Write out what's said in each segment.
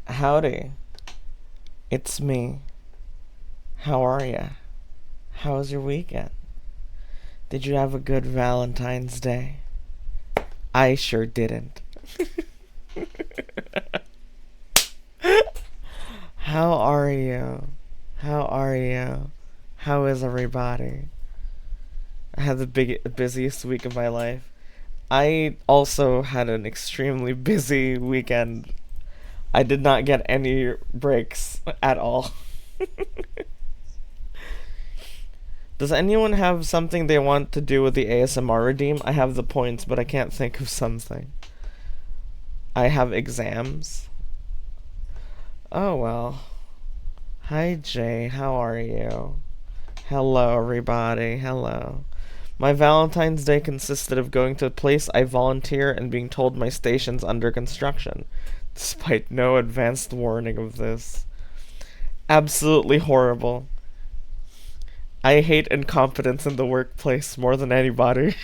Howdy, it's me. How are ya? How was your weekend? Did you have a good Valentine's Day? I sure didn't. How are you? How are you? How is everybody? I had the busiest week of my life. I also had an extremely busy weekend. I did not get any breaks at all. Does anyone have something they want to do with the ASMR redeem? I have the points, but I can't think of something. I have exams. Oh well. Hi Jay, how are you? Hello everybody, hello. My Valentine's Day consisted of going to a place I volunteer and being told my station's under construction, despite no advanced warning of this. Absolutely horrible. I hate incompetence in the workplace more than anybody.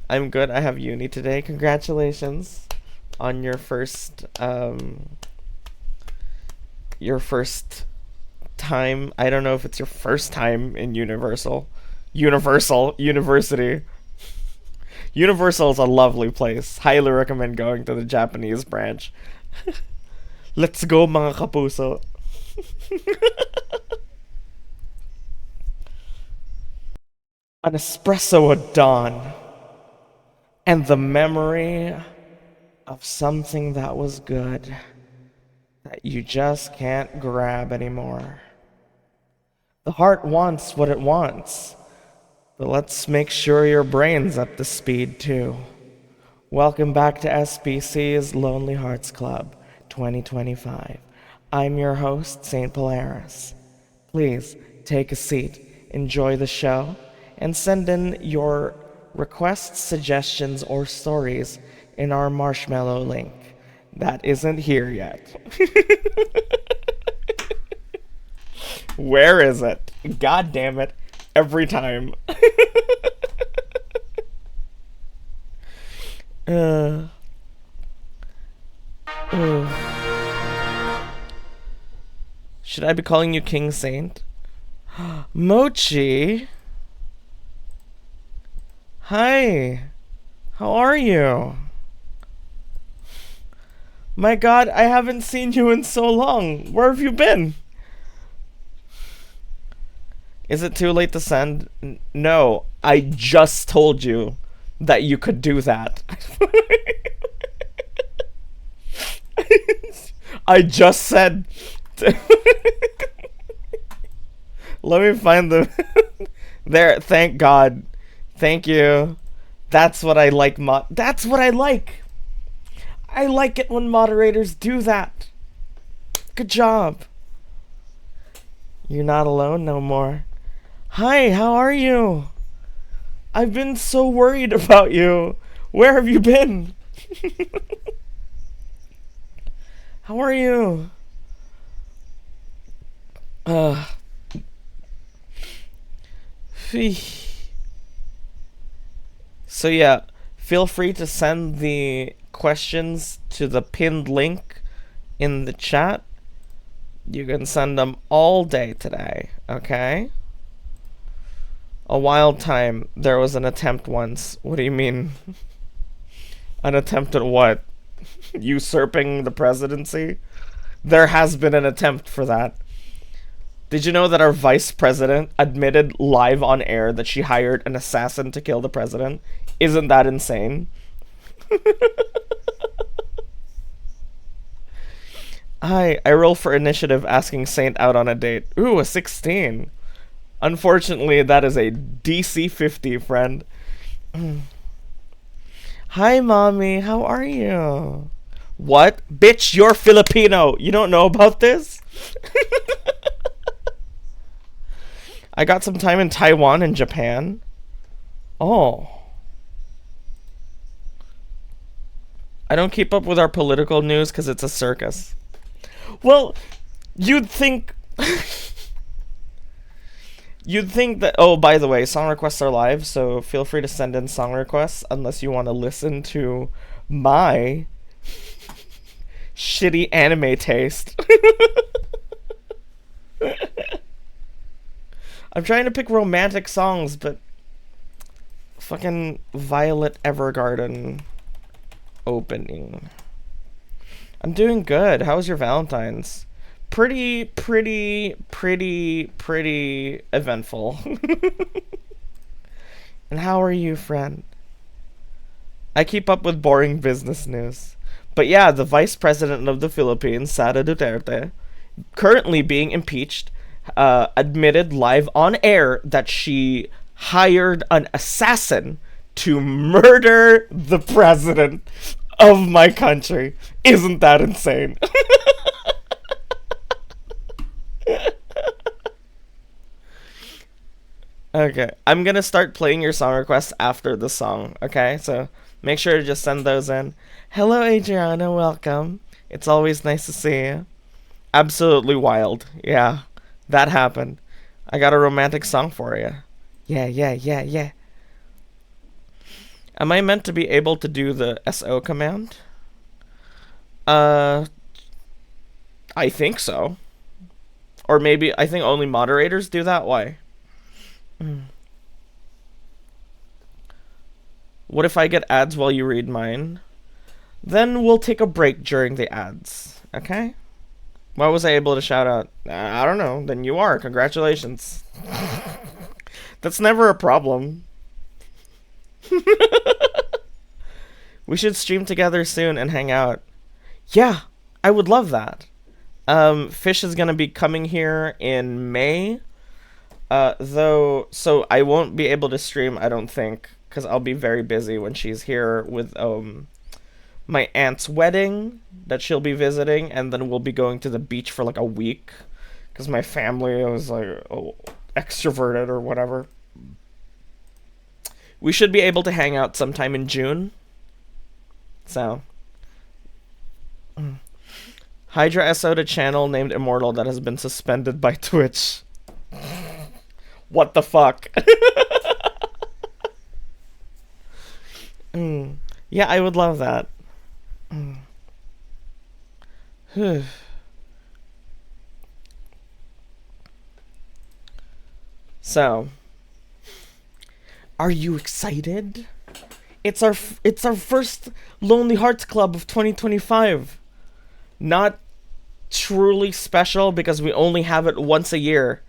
I'm good. I have uni today. Congratulations on your first time. I don't know if it's your first time in Universal University. Universal is a lovely place. Highly recommend going to the Japanese branch. Let's go mga kapuso. An espresso at dawn, and the memory of something that was good that you just can't grab anymore. The heart wants what it wants, but let's make sure your brain's up to speed too. Welcome back to SBC's Lonely Hearts Club 2025. I'm your host, St. Polaris. Please take a seat, enjoy the show, and send in your requests, suggestions, or stories in our marshmallow link. That isn't here yet. Where is it? God damn it. Every time. uh, Should I be calling you King Saint? Mochi? Hi. How are you? My god, I haven't seen you in so long. Where have you been? Is it too late to send? No, I just told you that you could do that. I just said. Let me find the. There, thank God. Thank you. That's what I like. That's what I like. I like it when moderators do that. Good job. You're not alone no more. Hi, how are you? I've been so worried about you. Where have you been? How are you? Uh. So yeah, feel free to send the questions to the pinned link in the chat. You can send them all day today, okay? A wild time. There was an attempt once. What do you mean? An attempt at what? Usurping the presidency? There has been an attempt for that. Did you know that our vice president admitted live on air that she hired an assassin to kill the president? Isn't that insane? Hi, I roll for initiative asking Saint out on a date. Ooh, a 16. Unfortunately, that is a DC 50, friend. Hi, mommy. How are you? What? Bitch, you're Filipino. You don't know about this? I got some time in Taiwan and Japan. Oh. I don't keep up with our political news because it's a circus. Well, you'd think... You'd think that. Oh, by the way, song requests are live, so feel free to send in song requests unless you want to listen to my shitty anime taste. I'm trying to pick romantic songs, but fucking Violet Evergarden opening. I'm doing good. How was your Valentine's? Pretty eventful. And how are you, friend? I keep up with boring business news. But yeah, the vice president of the Philippines, Sara Duterte, currently being impeached, admitted live on air that she hired an assassin to murder the president of my country. Isn't that insane? Okay, I'm gonna start playing your song requests after the song, okay? So make sure to just send those in. Hello, Adriana, welcome. It's always nice to see you. Absolutely wild. Yeah, that happened. I got a romantic song for you. Yeah. Am I meant to be able to do the SO command? Uh, I think so. Or maybe, I think only moderators do that? Why? What if I get ads while you read mine? Then we'll take a break during the ads. Okay? Why was I able to shout out? I don't know. Then you are. Congratulations. That's never a problem. We should stream together soon and hang out. Yeah, I would love that. Fish is gonna be coming here in May. Though, so I won't be able to stream, I don't think, because I'll be very busy when she's here with my aunt's wedding that she'll be visiting, and then we'll be going to the beach for like a week because my family was like extroverted or whatever. We should be able to hang out sometime in June. So, Hydra SO'd a channel named Immortal that has been suspended by Twitch. What the fuck? Yeah, I would love that. So, are you excited? It's our first Lonely Hearts Club of 2025. Not truly special because we only have it once a year.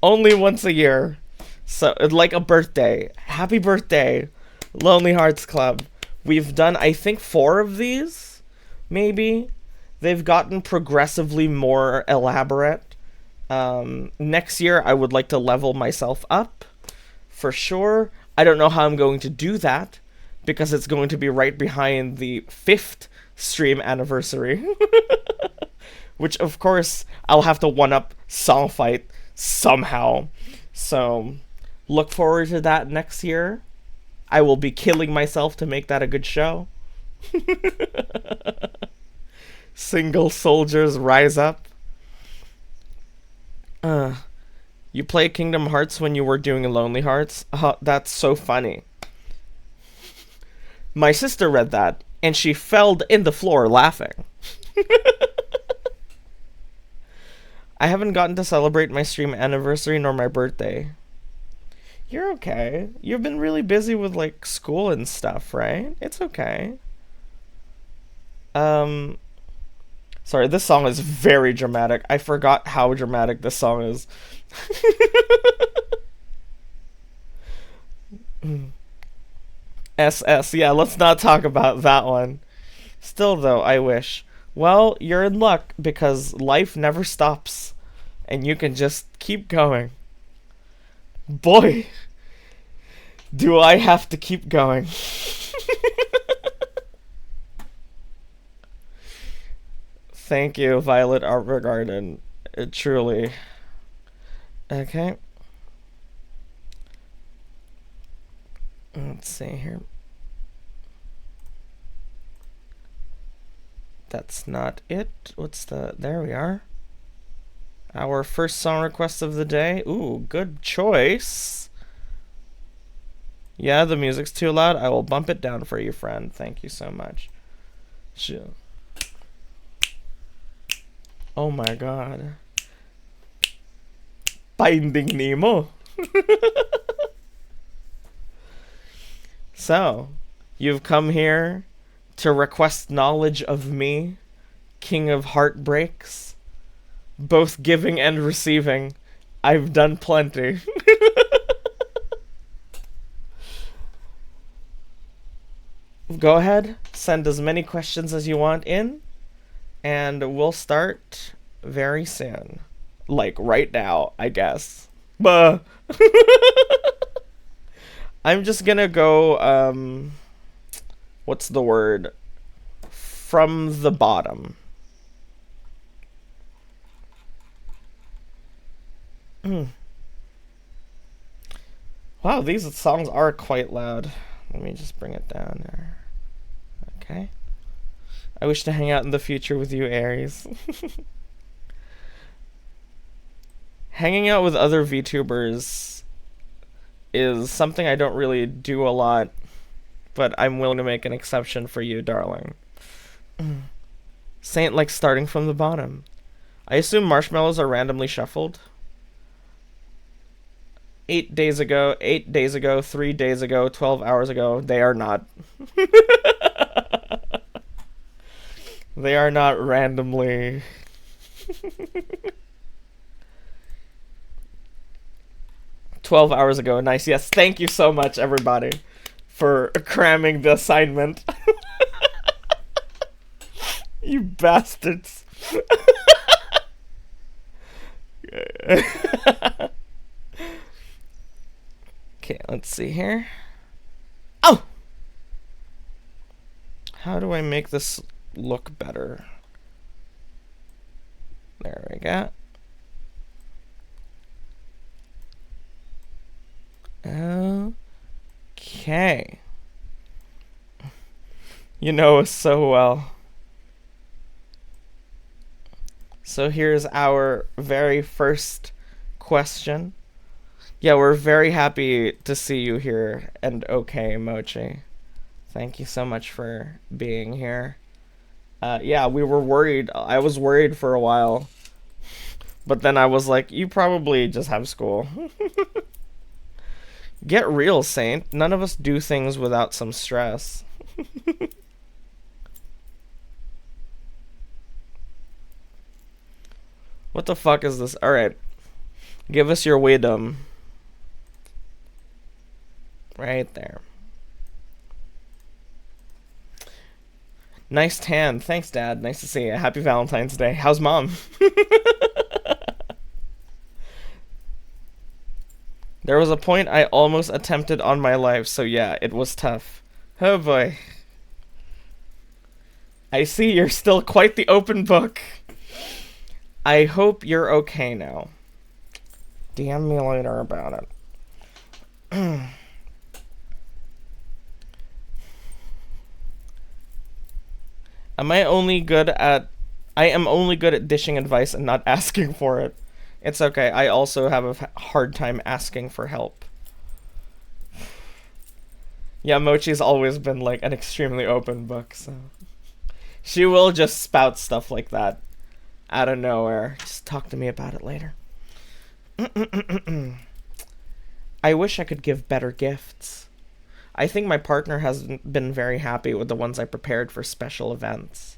Only once a year. So, like a birthday. Happy birthday, Lonely Hearts Club. We've done, I think, 4 of these, maybe. They've gotten progressively more elaborate. Next year, I would like to level myself up, for sure. I don't know how I'm going to do that, because it's going to be right behind the 5th stream anniversary. Which, of course, I'll have to one-up Songfight somehow. So, look forward to that next year. I will be killing myself to make that a good show. Single soldiers rise up. You play Kingdom Hearts when you were doing Lonely Hearts? That's so funny. My sister read that, and she fell in the floor laughing. I haven't gotten to celebrate my stream anniversary nor my birthday. You're okay. You've been really busy with, like, school and stuff, right? It's okay. Sorry, this song is very dramatic. I forgot how dramatic this song is. SS, yeah, let's not talk about that one. Still, though, I wish. Well, you're in luck, because life never stops. And you can just keep going. Boy, do I have to keep going. Thank you, Violet Evergarden. Truly. Okay. Let's see here. That's not it. What's the... There we are. Our first song request of the day. Ooh, good choice. Yeah, the music's too loud. I will bump it down for you, friend. Thank you so much. Sure. Oh my god. Finding Nemo. So, you've come here to request knowledge of me, King of Heartbreaks, both giving and receiving. I've done plenty. Go ahead, send as many questions as you want in, and we'll start very soon. Like right now, I guess. Buh. I'm just gonna go, what's the word? From the bottom. Wow, these songs are quite loud. Let me just bring it down there. Okay. I wish to hang out in the future with you, Aries. Hanging out with other VTubers is something I don't really do a lot, but I'm willing to make an exception for you, darling. Saint likes starting from the bottom. I assume marshmallows are randomly shuffled. 8 days ago, 3 days ago, 12 hours ago. They are not. They are not randomly. 12 hours ago. Nice. Yes. Thank you so much, everybody, for cramming the assignment. You bastards. Okay, let's see here. Oh! How do I make this look better? There we go. Okay. You know us so well. So here's our very first question. Yeah, we're very happy to see you here, and okay, Mochi. Thank you so much for being here. Yeah, we were worried. I was worried for a while. But then I was like, you probably just have school. Get real, Saint. None of us do things without some stress. What the fuck is this? Alright. Give us your wisdom. Right there. Nice tan. Thanks, Dad. Nice to see you. Happy Valentine's Day. How's Mom? There was a point I almost attempted on my life, so yeah, it was tough. Oh boy. I see you're still quite the open book. I hope you're okay now. DM me later about it. I am only good at dishing advice and not asking for it. It's okay. I also have a hard time asking for help. Yeah, Mochi's always been like an extremely open book, so she will just spout stuff like that out of nowhere. Just talk to me about it later. I wish I could give better gifts. I think my partner hasn't been very happy with the ones I prepared for special events.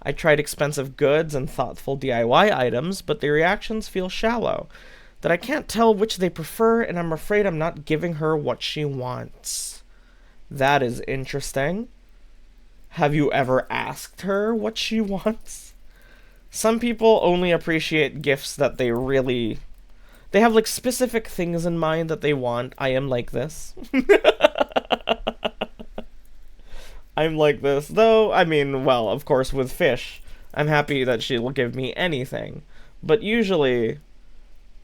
I tried expensive goods and thoughtful DIY items, but the reactions feel shallow. That I can't tell which they prefer, and I'm afraid I'm not giving her what she wants. That is interesting. Have you ever asked her what she wants? Some people only appreciate gifts that they really... They have like specific things in mind that they want. I am like this. I'm like this. Though, I mean, well, of course, with Fish, I'm happy that she will give me anything. But usually,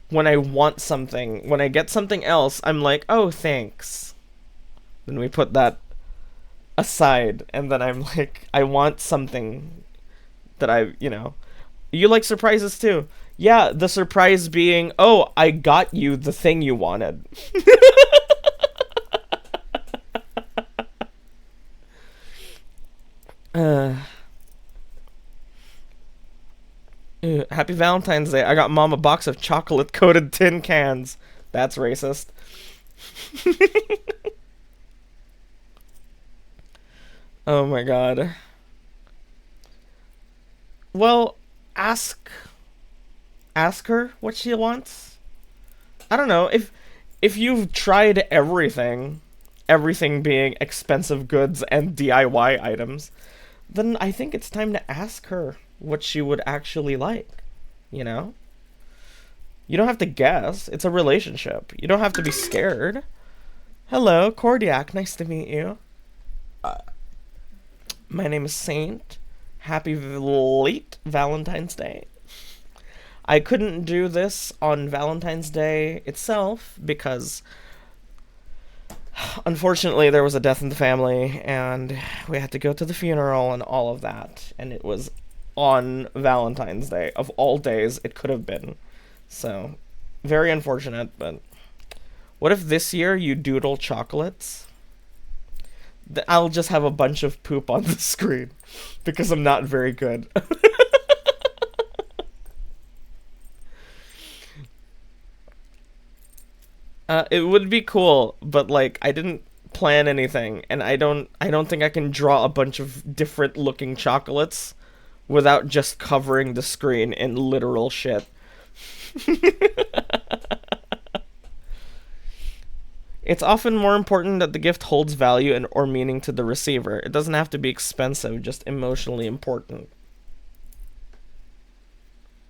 when I want something, when I get something else, I'm like, oh, thanks. Then we put that aside, and then I'm like, I want something that I, you know. You like surprises too. Yeah, the surprise being, oh, I got you the thing you wanted. uh, Happy Valentine's Day. I got mom a box of chocolate coated tin cans. That's racist. Oh my god. Well, ask ask her what she wants. I don't know. If you've tried everything being expensive goods and DIY items, then I think it's time to ask her what she would actually like, you know? You don't have to guess. It's a relationship. You don't have to be scared. Hello, Cordiac. Nice to meet you. My name is Saint. Happy late Valentine's Day. I couldn't do this on Valentine's Day itself because unfortunately there was a death in the family and we had to go to the funeral and all of that, and it was on Valentine's Day. Of all days it could have been. So, very unfortunate, but what if this year you doodle chocolates? I'll just have a bunch of poop on the screen because I'm not very good. It would be cool, but like I didn't plan anything, and I don't think I can draw a bunch of different looking chocolates without just covering the screen in literal shit. It's often more important that the gift holds value and or meaning to the receiver. It doesn't have to be expensive, just emotionally important.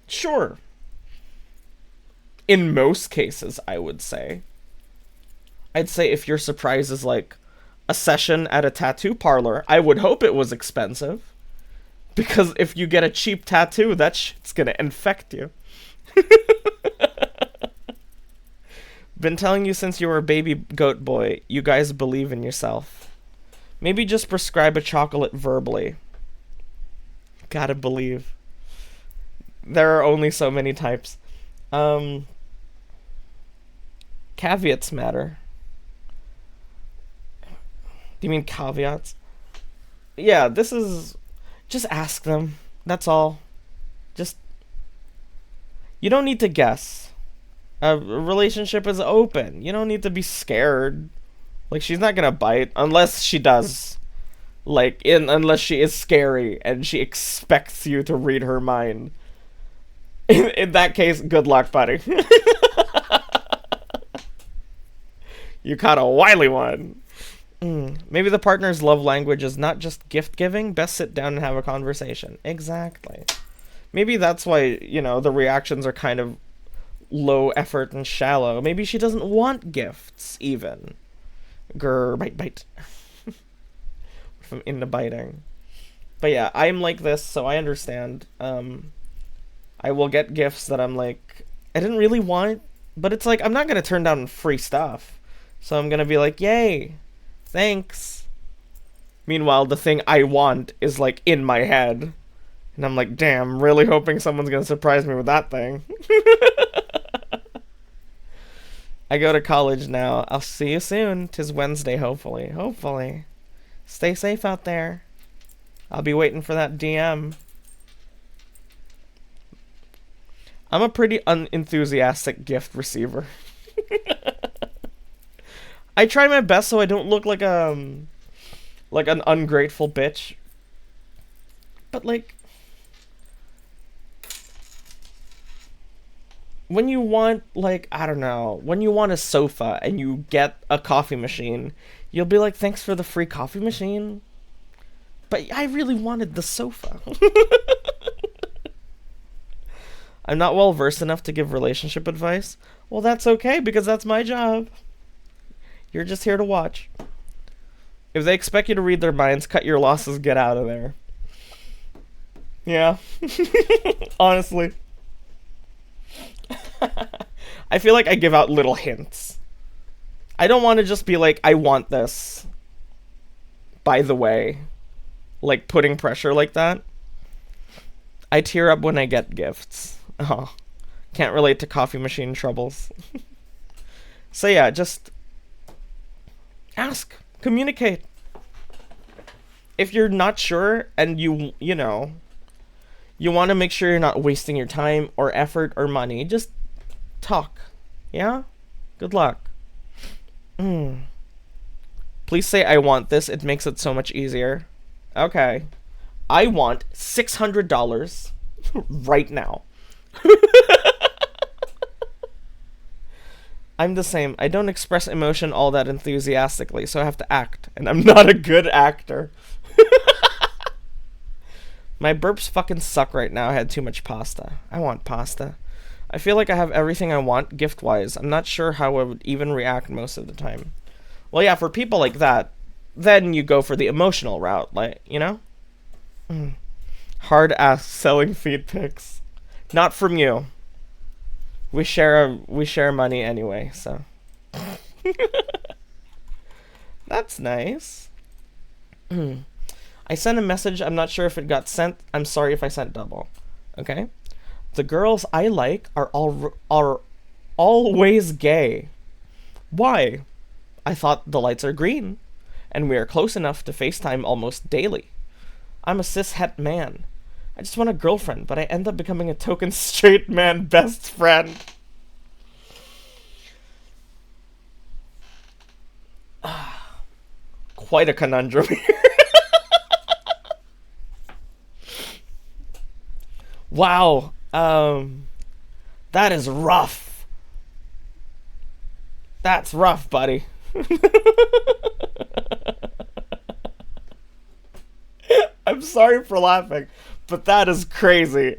Sure. In most cases, I would say. I'd say if your surprise is like a session at a tattoo parlor, I would hope it was expensive. Because if you get a cheap tattoo, that shit's gonna infect you. Been telling you since you were a baby goat boy, you guys believe in yourself. Maybe just prescribe a chocolate verbally. Gotta believe. There are only so many types. Um, Caveats matter. Do you mean caveats? Yeah, this is. Just ask them. That's all. Just. You don't need to guess. A relationship is open. You don't need to be scared. Like, she's not gonna bite unless she does. Unless she is scary and she expects you to read her mind. In that case, good luck, buddy. You caught a wily one. Maybe the partner's love language is not just gift giving. Best sit down and have a conversation. Exactly. Maybe that's why, the reactions are kind of low effort and shallow. Maybe she doesn't want gifts, even. Grr, bite, bite. If I'm into biting. But yeah, I'm like this, so I understand. I will get gifts that I'm like, I didn't really want, but it's like, I'm not going to turn down free stuff. So I'm going to be like, yay, thanks. Meanwhile, the thing I want is like in my head. And I'm like, damn, really hoping someone's going to surprise me with that thing. I go to college now. I'll see you soon. 'Tis Wednesday, hopefully. Hopefully. Stay safe out there. I'll be waiting for that DM. I'm a pretty unenthusiastic gift receiver. I try my best so I don't look like an ungrateful bitch. But like, when you want, like, I don't know, when you want a sofa and you get a coffee machine, you'll be like, thanks for the free coffee machine. But I really wanted the sofa. I'm not well versed enough to give relationship advice. Well, that's okay, because that's my job. You're just here to watch. If they expect you to read their minds, cut your losses, get out of there. Yeah. Honestly. I feel like I give out little hints. I don't want to just be like, I want this. By the way. Like, putting pressure like that. I tear up when I get gifts. Oh. Can't relate to coffee machine troubles. So yeah, just ask, communicate. If you're not sure and you know, you want to make sure you're not wasting your time or effort or money, just talk. Yeah? Good luck. Please say I want this. It makes it so much easier. Okay. I want $600 right now. I'm the same. I don't express emotion all that enthusiastically, so I have to act. And I'm not a good actor. My burps fucking suck right now. I had too much pasta. I want pasta. I feel like I have everything I want gift-wise. I'm not sure how I would even react most of the time. Well, yeah, for people like that, then you go for the emotional route, like, you know? Hard ass selling feed pics. Not from you. We share money anyway, so. That's nice. I sent a message. I'm not sure if it got sent. I'm sorry if I sent double. Okay? The girls I like are always gay. Why? I thought the lights are green, and we are close enough to FaceTime almost daily. I'm a cis-het man. I just want a girlfriend, but I end up becoming a token straight man best friend. Quite a conundrum here. Wow. That is rough. That's rough, buddy. I'm sorry for laughing, but that is crazy.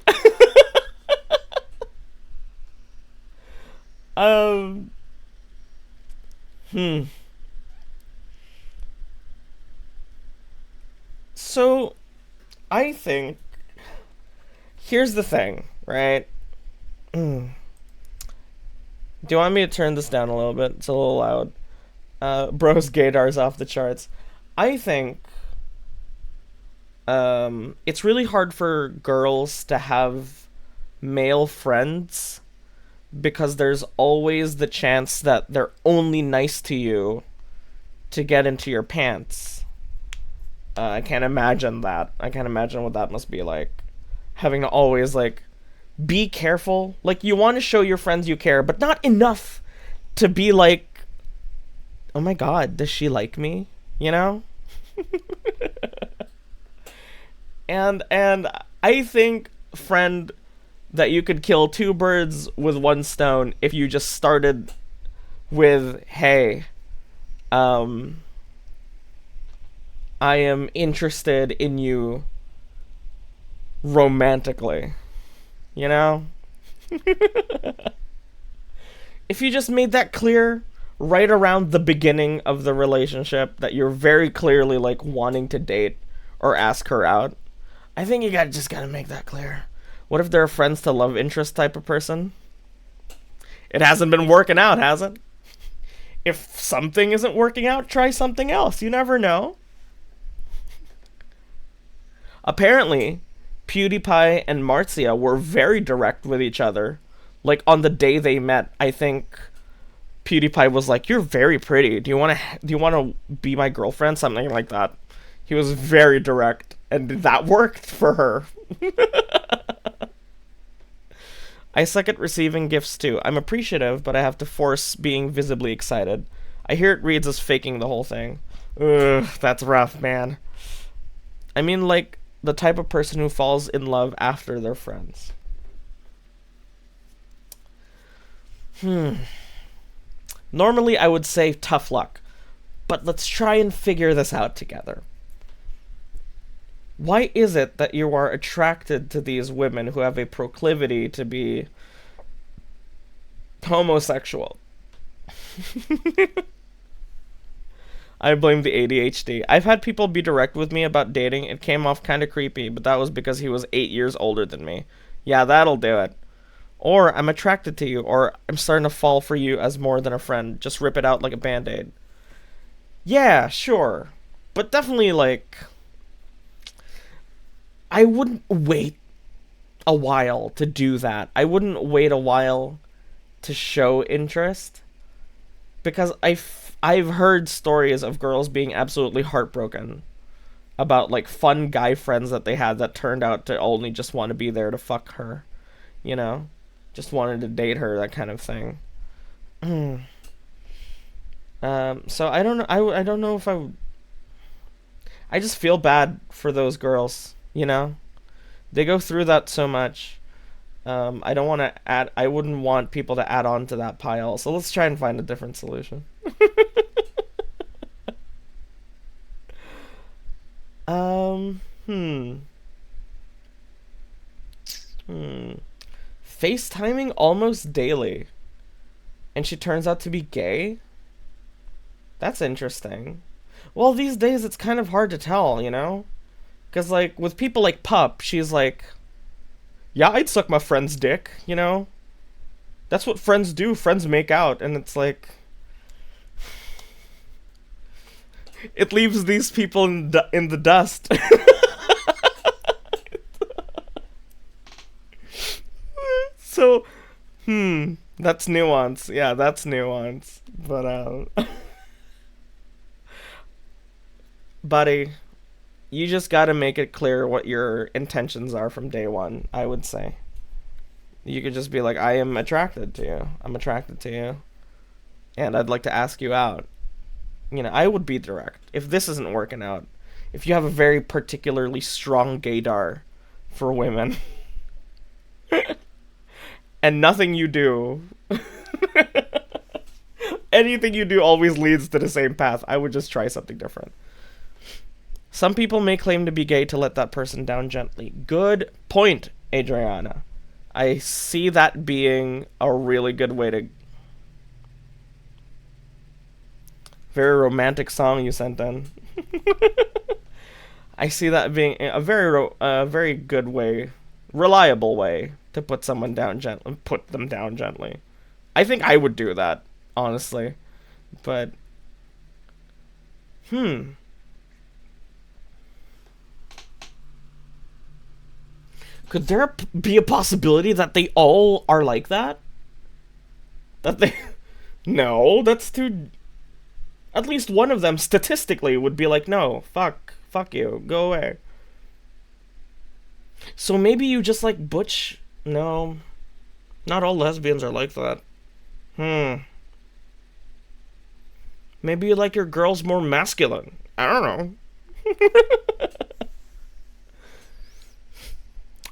um. So, I think here's the thing, right? Do you want me to turn this down a little bit? It's a little loud. Bro's gaydar's off the charts. I think it's really hard for girls to have male friends because there's always the chance that they're only nice to you to get into your pants. I can't imagine that. I can't imagine what that must be like. Having to always, like, be careful. Like, you want to show your friends you care, but not enough to be like, oh my god, does she like me? You know? and I think, friend, that you could kill two birds with one stone if you just started with, hey, I am interested in you romantically. You know? If you just made that clear right around the beginning of the relationship that you're very clearly, like, wanting to date or ask her out, I think you just gotta make that clear. What if they're a friends to love interest type of person? It hasn't been working out, has it? If something isn't working out, try something else. You never know. Apparently, PewDiePie and Marzia were very direct with each other. Like, on the day they met, I think PewDiePie was like, "You're very pretty. Do you want to be my girlfriend?" Something like that. He was very direct, and that worked for her. I suck at receiving gifts too. I'm appreciative, but I have to force being visibly excited. I hear it reads as faking the whole thing. Ugh, that's rough, man. I mean, like, the type of person who falls in love after they're friends. Normally I would say tough luck, but let's try and figure this out together. Why is it that you are attracted to these women who have a proclivity to be homosexual? I blame the ADHD. I've had people be direct with me about dating. It came off kind of creepy, but that was because he was 8 years older than me. Yeah, that'll do it. Or I'm attracted to you, or I'm starting to fall for you as more than a friend. Just rip it out like a band-aid. Yeah, sure. But definitely, like, I wouldn't wait a while to do that. I wouldn't wait a while to show interest because I've heard stories of girls being absolutely heartbroken about like fun guy friends that they had that turned out to only just want to be there to fuck her, you know? Just wanted to date her, that kind of thing. So I don't know. I don't know if I would. I just feel bad for those girls. You know, they go through that so much. I don't want to add. I wouldn't want people to add on to that pile. So let's try and find a different solution. um. Hmm. Hmm. FaceTiming almost daily, and she turns out to be gay. That's interesting. Well, these days it's kind of hard to tell, you know? Because, like, with people like Pup, she's like, yeah, I'd suck my friend's dick, you know? That's what friends do. Friends make out, and it's like. It leaves these people in the dust. So, that's nuance. Yeah, that's nuance. But, buddy, you just gotta make it clear what your intentions are from day one, I would say. You could just be like, I am attracted to you. I'm attracted to you. And I'd like to ask you out. You know, I would be direct. If this isn't working out, if you have a very particularly strong gaydar for women, and nothing you do, anything you do always leads to the same path, I would just try something different. Some people may claim to be gay to let that person down gently. Good point, Adriana. I see that being a really good way to. Very romantic song you sent in. I see that being a very good way, reliable way to put someone down gently. Put them down gently. I think I would do that, honestly. But, could there be a possibility that they all are like that? That they. No, that's too. At least one of them statistically would be like, no, fuck you, go away. So maybe you just like butch. No, not all lesbians are like that. Maybe you like your girls more masculine. I don't know.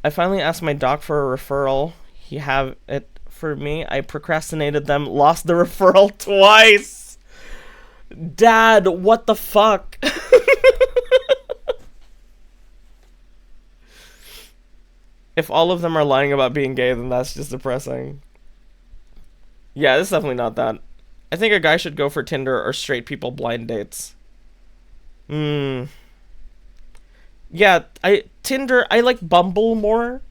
I finally asked my doc for a referral. He have it for me. I procrastinated them, lost the referral twice. Dad, what the fuck? If all of them are lying about being gay, then that's just depressing. Yeah, this is definitely not that. I think a guy should go for Tinder or straight people blind dates. Yeah, Tinder, I like Bumble more.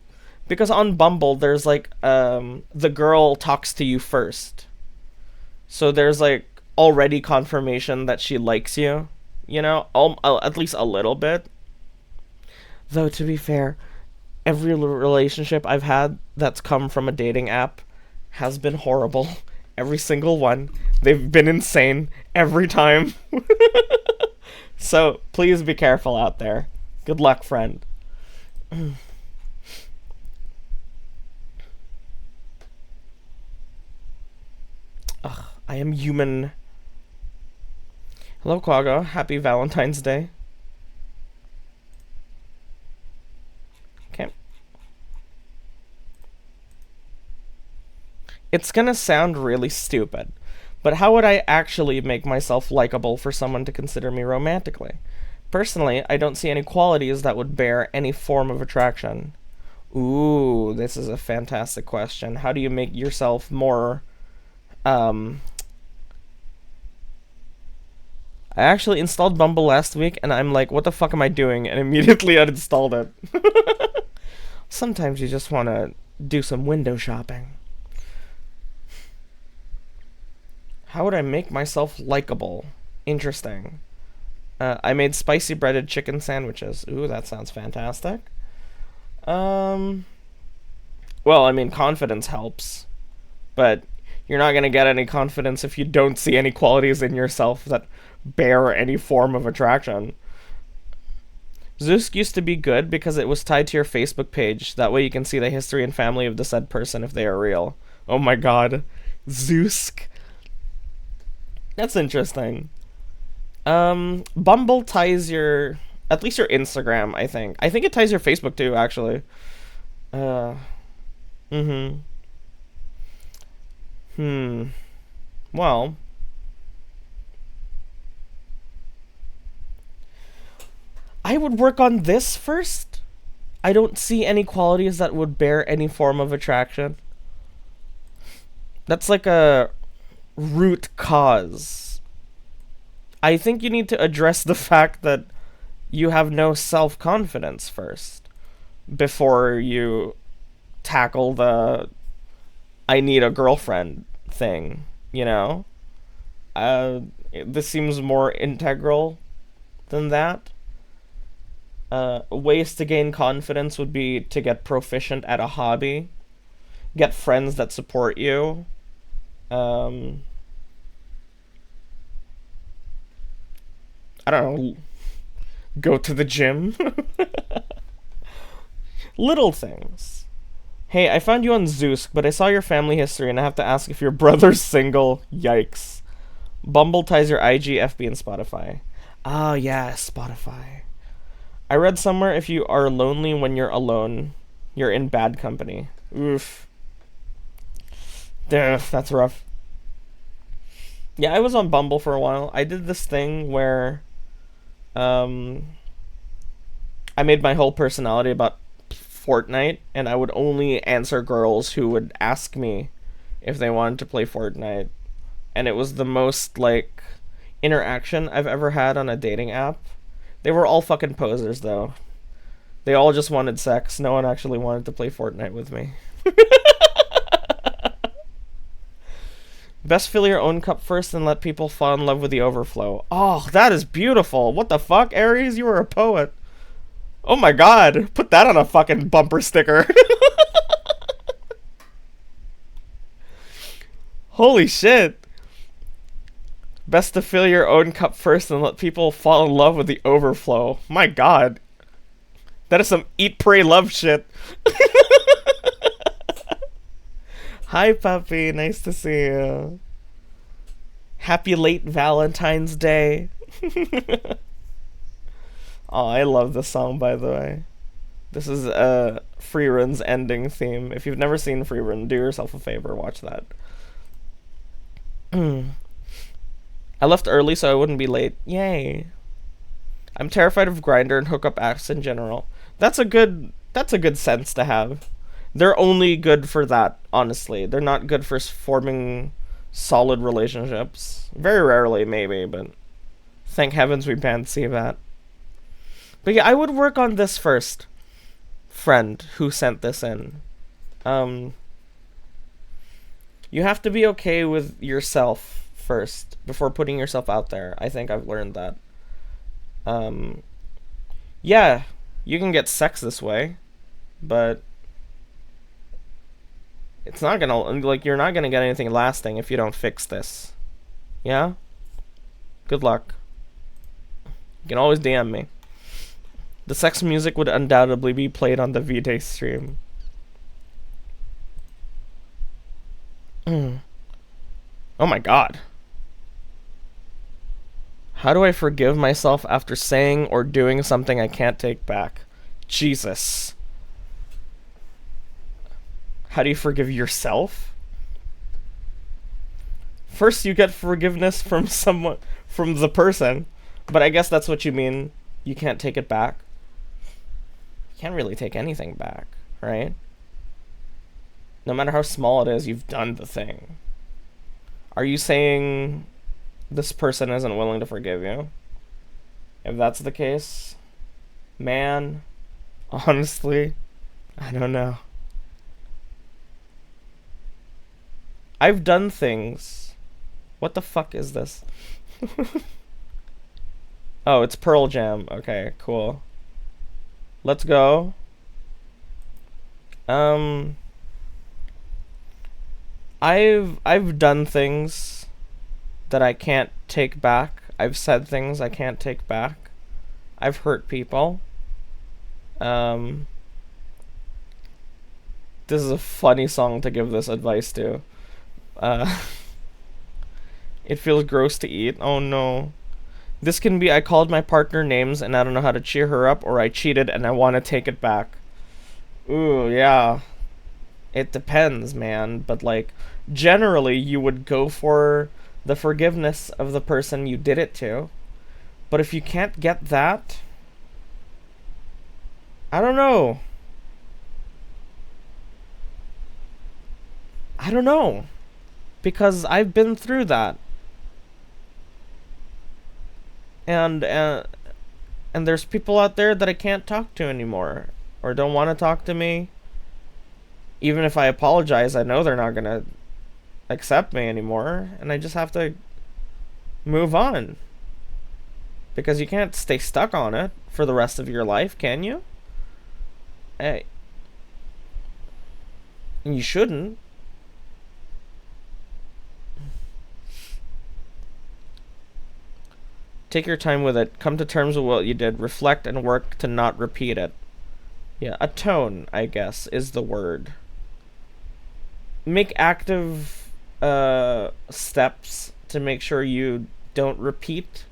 Because on Bumble, there's like, the girl talks to you first. So there's like already confirmation that she likes you. You know, at least a little bit. Though, to be fair, every relationship I've had that's come from a dating app has been horrible. Every single one. They've been insane every time. So, please be careful out there. Good luck, friend. Ugh, I am human. Hello, Quagga. Happy Valentine's Day. Okay. It's gonna sound really stupid, but how would I actually make myself likable for someone to consider me romantically? Personally, I don't see any qualities that would bear any form of attraction. Ooh, this is a fantastic question. How do you make yourself more, I actually installed Bumble last week, and I'm like, what the fuck am I doing? And immediately uninstalled it. Sometimes you just want to do some window shopping. How would I make myself likable? Interesting. I made spicy breaded chicken sandwiches. Ooh, that sounds fantastic. Well, I mean, confidence helps, but you're not going to get any confidence if you don't see any qualities in yourself that bear any form of attraction. Zeus used to be good because it was tied to your Facebook page. That way you can see the history and family of the said person if they are real. Oh my god. Zeus. That's interesting. Bumble ties your, at least your Instagram, I think. I think it ties your Facebook too, actually. Uh, mm-hmm. Hmm. Well, I would work on this first. I don't see any qualities that would bear any form of attraction. That's like a root cause. I think you need to address the fact that you have no self confidence first before you tackle the I need a girlfriend thing, you know? Uh, this seems more integral than that. Ways to gain confidence would be to get proficient at a hobby, get friends that support you. Um, I don't know, go to the gym. Little things. Hey, I found you on Zeus, but I saw your family history and I have to ask if your brother's single. Yikes. Bumble ties your IG, FB, and Spotify. Oh, yeah, Spotify. I read somewhere if you are lonely when you're alone, you're in bad company. Oof. Ugh, that's rough. Yeah, I was on Bumble for a while. I did this thing where um I made my whole personality about Fortnite, and I would only answer girls who would ask me if they wanted to play Fortnite. And it was the most like interaction I've ever had on a dating app. They were all fucking posers though. They all just wanted sex. No one actually wanted to play Fortnite with me. Best fill your own cup first and let people fall in love with the overflow. Oh, that is beautiful. What the fuck, Aries? You were a poet. Oh my god. Put that on a fucking bumper sticker. Holy shit. Best to fill your own cup first and let people fall in love with the overflow. My god. That is some eat, pray, love shit. Hi, puppy. Nice to see you. Happy late Valentine's Day. Oh, I love this song, by the way. This is Freerun's ending theme. If you've never seen Freerun, do yourself a favor, watch that. I left early so I wouldn't be late. Yay. I'm terrified of Grindr and hookup apps in general. That's a good sense to have. They're only good for that, honestly. They're not good for forming solid relationships. Very rarely, maybe, but thank heavens we can't see that. But yeah, I would work on this first. Friend who sent this in. Um, you have to be okay with yourself first before putting yourself out there. I think I've learned that. Um, yeah, you can get sex this way, but it's not gonna, like, you're not gonna get anything lasting if you don't fix this. Yeah? Good luck. You can always DM me. The sex music would undoubtedly be played on the V-Day stream. Oh my god. How do I forgive myself after saying or doing something I can't take back? Jesus. How do you forgive yourself? First you get forgiveness from someone, from the person. But I guess that's what you mean. You can't take it back. You can't really take anything back, right? No matter how small it is, you've done the thing. Are you saying this person isn't willing to forgive you? If that's the case, man, honestly, I don't know. I've done things. What the fuck is this? Oh, it's Pearl Jam. Okay, cool. Let's go. Um, I've done things that I can't take back. I've said things I can't take back. I've hurt people. Um, this is a funny song to give this advice to. Uh, it feels gross to eat. Oh no. This can be I called my partner names and I don't know how to cheer her up, or I cheated and I want to take it back. Ooh, yeah. It depends, man. But, like, generally, you would go for the forgiveness of the person you did it to. But if you can't get that, I don't know. I don't know. Because I've been through that. And, uh, and there's people out there that I can't talk to anymore. Or don't want to talk to me. Even if I apologize, I know they're not gonna accept me anymore. And I just have to move on. Because you can't stay stuck on it for the rest of your life, can you? Hey. You shouldn't. Take your time with it. Come to terms with what you did. Reflect and work to not repeat it. Yeah, atone, I guess, is the word. Make active steps to make sure you don't repeat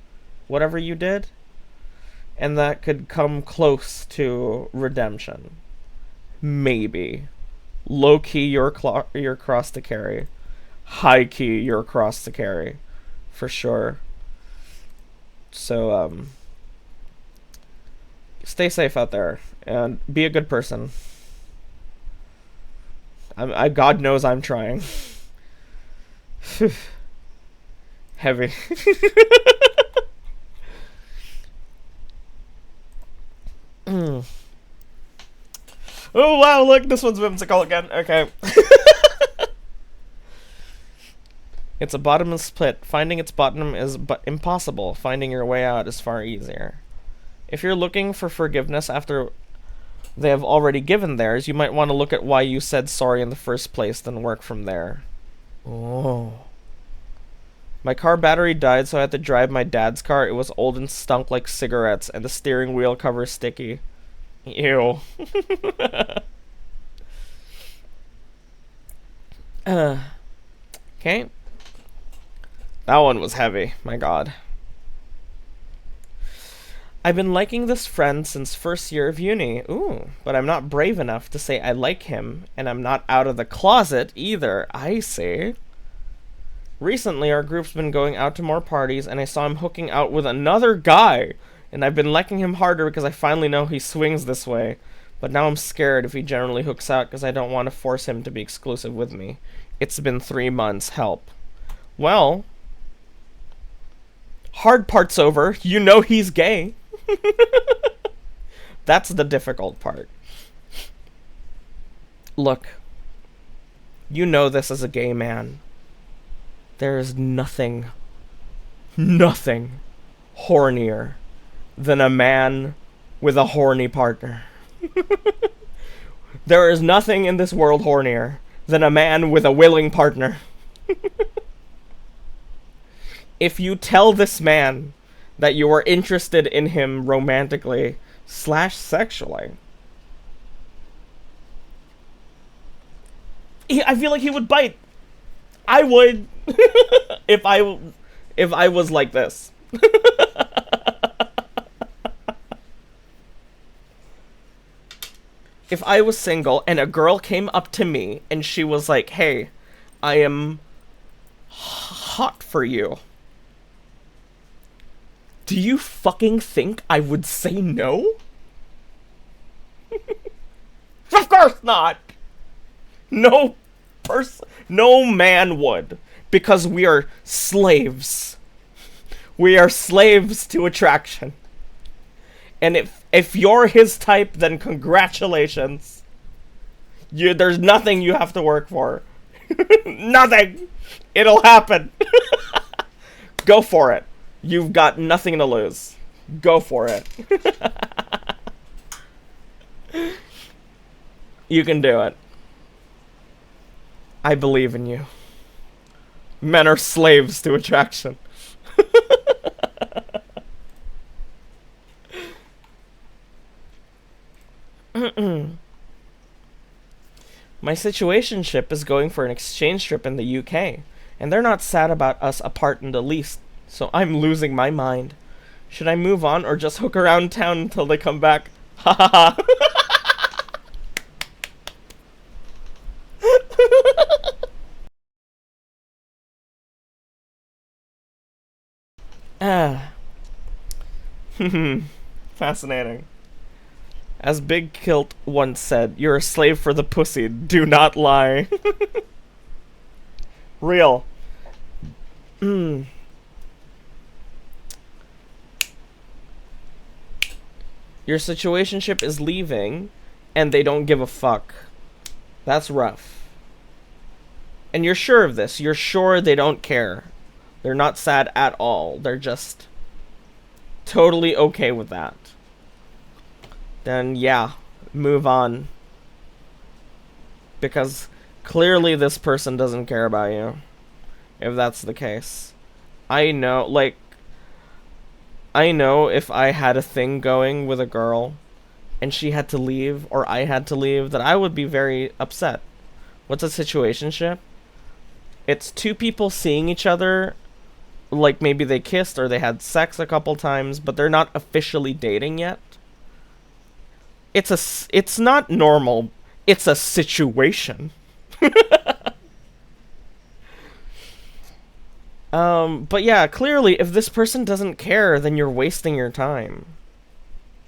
whatever you did. And that could come close to redemption. Maybe. Low key, your cross to carry. High key, your cross to carry. For sure. So, stay safe out there and be a good person. God knows I'm trying. Heavy. Oh wow, look, this one's whimsical again. Okay. It's a bottomless pit. Finding its bottom is but impossible. Finding your way out is far easier. If you're looking for forgiveness after they have already given theirs, you might want to look at why you said sorry in the first place, then work from there. Oh. My car battery died, so I had to drive my dad's car. It was old and stunk like cigarettes, and the steering wheel cover sticky. Ew. Okay. That one was heavy. My god. I've been liking this friend since first year of uni. Ooh, but I'm not brave enough to say I like him, and I'm not out of the closet either. I see. Recently, our group's been going out to more parties, and I saw him hooking out with another guy, and I've been liking him harder because I finally know he swings this way. But now I'm scared if he generally hooks out because I don't want to force him to be exclusive with me. It's been 3 months. Help. Well, hard part's over. You know he's gay. That's the difficult part. Look, you know this as a gay man. There is nothing hornier than a man with a horny partner. There is nothing in this world hornier than a man with a willing partner. If you tell this man that you are interested in him romantically / sexually, I feel like he would bite. I would. if I was like this. If I was single and a girl came up to me and she was like, "Hey, I am hot for you." Do you fucking think I would say no? Of course not. No man would, because we are slaves. We are slaves to attraction. And if you're his type, then congratulations. There's nothing you have to work for. Nothing. It'll happen. Go for it. You've got nothing to lose. Go for it. You can do it. I believe in you. Men are slaves to attraction. My situationship is going for an exchange trip in the UK, and they're not sad about us apart in the least, so I'm losing my mind. Should I move on or just hook around town until they come back? Ha ha ha. Ah. Fascinating. As Big Kilt once said, you're a slave for the pussy, do not lie. Real. Your situationship is leaving, and they don't give a fuck. That's rough. And you're sure of this. You're sure they don't care. They're not sad at all. They're just totally okay with that. Then yeah, move on. Because clearly this person doesn't care about you. If that's the case. I know, like, I know if I had a thing going with a girl and she had to leave or I had to leave, that I would be very upset. What's a situationship? It's two people seeing each other, like maybe they kissed or they had sex a couple times, but they're not officially dating yet. It's not normal. It's a situation. But yeah, clearly, if this person doesn't care, then you're wasting your time.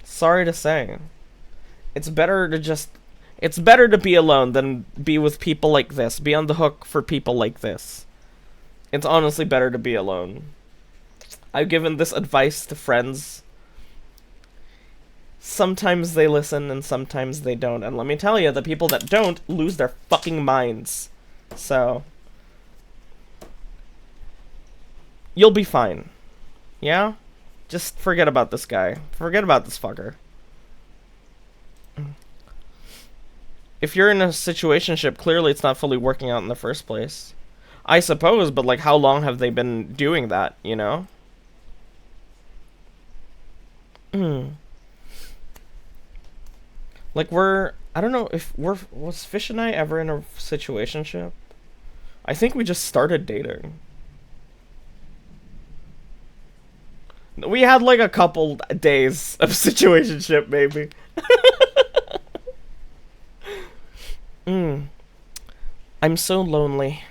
Sorry to say. It's better to be alone than be with people like this. Be on the hook for people like this. It's honestly better to be alone. I've given this advice to friends. Sometimes they listen and sometimes they don't. And let me tell you, the people that don't lose their fucking minds. So you'll be fine. Yeah? Just forget about this guy. Forget about this fucker. If you're in a situationship, clearly it's not fully working out in the first place. I suppose, but like, how long have they been doing that, you know? Like, I don't know if was Fish and I ever in a situationship? I think we just started dating. We had like a couple days of situationship, maybe. I'm so lonely.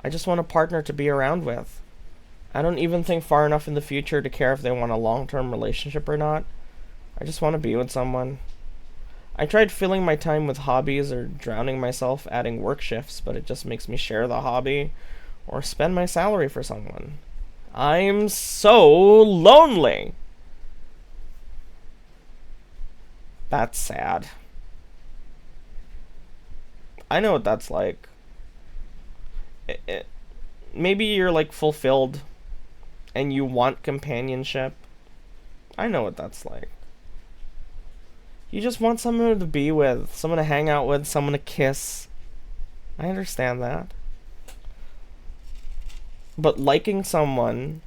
I just want a partner to be around with. I don't even think far enough in the future to care if they want a long-term relationship or not. I just want to be with someone. I tried filling my time with hobbies or drowning myself adding work shifts, but it just makes me share the hobby or spend my salary for someone. I'm so lonely. That's sad. I know what that's like. Maybe you're like fulfilled and you want companionship. I know what that's like. You just want someone to be with, someone to hang out with, someone to kiss. I understand that. But liking someone,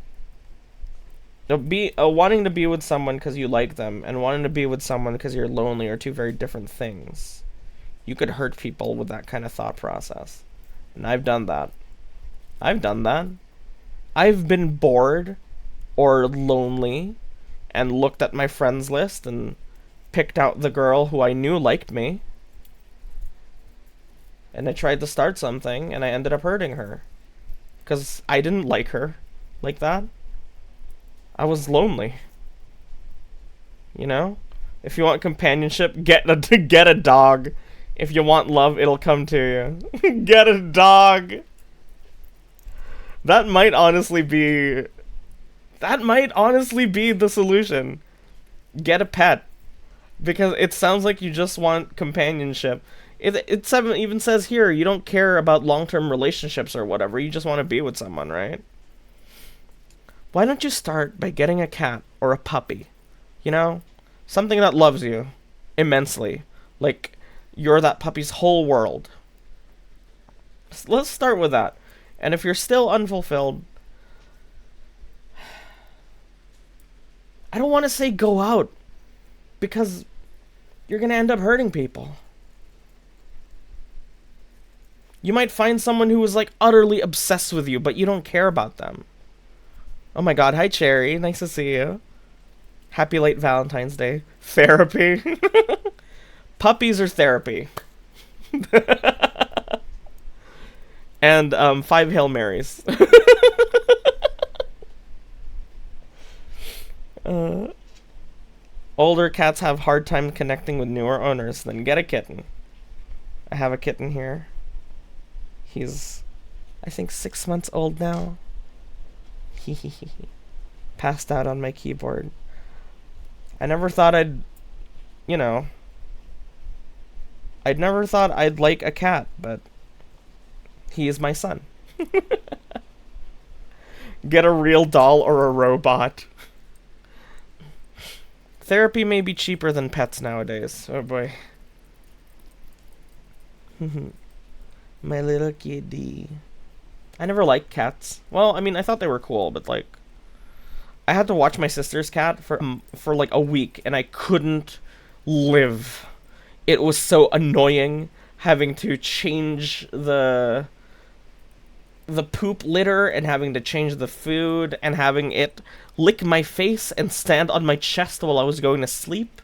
wanting to be with someone because you like them and wanting to be with someone because you're lonely are two very different things. You could hurt people with that kind of thought process. And I've done that. I've been bored or lonely and looked at my friends list and picked out the girl who I knew liked me. And I tried to start something and I ended up hurting her. Because I didn't like her like that. I was lonely. You know? If you want companionship, get a dog. If you want love, it'll come to you. Get a dog. That might honestly be the solution. Get a pet. Because it sounds like you just want companionship. It even says here, you don't care about long-term relationships or whatever. You just want to be with someone, right? Why don't you start by getting a cat or a puppy? You know? Something that loves you immensely. Like, you're that puppy's whole world. Let's start with that. And if you're still unfulfilled, I don't want to say go out, because you're going to end up hurting people. You might find someone who is like utterly obsessed with you, but you don't care about them. Oh my god, hi Cherry, nice to see you. Happy late Valentine's Day. Therapy. Puppies are therapy. And 5 Hail Marys. Older cats have hard time connecting with newer owners. Then get a kitten. I have a kitten here. He's, I think, 6 months old now. Passed out on my keyboard. I never thought I'd like a cat, but he is my son. Get a real doll or a robot. Therapy may be cheaper than pets nowadays. Oh boy. My little kitty. I never liked cats. Well, I mean, I thought they were cool, but like, I had to watch my sister's cat for like a week, and I couldn't live. It was so annoying having to change the poop litter and having to change the food and having it lick my face and stand on my chest while I was going to sleep.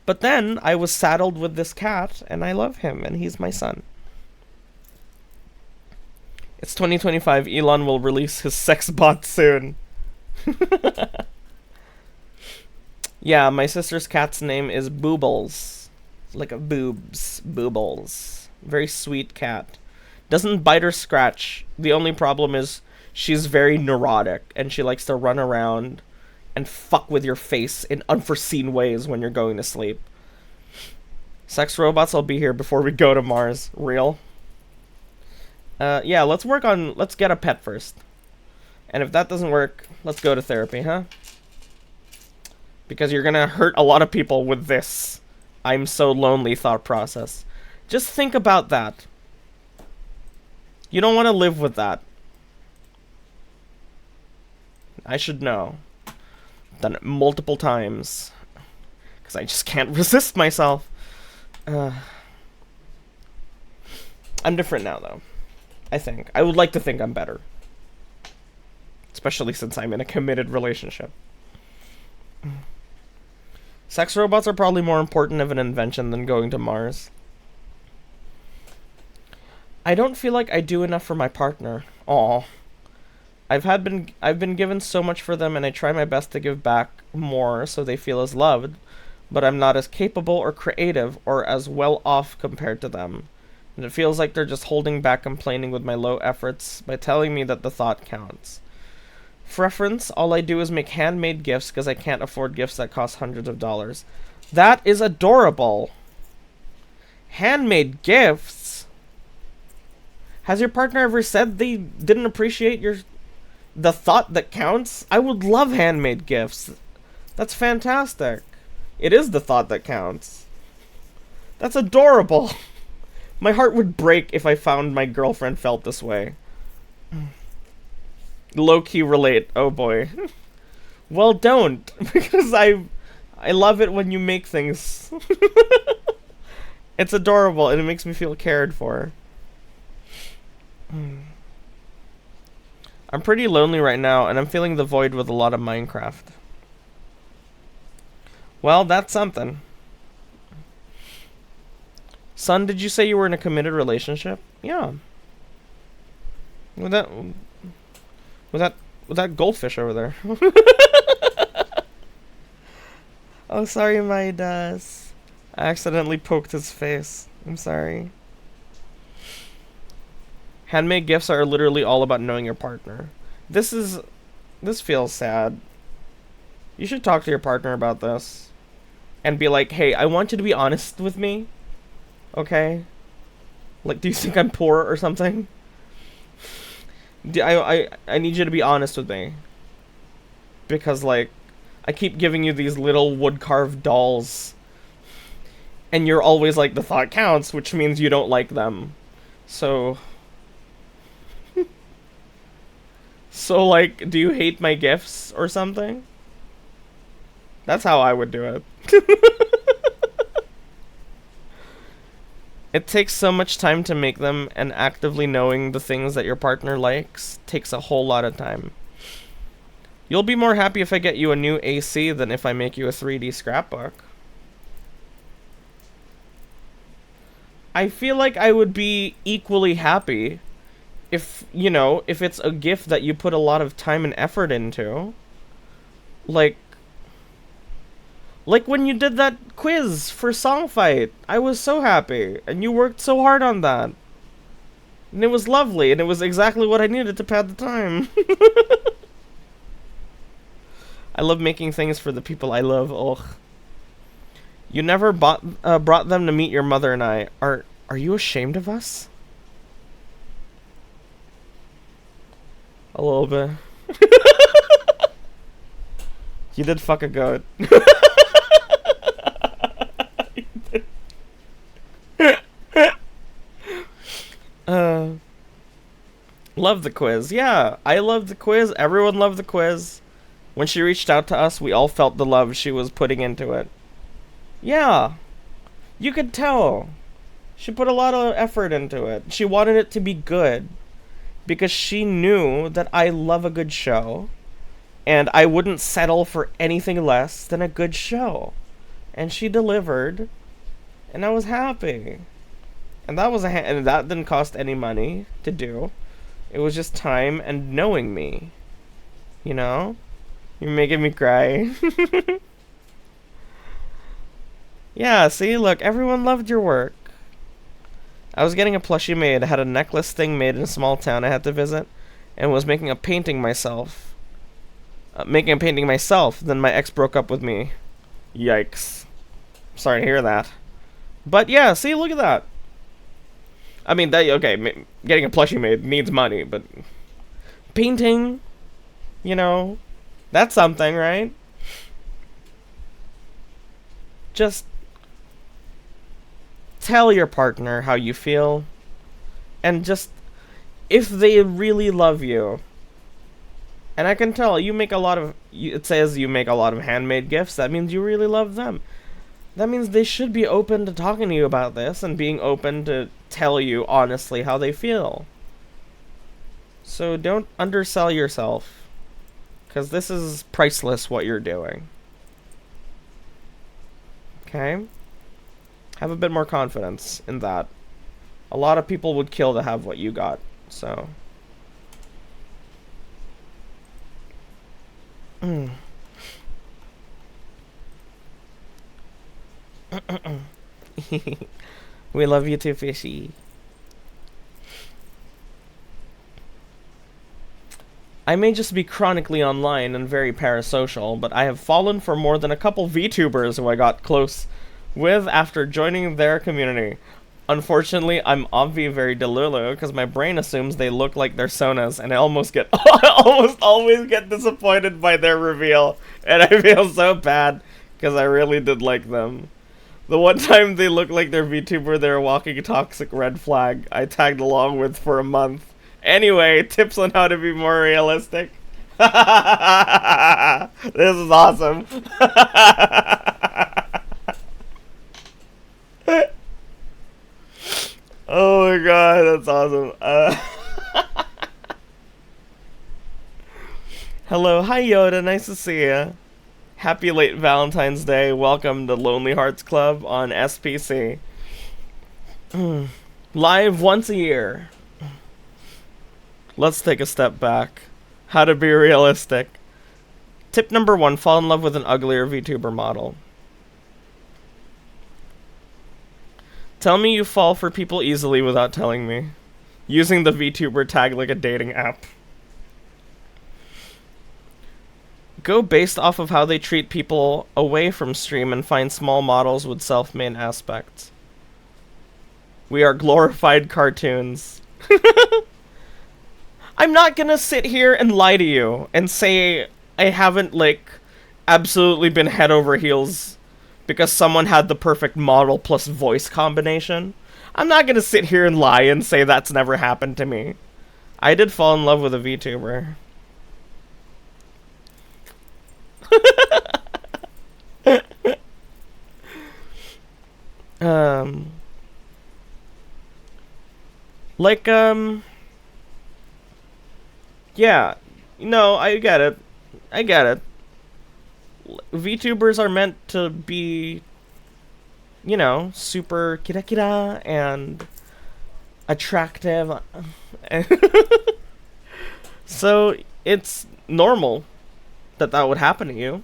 But then I was saddled with this cat, and I love him, and he's my son. It's 2025. Elon will release his sex bot soon. Yeah, my sister's cat's name is Boobles. Like a boobs. Boobles. Very sweet cat. Doesn't bite or scratch. The only problem is she's very neurotic, and she likes to run around and fuck with your face in unforeseen ways when you're going to sleep. Sex robots will be here before we go to Mars. Real? Yeah, let's get a pet first. And if that doesn't work, let's go to therapy, huh? Because you're gonna hurt a lot of people with this I'm so lonely thought process. Just think about that. You don't want to live with that. I should know. Done it multiple times. Because I just can't resist myself. I'm different now, though. I think. I would like to think I'm better. Especially since I'm in a committed relationship. Sex robots are probably more important of an invention than going to Mars. I don't feel like I do enough for my partner. Aw. I've been given so much for them, and I try my best to give back more so they feel as loved, but I'm not as capable or creative or as well off compared to them. And it feels like they're just holding back, complaining with my low efforts by telling me that the thought counts. For reference, all I do is make handmade gifts because I can't afford gifts that cost hundreds of dollars. That is adorable. Handmade gifts? Has your partner ever said they didn't appreciate the thought that counts? I would love handmade gifts. That's fantastic. It is the thought that counts. That's adorable. My heart would break if I found my girlfriend felt this way. Low-key relate. Oh boy. Well, don't. Because I love it when you make things. It's adorable and it makes me feel cared for. I'm pretty lonely right now, and I'm feeling the void with a lot of Minecraft. Well, that's something. Son, did you say you were in a committed relationship? Yeah. With that goldfish over there. Oh, sorry, my Midas. I accidentally poked his face. I'm sorry. Handmade gifts are literally all about knowing your partner. This feels sad. You should talk to your partner about this. And be like, hey, I want you to be honest with me. Okay? Like, do you think I'm poor or something? I need you to be honest with me. Because, like, I keep giving you these little wood-carved dolls. And you're always like, the thought counts, which means you don't like them. So, So, like, do you hate my gifts or something? That's how I would do it. It takes so much time to make them, and actively knowing the things that your partner likes takes a whole lot of time. You'll be more happy if I get you a new AC than if I make you a 3D scrapbook. I feel like I would be equally happy if, you know, if it's a gift that you put a lot of time and effort into. Like, when you did that quiz for Song Fight. I was so happy, and you worked so hard on that. And it was lovely, and it was exactly what I needed to pad the time. I love making things for the people I love. Ugh. You never brought them to meet your mother and I. Are you ashamed of us? A little bit. You did fuck a goat. Love the quiz. Yeah, I loved the quiz. Everyone loved the quiz. When she reached out to us, we all felt the love she was putting into it. Yeah, you could tell. She put a lot of effort into it. She wanted it to be good because she knew that I love a good show and I wouldn't settle for anything less than a good show. And she delivered, and I was happy. And that was and that didn't cost any money to do. It was just time and knowing me. You know? You're making me cry. Yeah, see, look, everyone loved your work. I was getting a plushie made, had a necklace thing made in a small town I had to visit, and was making a painting myself. Then my ex broke up with me. Yikes. Sorry to hear that. But yeah, see, look at that. I mean, okay, getting a plushie made needs money, but painting, you know, that's something, right? Just tell your partner how you feel, and just, if they really love you, and I can tell you make a lot of, it says you make a lot of handmade gifts, that means you really love them. That means they should be open to talking to you about this and being open to tell you honestly how they feel. So don't undersell yourself, because this is priceless what you're doing. Okay? Have a bit more confidence in that. A lot of people would kill to have what you got, so. We love you too, fishy. I may just be chronically online and very parasocial, but I have fallen for more than a couple VTubers who I got close with after joining their community. Unfortunately, I'm obvi very delulu because my brain assumes they look like their sonas, and I almost always get disappointed by their reveal, and I feel so bad because I really did like them. The one time they looked like their VTuber they were walking a toxic red flag, I tagged along with for a month. Anyway, tips on how to be more realistic. This is awesome. Oh my god, that's awesome. Hello, hi Yoda, nice to see ya. Happy late Valentine's Day. Welcome to Lonely Hearts Club on SPC. Live once a year. Let's take a step back. How to be realistic. Tip number 1, fall in love with an uglier VTuber model. Tell me you fall for people easily without telling me. Using the VTuber tag like a dating app. Go based off of how they treat people away from stream and find small models with self-made aspects. We are glorified cartoons. I'm not gonna sit here and lie to you and say I haven't, like, absolutely been head over heels because someone had the perfect model plus voice combination. I'm not gonna sit here and lie and say that's never happened to me. I did fall in love with a VTuber. Um, like, yeah, no, I get it. I get it. VTubers are meant to be, you know, super kira kira and attractive. So it's normal that that would happen to you.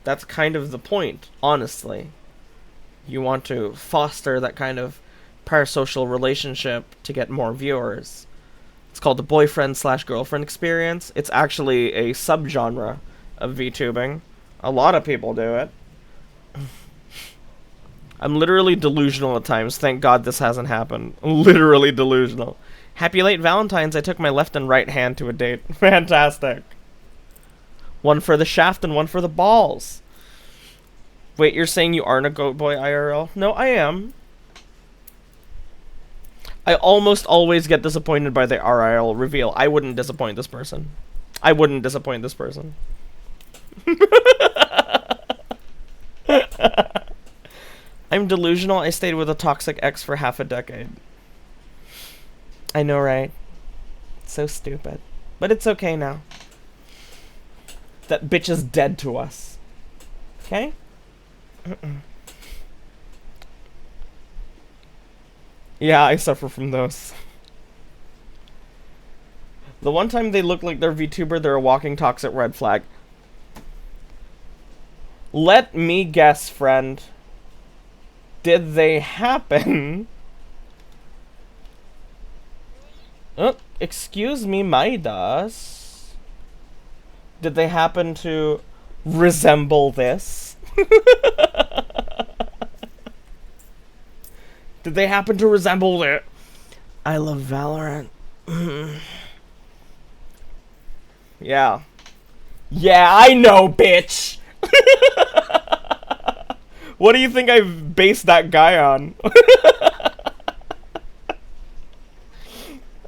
That's kind of the point, honestly. You want to foster that kind of parasocial relationship to get more viewers. It's called the boyfriend slash girlfriend experience. It's actually a subgenre of VTubing. A lot of people do it. I'm literally delusional at times. Thank God this hasn't happened. Literally delusional. Happy late Valentine's. I took my left and right hand to a date. Fantastic. One for the shaft and one for the balls. Wait, you're saying you aren't a goat boy IRL? No, I am. I almost always get disappointed by the RIL reveal. I wouldn't disappoint this person. I wouldn't disappoint this person. I'm delusional. I stayed with a toxic ex for half a decade. I know, right? So stupid. But it's okay now. That bitch is dead to us. Okay? Yeah, I suffer from those. The one time they look like they're VTuber, they're a walking toxic red flag. Let me guess, friend. Did they happen? Oh, excuse me, Midas. Did they happen to resemble this? Did they happen to resemble it? I love Valorant. Yeah. Yeah, I know, bitch! What do you think I've based that guy on?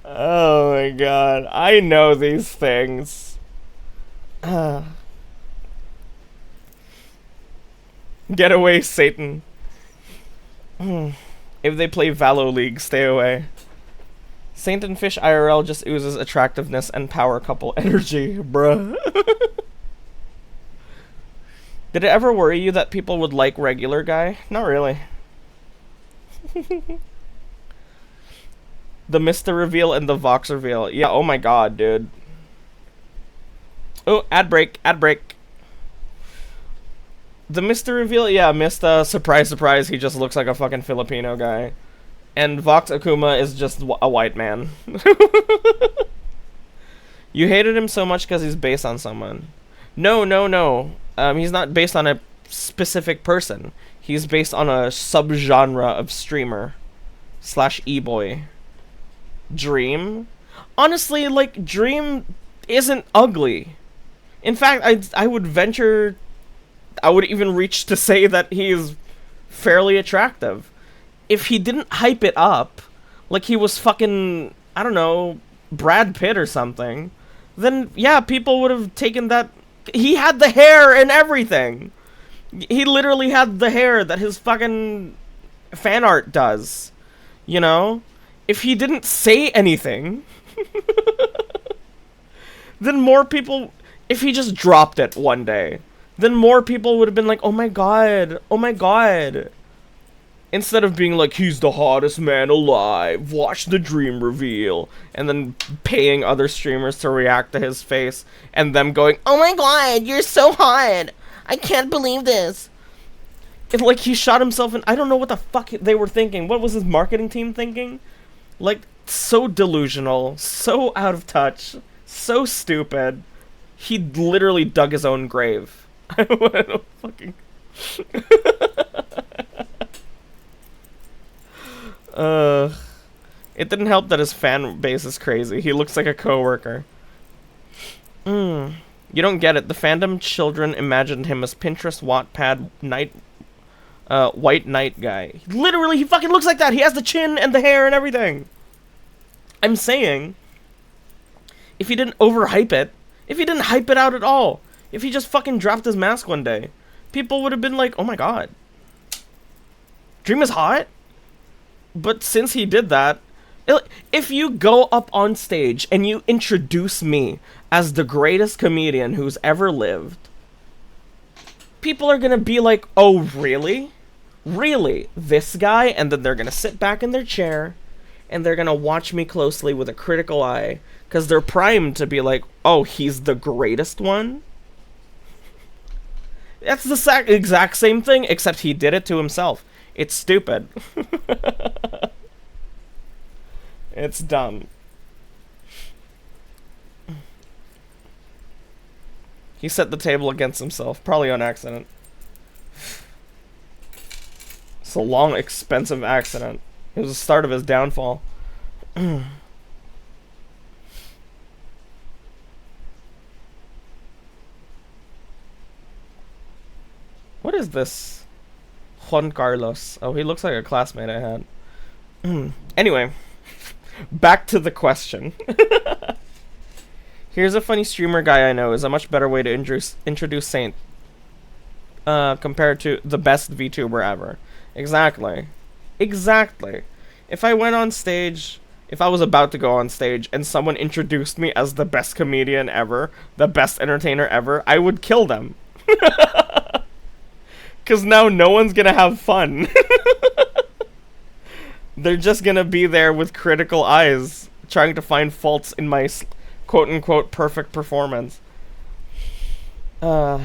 Oh my god. I know these things. Get away, Satan. If they play Valo League, stay away. Saint and Fish IRL just oozes attractiveness and power couple energy, bruh. Did it ever worry you that people would like regular guy? Not really. The Mr. reveal and the Vox reveal. Yeah, oh my god, dude. Oh, ad break, ad break. The Mr. reveal, yeah, Mr. Surprise, surprise, he just looks like a fucking Filipino guy. And Vox Akuma is just a white man. You hated him so much because he's based on someone. No, no, no. He's not based on a specific person. He's based on a subgenre of streamer. Slash e-boy. Dream? Honestly, like, Dream isn't ugly. In fact, I would venture... I would even reach to say that he is fairly attractive. If he didn't hype it up, like he was fucking, I don't know, Brad Pitt or something, then yeah, people would have taken that. He had the hair and everything. He literally had the hair that his fucking fan art does. You know? If he didn't say anything, then more people, if he just dropped it one day, then more people would have been like, oh my god, oh my god. Instead of being like, he's the hottest man alive, watch the Dream reveal, and then paying other streamers to react to his face, and them going, oh my god, you're so hot, I can't believe this. It's like he shot himself in, I don't know what the fuck they were thinking. What was his marketing team thinking? Like, so delusional, so out of touch, so stupid. He literally dug his own grave. I don't fucking... It didn't help that his fan base is crazy. He looks like a coworker. You don't get it. The fandom children imagined him as Pinterest Wattpad Knight, White Knight guy. Literally, he fucking looks like that. He has the chin and the hair and everything. I'm saying, if he didn't overhype it, if he didn't hype it out at all, if he just fucking dropped his mask one day, people would have been like, oh my god. Dream is hot, but since he did that, if you go up on stage and you introduce me as the greatest comedian who's ever lived, people are gonna be like, oh, really? Really? This guy? And then they're gonna sit back in their chair and they're gonna watch me closely with a critical eye because they're primed to be like, oh, he's the greatest one? That's the exact same thing, except he did it to himself. It's stupid. It's dumb. He set the table against himself, probably on accident. It's a long, expensive accident. It was the start of his downfall. What is this? Juan Carlos. Oh, he looks like a classmate I had. Anyway, back to the question. Here's a funny streamer guy I know is a much better way to introduce Saint compared to the best VTuber ever. Exactly. Exactly. If I went on stage, if I was about to go on stage and someone introduced me as the best comedian ever, the best entertainer ever, I would kill them. Because now no one's gonna have fun. They're just gonna be there with critical eyes, trying to find faults in my quote-unquote perfect performance. But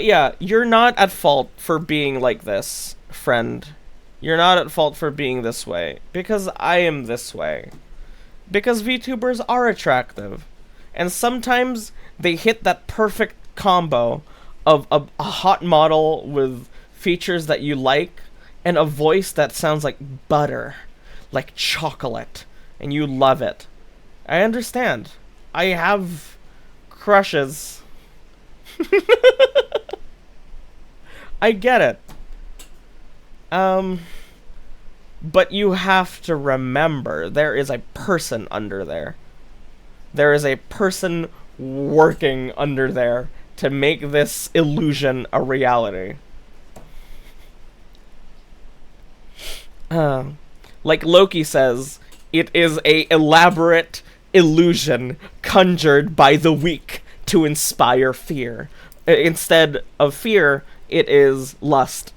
yeah, you're not at fault for being like this, friend. You're not at fault for being this way. Because I am this way. Because VTubers are attractive. And sometimes they hit that perfect combo of a hot model with features that you like and a voice that sounds like butter, like chocolate, and you love it. I understand. I have crushes. I get it. But you have to remember there is a person under there. There is a person working under there to make this illusion a reality. Like Loki says, it is a elaborate illusion conjured by the weak to inspire fear. Instead of fear, it is lust.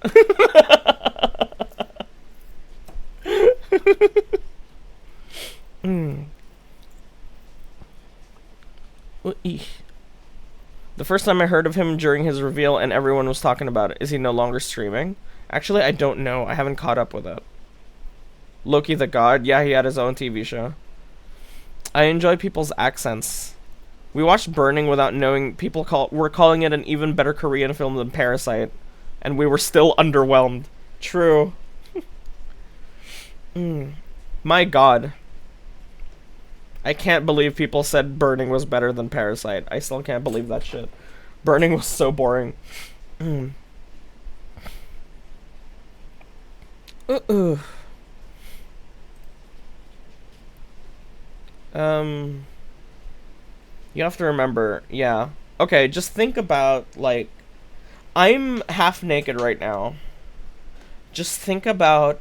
The first time I heard of him during his reveal and everyone was talking about it, is he no longer streaming? Actually, I don't know. I haven't caught up with it. Loki the God? Yeah, he had his own TV show. I enjoy people's accents. We watched Burning without knowing people were calling it an even better Korean film than Parasite. And we were still underwhelmed. True. My God. I can't believe people said Burning was better than Parasite. I still can't believe that shit. Burning was so boring. You have to remember, yeah. Okay, just think about, like, I'm half naked right now. Just think about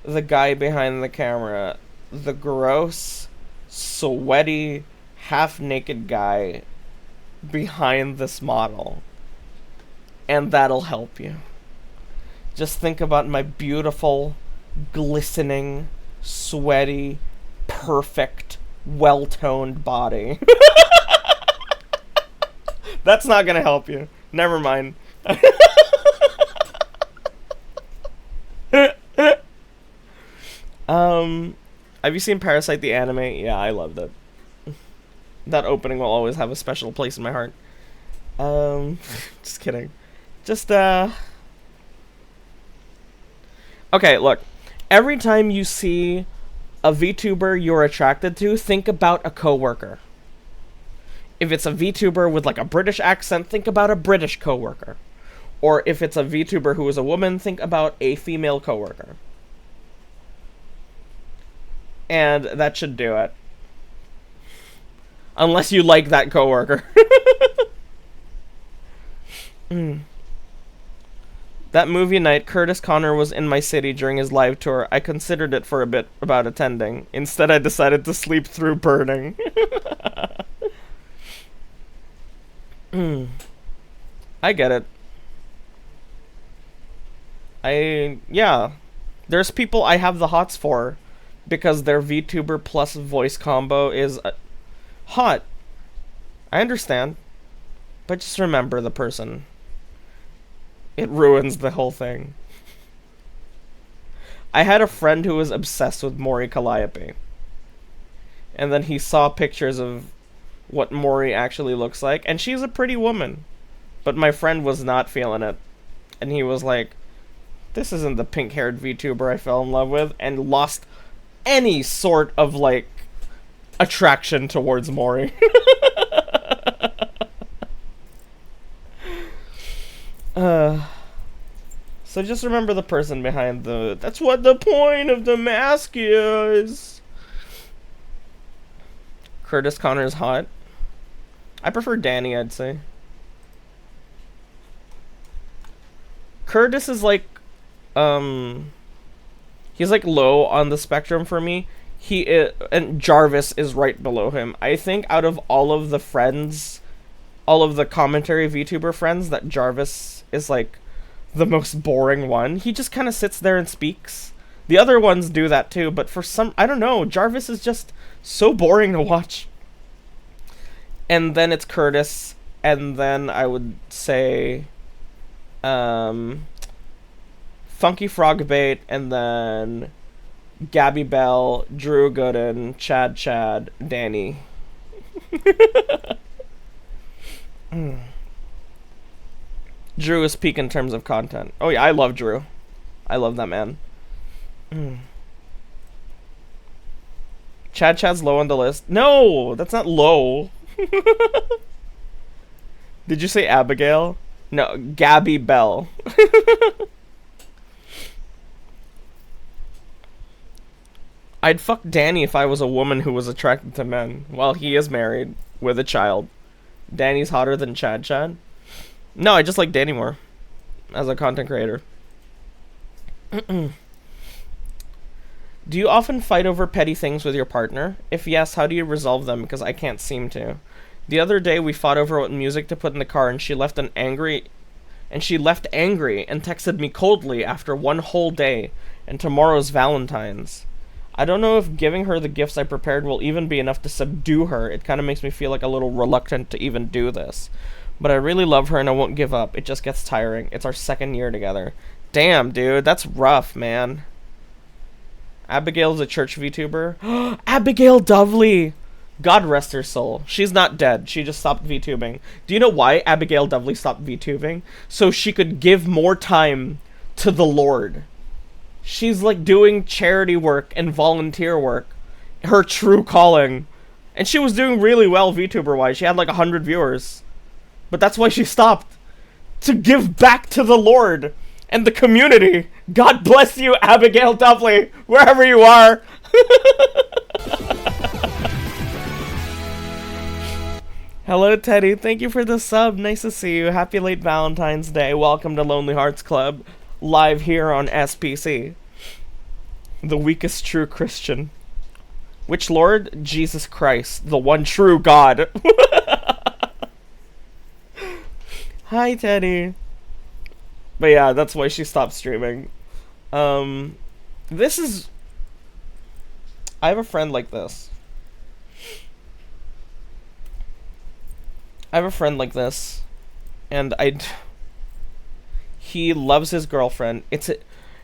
the guy behind the camera. The gross, sweaty, half-naked guy behind this model. And that'll help you. Just think about my beautiful, glistening, sweaty, perfect, well-toned body. That's not gonna help you. Never mind. Have you seen Parasite the anime? Yeah, I loved it. That opening will always have a special place in my heart. Just kidding. Just, okay, look. Every time you see a VTuber you're attracted to, think about a coworker. If it's a VTuber with, like, a British accent, think about a British coworker. Or if it's a VTuber who is a woman, think about a female coworker. And that should do it. Unless you like that coworker. That movie night, Curtis Connor was in my city during his live tour. I considered it for a bit about attending. Instead, I decided to sleep through Burning. I get it. Yeah. There's people I have the hots for because their VTuber plus voice combo is hot. I understand. But just remember the person. It ruins the whole thing. I had a friend who was obsessed with Mori Calliope. And then he saw pictures of what Mori actually looks like, and she's a pretty woman. But my friend was not feeling it. And he was like, this isn't the pink-haired VTuber I fell in love with, and lost any sort of, like, attraction towards Mori. So just remember the person behind the... That's what the point of the mask is. Curtis Connor's hot. I prefer Danny, I'd say. Curtis is like... He's like low on the spectrum for me. And Jarvis is right below him. I think out of all of the friends... all of the commentary VTuber friends, that Jarvis is like the most boring one. He just kind of sits there and speaks. The other ones do that too, but for some, I don't know, Jarvis is just so boring to watch. And then it's Curtis, and then I would say Funky Frogbait, and then Gabby Bell, Drew Gooden, Chad, Danny. Drew is peak in terms of content. Oh yeah, I love Drew. I love that man. Chad's low on the list. No, that's not low. Did you say Abigail? No, Gabby Bell. I'd fuck Danny if I was a woman who was attracted to men. Well, he is married with a child. Danny's hotter than Chad. No, I just like Danny more as a content creator. Do you often fight over petty things with your partner? If yes, how do you resolve them? Because I can't seem to. The other day we fought over what music to put in the car, and she left angry and texted me coldly after one whole day, and tomorrow's Valentine's. I don't know if giving her the gifts I prepared will even be enough to subdue her. It kind of makes me feel like a little reluctant to even do this. But I really love her and I won't give up. It just gets tiring. It's our second year together. Damn, dude. That's rough, man. Abigail's a church VTuber. Abigail Dovely! God rest her soul. She's not dead. She just stopped VTubing. Do you know why Abigail Dovely stopped VTubing? So she could give more time to the Lord. She's like doing charity work and volunteer work. Her true calling. And she was doing really well VTuber-wise. She had like 100 viewers. But that's why she stopped. To give back to the Lord and the community. God bless you, Abigail Dovely, wherever you are. Hello, Teddy. Thank you for the sub. Nice to see you. Happy late Valentine's Day. Welcome to Lonely Hearts Club. Live here on SPC. The weakest true Christian. Which Lord? Jesus Christ. The one true God. Hi, Teddy. But yeah, that's why she stopped streaming. This is... I have a friend like this. And he loves his girlfriend.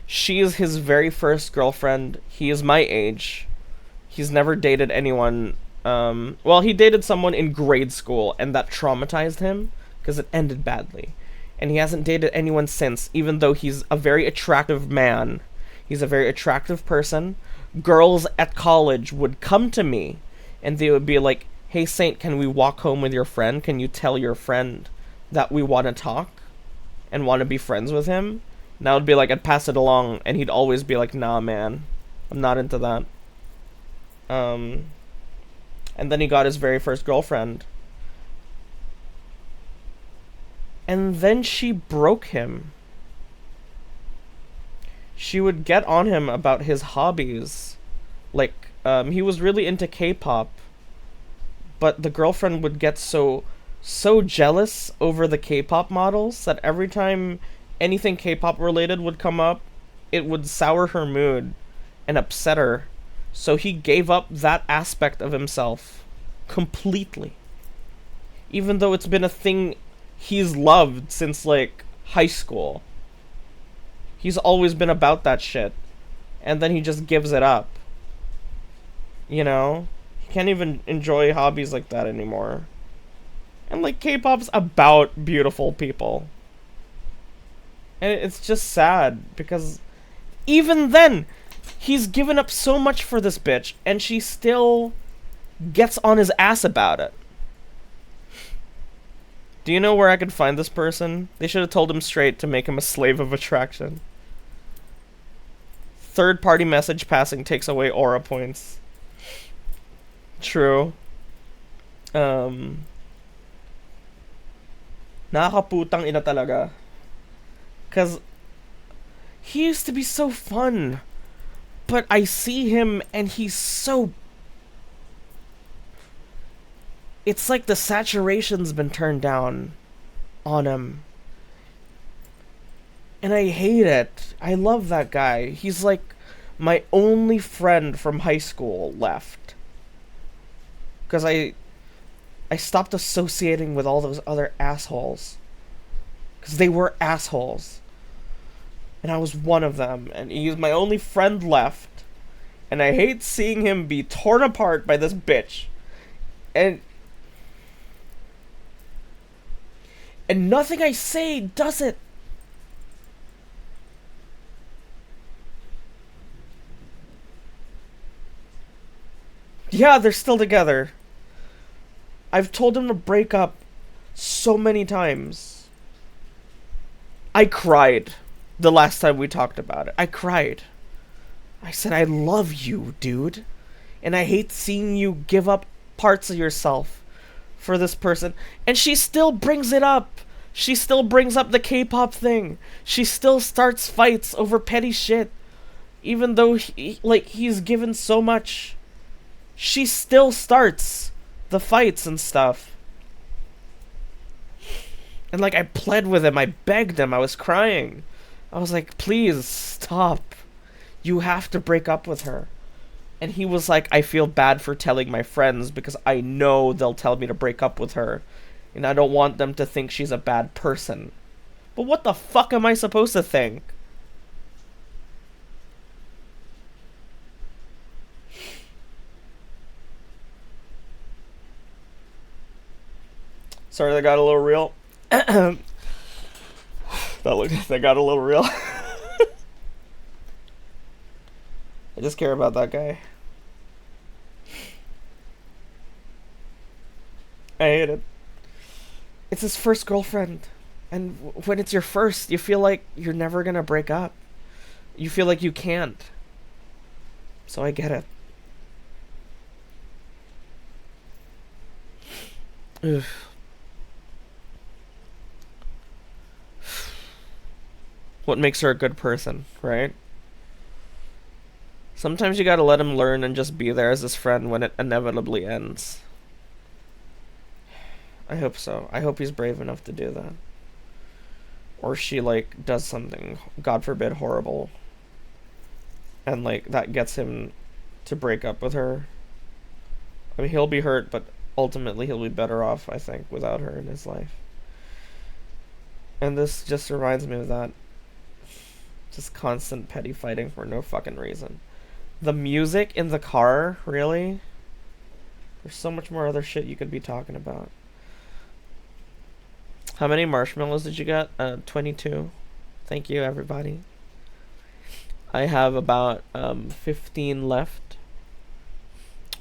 She is his very first girlfriend. He is my age. He's never dated anyone. Well, he dated someone in grade school, and that traumatized him, because it ended badly. And he hasn't dated anyone since, even though he's a very attractive man. He's a very attractive person. Girls at college would come to me, and they would be like, hey, Saint, can we walk home with your friend? Can you tell your friend that we want to talk and want to be friends with him? And I would be like, I'd pass it along, and he'd always be like, nah, man, I'm not into that. And then he got his very first girlfriend. And then she broke him. she would get on him about his hobbies. Like, he was really into K-pop, but the girlfriend would get so jealous over the K-pop models that every time anything K-pop related would come up, it would sour her mood and upset her. So he gave up that aspect of himself completely. Even though it's been a thing he's loved since like high school. He's always been about that shit. And then he just gives it up. You know? He can't even enjoy hobbies like that anymore. And like K-pop's about beautiful people. And it's just sad because even then he's given up so much for this bitch and she still gets on his ass about it. Do you know where I could find this person? They should have told him straight to make him a slave of attraction. Third-party message passing takes away aura points. True. Nakakaputang ina talaga. Cause he used to be so fun. But I see him and he's so... It's like the saturation's been turned down on him. And I hate it. I love that guy. He's like my only friend from high school left. Because I stopped associating with all those other assholes. Because they were assholes. And I was one of them. And he's my only friend left. And I hate seeing him be torn apart by this bitch. And nothing I say does it. Yeah, they're still together. I've told him to break up so many times. I cried the last time we talked about it. I cried. I said, I love you, dude. And I hate seeing you give up parts of yourself for this person. And she still brings it up. She still brings up the K-pop thing. She still starts fights over petty shit. Even though he's given so much. She still starts the fights and stuff. And like I pled with him, I begged him, I was crying. I was like, please stop. You have to break up with her. And he was like, I feel bad for telling my friends because I know they'll tell me to break up with her. And I don't want them to think she's a bad person. But what the fuck am I supposed to think? Sorry, that got a little real. That got a little real. I just care about that guy. I hate it. It's his first girlfriend. And when it's your first, you feel like you're never gonna break up. You feel like you can't. So I get it. Ugh. What makes her a good person, right? Sometimes you gotta let him learn and just be there as his friend when it inevitably ends. I hope so. I hope he's brave enough to do that. Or she, like, does something, God forbid, horrible. And, like, that gets him to break up with her. I mean, he'll be hurt, but ultimately he'll be better off, I think, without her in his life. And this just reminds me of that. Just constant petty fighting for no fucking reason. The music in the car, really? There's so much more other shit you could be talking about. How many marshmallows did you get? 22. Thank you, everybody. I have about 15 left.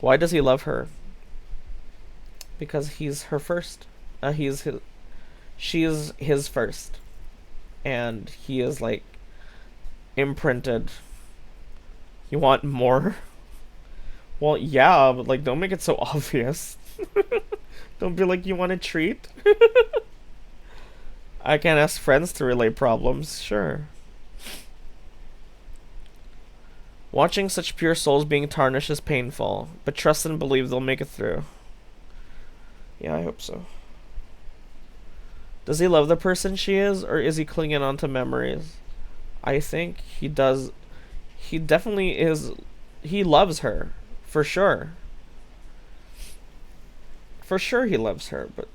Why does he love her? Because he's her first. She is his first. And he is, like, imprinted. You want more? Well, yeah, but, like, don't make it so obvious. Don't be like, you want a treat? I can ask friends to relay problems, sure. Watching such pure souls being tarnished is painful, but trust and believe they'll make it through. Yeah, I hope so. Does he love the person she is, or is he clinging on to memories? I think he does. He definitely is. He loves her, for sure. For sure he loves her, but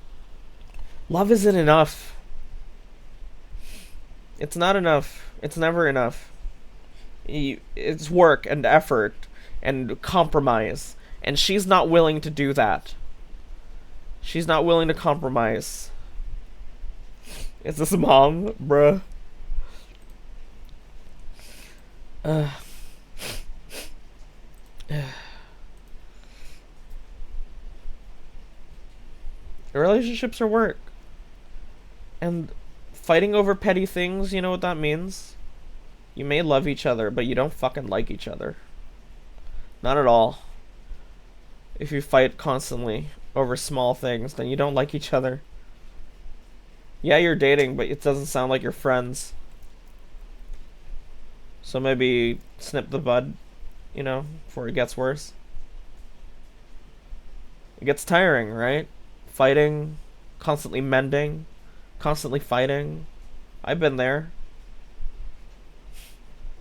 love isn't enough. It's not enough. It's never enough. It's work and effort and compromise, and she's not willing to do that. She's not willing to compromise. Is this mom, bruh? Relationships are work. And fighting over petty things, you know what that means? You may love each other, but you don't fucking like each other. Not at all. If you fight constantly over small things, then you don't like each other. Yeah, you're dating, but it doesn't sound like you're friends. So maybe snip the bud, you know, before it gets worse. It gets tiring, right? Fighting, constantly mending, constantly fighting. I've been there.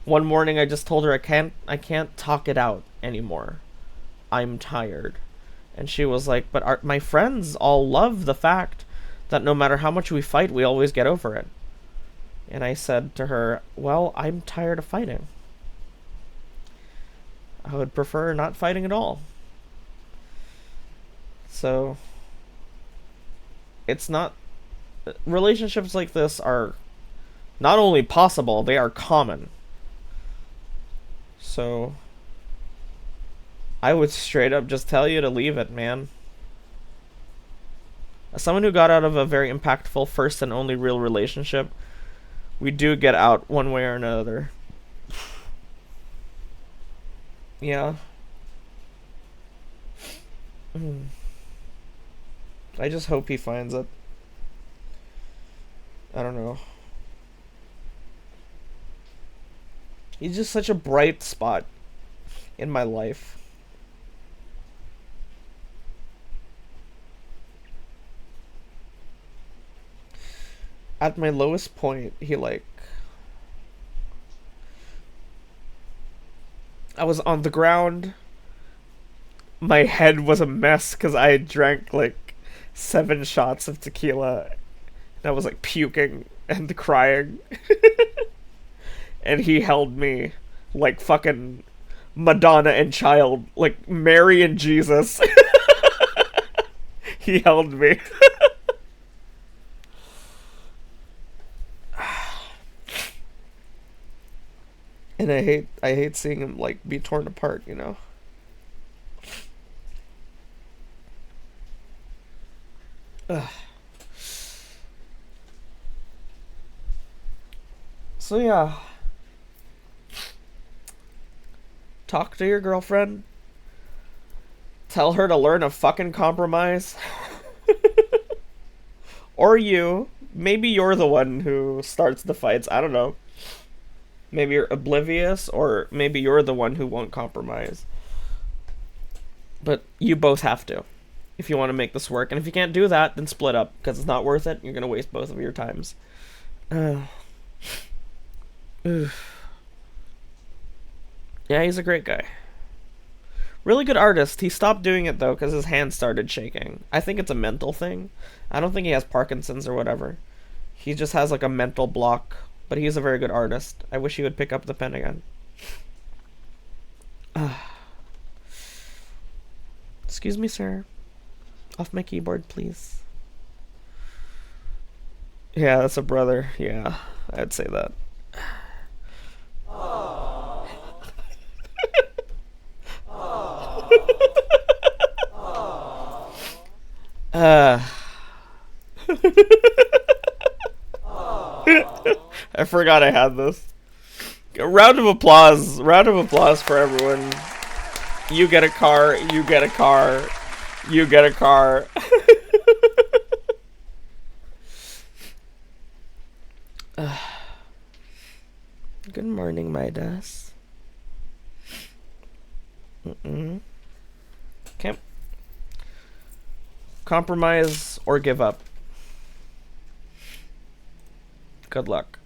One morning I just told her I can't talk it out anymore. I'm tired. And she was like, but my friends all love the fact that no matter how much we fight, we always get over it. And I said to her, well, I'm tired of fighting. I would prefer not fighting at all. So, it's not... relationships like this are not only possible, they are common. So, I would straight up just tell you to leave it, man. As someone who got out of a very impactful first and only real relationship, we do get out one way or another. Yeah. I just hope he finds it. I don't know. He's just such a bright spot in my life. At my lowest point, I was on the ground. My head was a mess because I had drank 7 shots of tequila. And I was puking and crying. And he held me like fucking Madonna and Child, like Mary and Jesus. He held me. And I hate seeing him be torn apart, you know. Ugh. So yeah. Talk to your girlfriend. Tell her to learn a fucking compromise. Or you. Maybe you're the one who starts the fights. I don't know. Maybe you're oblivious, or maybe you're the one who won't compromise. But you both have to, if you want to make this work. And if you can't do that, then split up, because it's not worth it. You're going to waste both of your times. Yeah, he's a great guy. Really good artist. He stopped doing it, though, because his hand started shaking. I think it's a mental thing. I don't think he has Parkinson's or whatever. He just has, a mental block. But he's a very good artist. I wish he would pick up the pen again. Excuse me, sir. Off my keyboard, please. Yeah, that's a brother. Yeah, I'd say that. I forgot I had this. A round of applause. Round of applause for everyone. You get a car. You get a car. You get a car. Good morning, my dust. Okay. Compromise or give up. Good luck.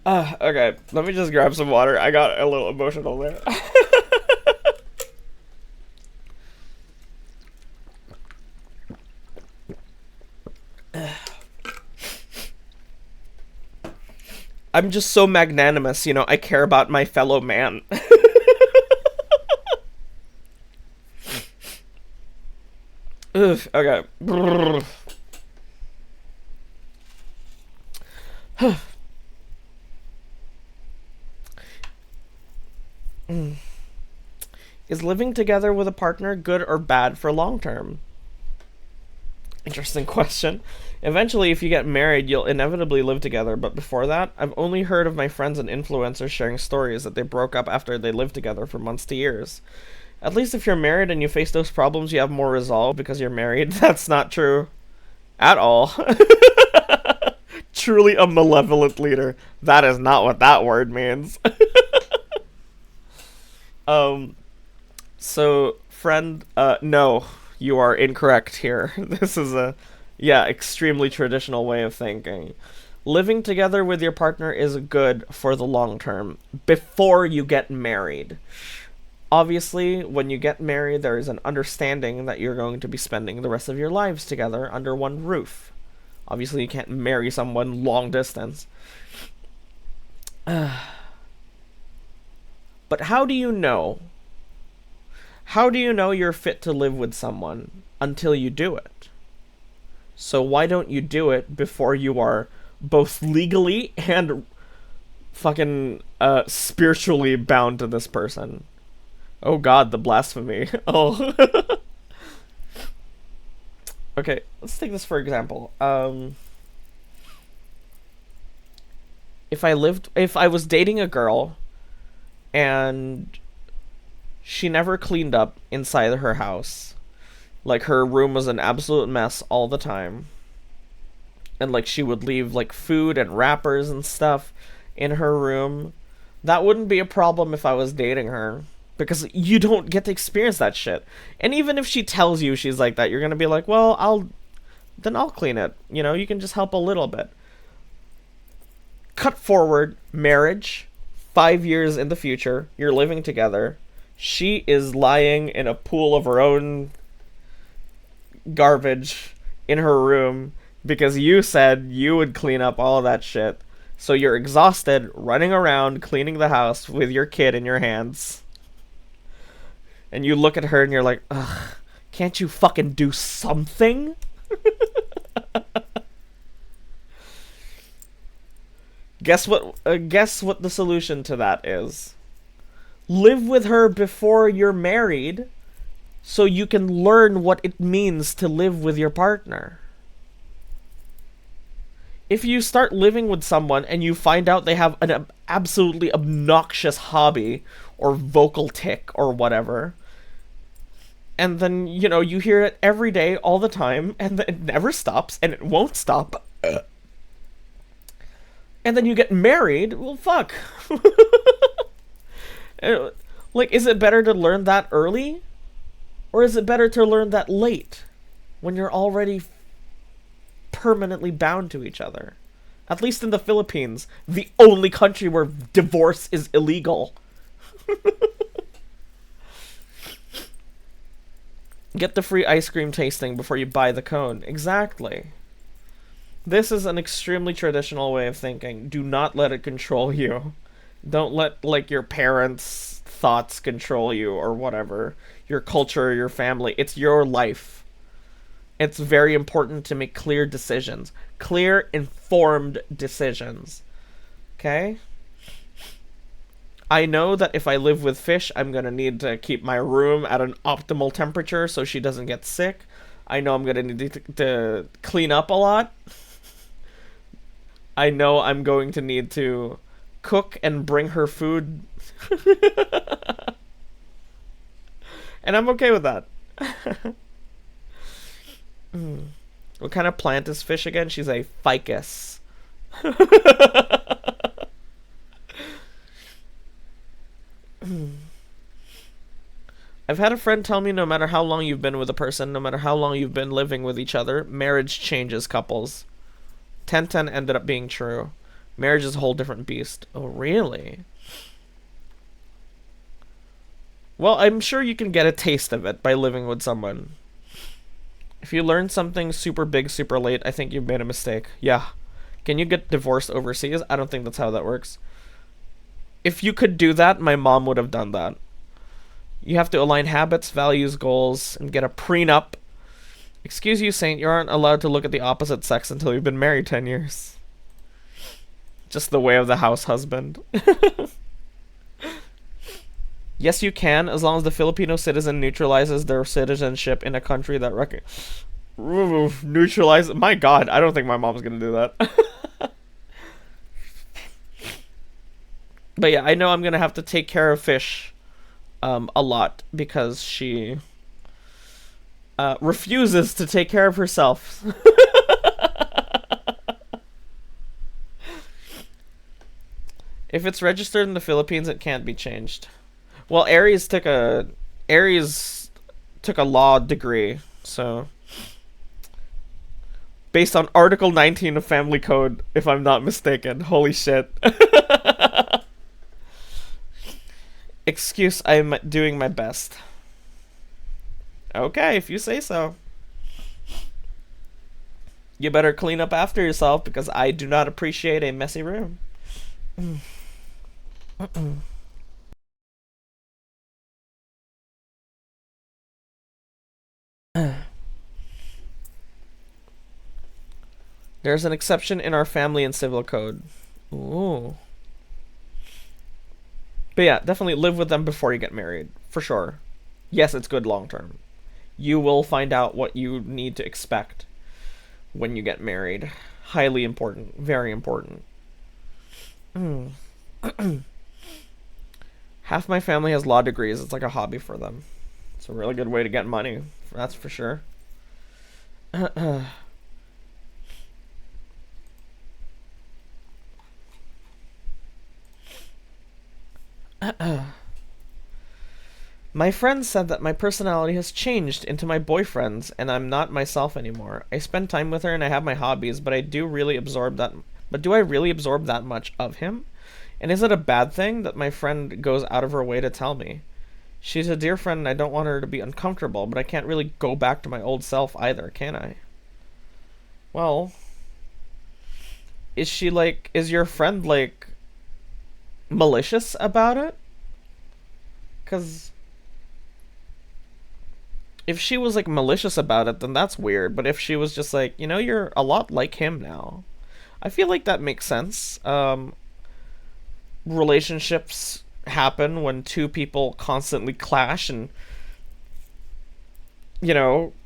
Okay. Let me just grab some water. I got a little emotional there. I'm just so magnanimous, you know, I care about my fellow man. Ugh, okay. Is living together with a partner good or bad for long term? Interesting question. Eventually, if you get married, you'll inevitably live together, but before that, I've only heard of my friends and influencers sharing stories that they broke up after they lived together for months to years. At least if you're married and you face those problems, you have more resolve because you're married. That's not true at all. Truly a malevolent leader. That is not what that word means. um, so, friend, no, you are incorrect here. This is a, yeah, extremely traditional way of thinking. Living together with your partner is good for the long term before you get married. Obviously, when you get married, there is an understanding that you're going to be spending the rest of your lives together under one roof. Obviously, you can't marry someone long distance. But how do you know? How do you know you're fit to live with someone until you do it? So why don't you do it before you are both legally and fucking spiritually bound to this person? Oh god, the blasphemy. Oh. Okay, let's take this for example. If I was dating a girl and she never cleaned up inside her house, like her room was an absolute mess all the time, and like she would leave like food and wrappers and stuff in her room, that wouldn't be a problem if I was dating her. Because you don't get to experience that shit. And even if she tells you she's like that, you're gonna be like, well, I'll clean it. You know, you can just help a little bit. Cut forward, marriage, 5 years in the future, you're living together. She is lying in a pool of her own garbage in her room because you said you would clean up all of that shit. So you're exhausted, running around, cleaning the house with your kid in your hands. And you look at her and you're like, ugh, can't you fucking do something? Guess what the solution to that is? Live with her before you're married so you can learn what it means to live with your partner. If you start living with someone and you find out they have an absolutely obnoxious hobby or vocal tick or whatever, and then, you know, you hear it every day, all the time, and it never stops, and it won't stop, and then you get married, well, fuck. Like, is it better to learn that early? Or is it better to learn that late? When you're already permanently bound to each other? At least in the Philippines, the only country where divorce is illegal. Get the free ice cream tasting before you buy the cone. Exactly. This is an extremely traditional way of thinking. Do not let it control you. Don't let, like, your parents' thoughts control you or whatever. Your culture, your family. It's your life. It's very important to make clear decisions. Clear, informed decisions. Okay? I know that if I live with Fish, I'm going to need to keep my room at an optimal temperature so she doesn't get sick. I know I'm going to need to clean up a lot. I know I'm going to need to cook and bring her food. And I'm okay with that. What kind of plant is Fish again? She's a ficus. I've had a friend tell me no matter how long you've been with a person, no matter how long you've been living with each other, marriage changes couples. 1010 ended up being true. Marriage is a whole different beast. Oh, really? Well, I'm sure you can get a taste of it by living with someone. If you learn something super big super late, I think you've made a mistake. Yeah. Can you get divorced overseas? I don't think that's how that works. If you could do that, my mom would have done that. You have to align habits, values, goals, and get a prenup. Excuse you, Saint, you aren't allowed to look at the opposite sex until you've been married 10 years. Just the way of the house husband. Yes, you can, as long as the Filipino citizen neutralizes their citizenship in a country that neutralize. My God, I don't think my mom's gonna do that. But yeah, I know I'm gonna have to take care of Fish a lot because she refuses to take care of herself. If it's registered in the Philippines, it can't be changed. Well, Aries took a law degree, so based on Article 19 of Family Code, if I'm not mistaken. Holy shit. Excuse, I'm doing my best. Okay, if you say so. You better clean up after yourself because I do not appreciate a messy room. There's an exception in our family and civil code. Ooh. But yeah, definitely live with them before you get married. For sure. Yes, it's good long term. You will find out what you need to expect when you get married. Highly important. Very important. Half my family has law degrees. It's like a hobby for them. It's a really good way to get money. That's for sure. My friend said that my personality has changed into my boyfriend's and I'm not myself anymore. I spend time with her and I have my hobbies, but do I really absorb that much of him? And is it a bad thing that my friend goes out of her way to tell me? She's a dear friend and I don't want her to be uncomfortable, but I can't really go back to my old self either, can I? Well, is your friend malicious about it? Because if she was malicious about it, then that's weird. But if she was just you're a lot like him now, I feel like that makes sense. Relationships happen when two people constantly clash and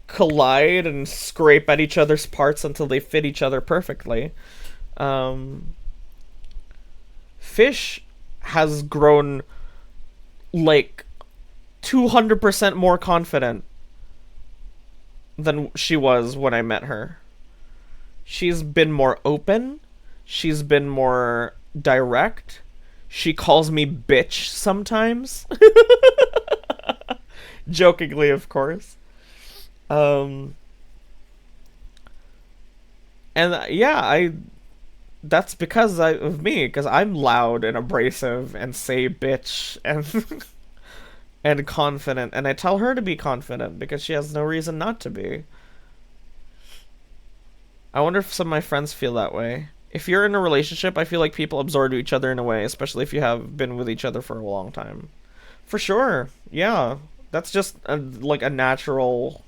collide and scrape at each other's parts until they fit each other perfectly. Fish has grown 200% more confident than she was when I met her. She's been more open. She's been more direct. She calls me bitch sometimes. Jokingly, of course. And yeah, that's because of me, because I'm loud and abrasive and say bitch and and confident, and I tell her to be confident because she has no reason not to be. I wonder if some of my friends feel that way. If you're in a relationship, I feel like people absorb each other in a way, especially if you have been with each other for a long time. For sure, yeah. That's just a natural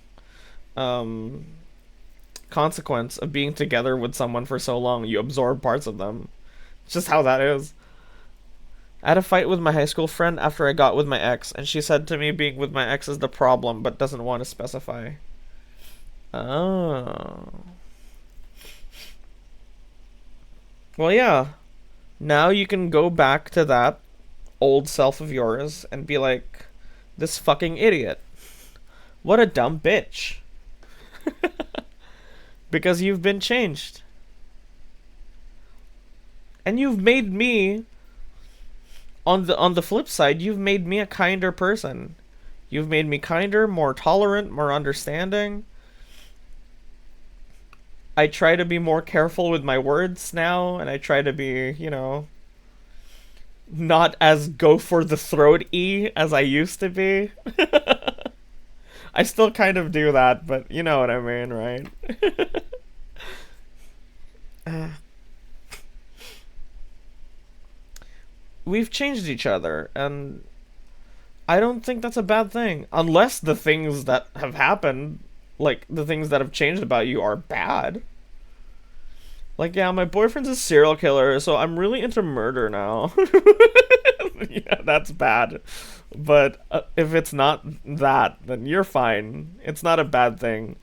consequence of being together with someone for so long. You absorb parts of them. It's just how that is. I had a fight with my high school friend after I got with my ex, and she said to me being with my ex is the problem, but doesn't want to specify. Oh. Well, yeah. Now you can go back to that old self of yours and be like, this fucking idiot. What a dumb bitch. Because you've been changed. And you've made me, on the flip side, you've made me a kinder person. You've made me kinder, more tolerant, more understanding. I try to be more careful with my words now, and I try to be, you know, not as go for the throat-y as I used to be. I still kind of do that, but you know what I mean, right? We've changed each other, and I don't think that's a bad thing. Unless the things that have happened, like the things that have changed about you, are bad. Like, yeah, my boyfriend's a serial killer, so I'm really into murder now. Yeah, that's bad. But if it's not that, then you're fine. It's not a bad thing.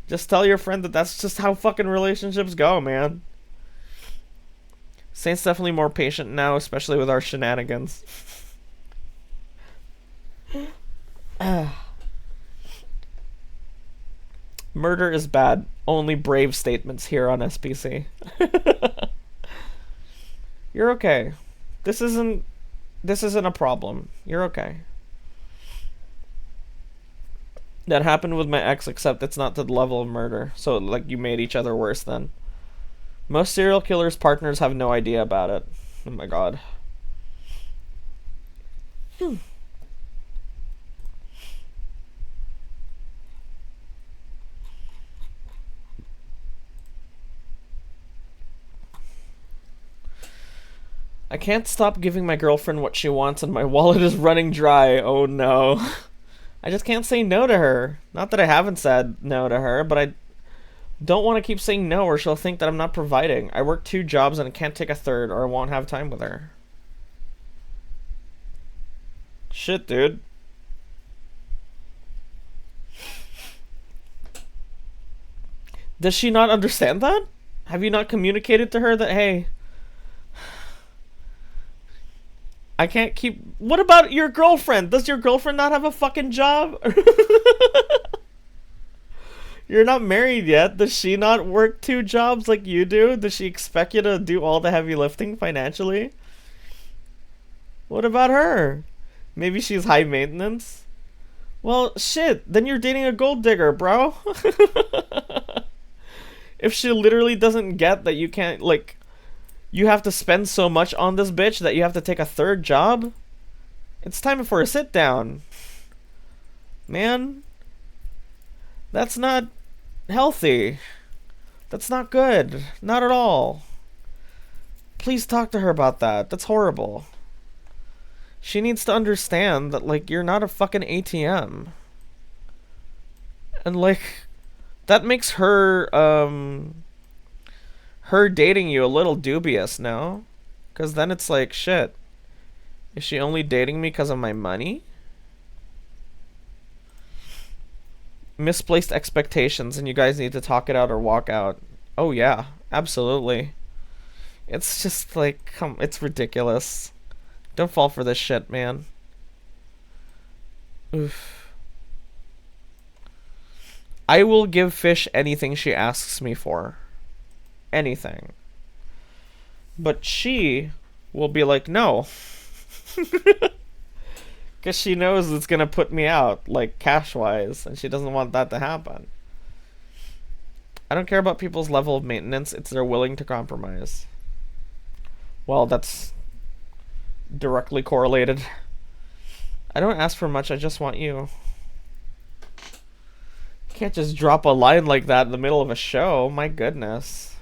Just tell your friend that that's just how fucking relationships go, man. Saint's definitely more patient now, especially with our shenanigans. Murder is bad. Only brave statements here on SPC. You're okay. This isn't a problem. You're okay. That happened with my ex, except it's not to the level of murder. So, like, you made each other worse then. Most serial killers' partners have no idea about it. Oh my god. I can't stop giving my girlfriend what she wants and my wallet is running dry. Oh no. I just can't say no to her. Not that I haven't said no to her, but I don't want to keep saying no or she'll think that I'm not providing. I work 2 jobs and I can't take a third or I won't have time with her. Shit, dude. Does she not understand that? Have you not communicated to her that, hey, I can't keep... What about your girlfriend? Does your girlfriend not have a fucking job? You're not married yet. Does she not work 2 jobs like you do? Does she expect you to do all the heavy lifting financially? What about her? Maybe she's high maintenance? Well, shit. Then you're dating a gold digger, bro. If she literally doesn't get that you can't, like... You have to spend so much on this bitch that you have to take a 3rd job? It's time for a sit down. Man. That's not healthy. That's not good. Not at all. Please talk to her about that. That's horrible. She needs to understand that, like, you're not a fucking ATM. And, like, that makes her, her dating you a little dubious, no? Because then it's like, shit. Is she only dating me because of my money? Misplaced expectations and you guys need to talk it out or walk out. Oh yeah, absolutely. It's just like, it's ridiculous. Don't fall for this shit, man. Oof. I will give Fish anything she asks me for. Anything. But she will be like, no. Because she knows it's going to put me out, like, cash-wise, and she doesn't want that to happen. I don't care about people's level of maintenance, it's they're willing to compromise. Well, that's directly correlated. I don't ask for much, I just want you. You can't just drop a line like that in the middle of a show, my goodness.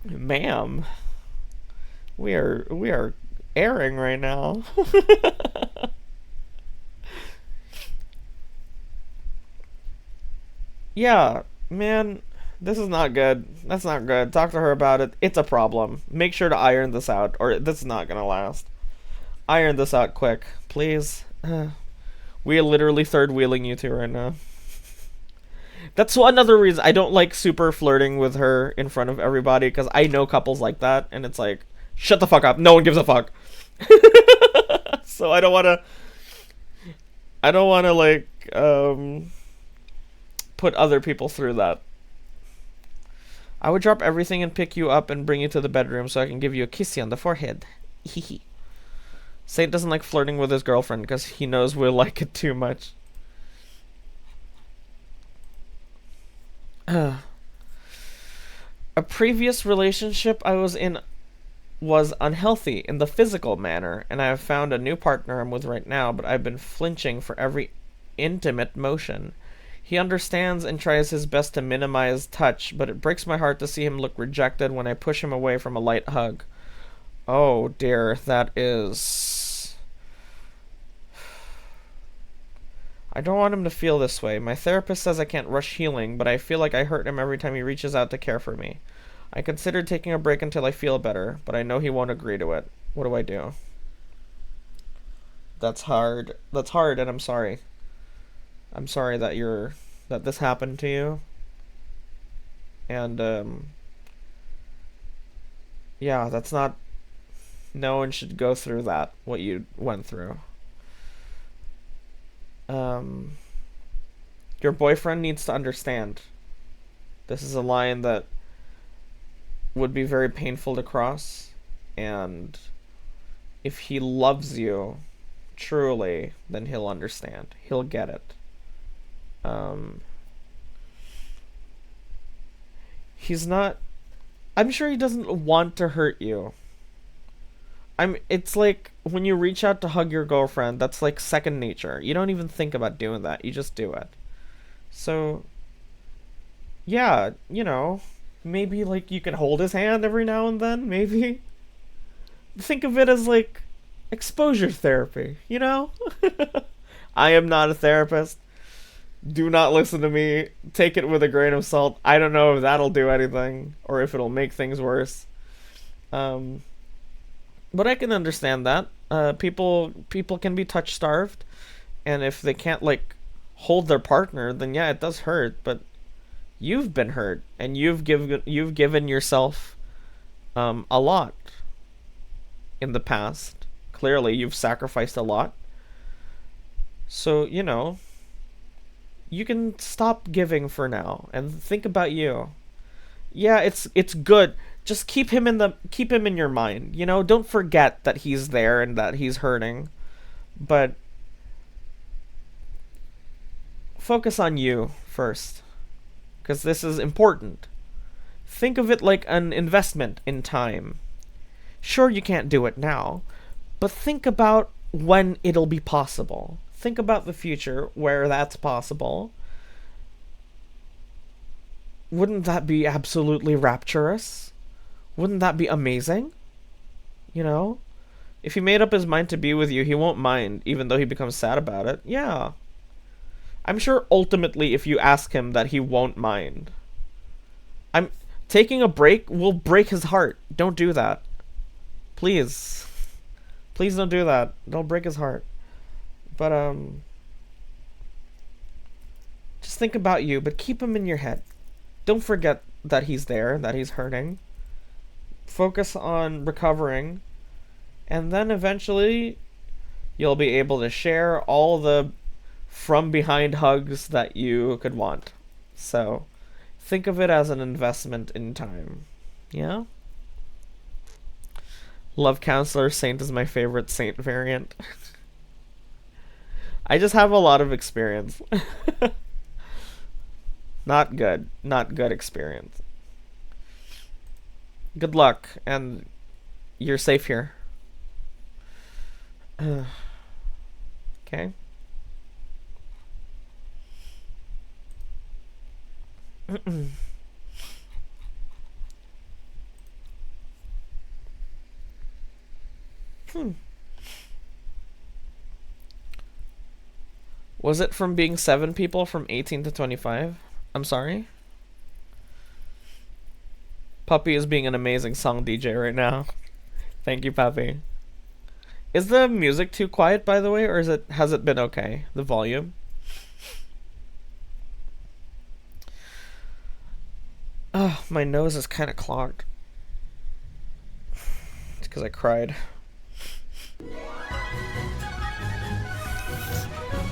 Ma'am, we are airing right now. Yeah, man, this is not good. That's not good. Talk to her about it. It's a problem. Make sure to iron this out, or this is not gonna last. Iron this out quick, please. We are literally third wheeling you two right now. That's another reason I don't like super flirting with her in front of everybody, because I know couples like that, and it's like, shut the fuck up. No one gives a fuck. So I don't want to like put other people through that. I would drop everything and pick you up and bring you to the bedroom so I can give you a kissy on the forehead. Saint doesn't like flirting with his girlfriend because he knows we'll like it too much. A previous relationship I was in was unhealthy in the physical manner, and I have found a new partner I'm with right now, but I've been flinching for every intimate motion. He understands and tries his best to minimize touch, but it breaks my heart to see him look rejected when I push him away from a light hug. Oh dear, that is... I don't want him to feel this way. My therapist says I can't rush healing, but I feel like I hurt him every time he reaches out to care for me. I considered taking a break until I feel better, but I know he won't agree to it. What do I do? That's hard. That's hard, and I'm sorry. I'm sorry that that this happened to you. And yeah, that's not, no one should go through that, what you went through. Your boyfriend needs to understand. This is a line that would be very painful to cross, and if he loves you truly, then he'll understand. He'll get it. He's not, I'm sure he doesn't want to hurt you. It's like when you reach out to hug your girlfriend, that's like second nature. You don't even think about doing that. You just do it. So, yeah, maybe like you can hold his hand every now and then, maybe. Think of it as like exposure therapy, I am not a therapist. Do not listen to me. Take it with a grain of salt. I don't know if that'll do anything or if it'll make things worse. But I can understand that. People can be touch starved, and if they can't like hold their partner, then yeah, it does hurt. But you've been hurt, and you've given yourself a lot in the past. Clearly, you've sacrificed a lot. So you can stop giving for now and think about you. Yeah, it's good. Just keep him in your mind. Don't forget that he's there and that he's hurting. But focus on you first, because this is important. Think of it like an investment in time. Sure, you can't do it now, but think about when it'll be possible. Think about the future where that's possible. Wouldn't that be absolutely rapturous? Wouldn't that be amazing? If he made up his mind to be with you, he won't mind, even though he becomes sad about it. Yeah. I'm sure ultimately if you ask him that he won't mind. Taking a break will break his heart. Don't do that. Please. Please don't do that. Don't break his heart. But just think about you, but keep him in your head. Don't forget that he's there, that he's hurting. Focus on recovering, and then eventually you'll be able to share all the from behind hugs that you could want. So think of it as an investment in time. Yeah? Love Counselor Saint is my favorite Saint variant. I just have a lot of experience. Not good. Not good experience. Good luck, and you're safe here. Okay. Was it from being 7 people from 18 to 25? I'm sorry? Puppy is being an amazing song DJ right now. Thank you, Puppy. Is the music too quiet, by the way, or has it been okay? The volume? Oh, my nose is kind of clogged. It's because I cried.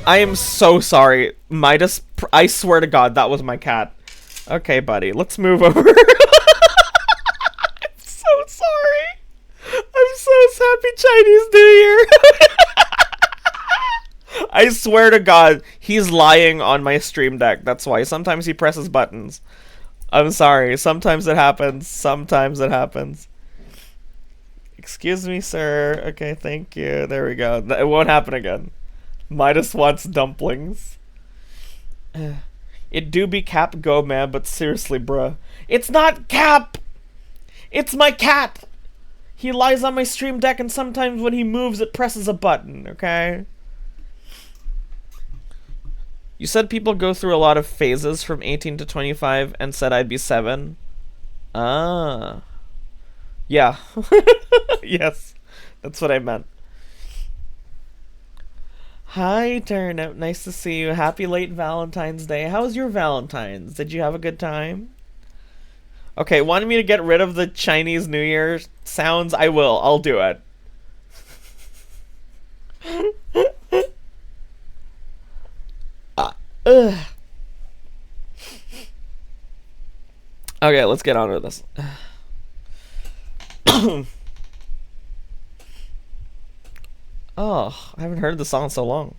I am so sorry. Midas, I swear to God, that was my cat. Okay, buddy, let's move over. I'm so sorry. I'm so happy Chinese New Year. I swear to God, he's lying on my stream deck. That's why. Sometimes he presses buttons. I'm sorry. Sometimes it happens. Sometimes it happens. Excuse me, sir. Okay, thank you. There we go. It won't happen again. Midas wants dumplings. It do be Cap Go, man, but seriously, bruh. It's not Cap! It's my cat! He lies on my stream deck, and sometimes when he moves, it presses a button, okay? You said people go through a lot of phases from 18 to 25 and said I'd be 7. Ah. Yeah. Yes. That's what I meant. Hi, Turnip. Nice to see you. Happy late Valentine's Day. How was your Valentine's? Did you have a good time? Okay, wanted me to get rid of the Chinese New Year sounds? I will. I'll do it. Ugh. Okay, let's get on with this. Oh, I haven't heard the song in so long.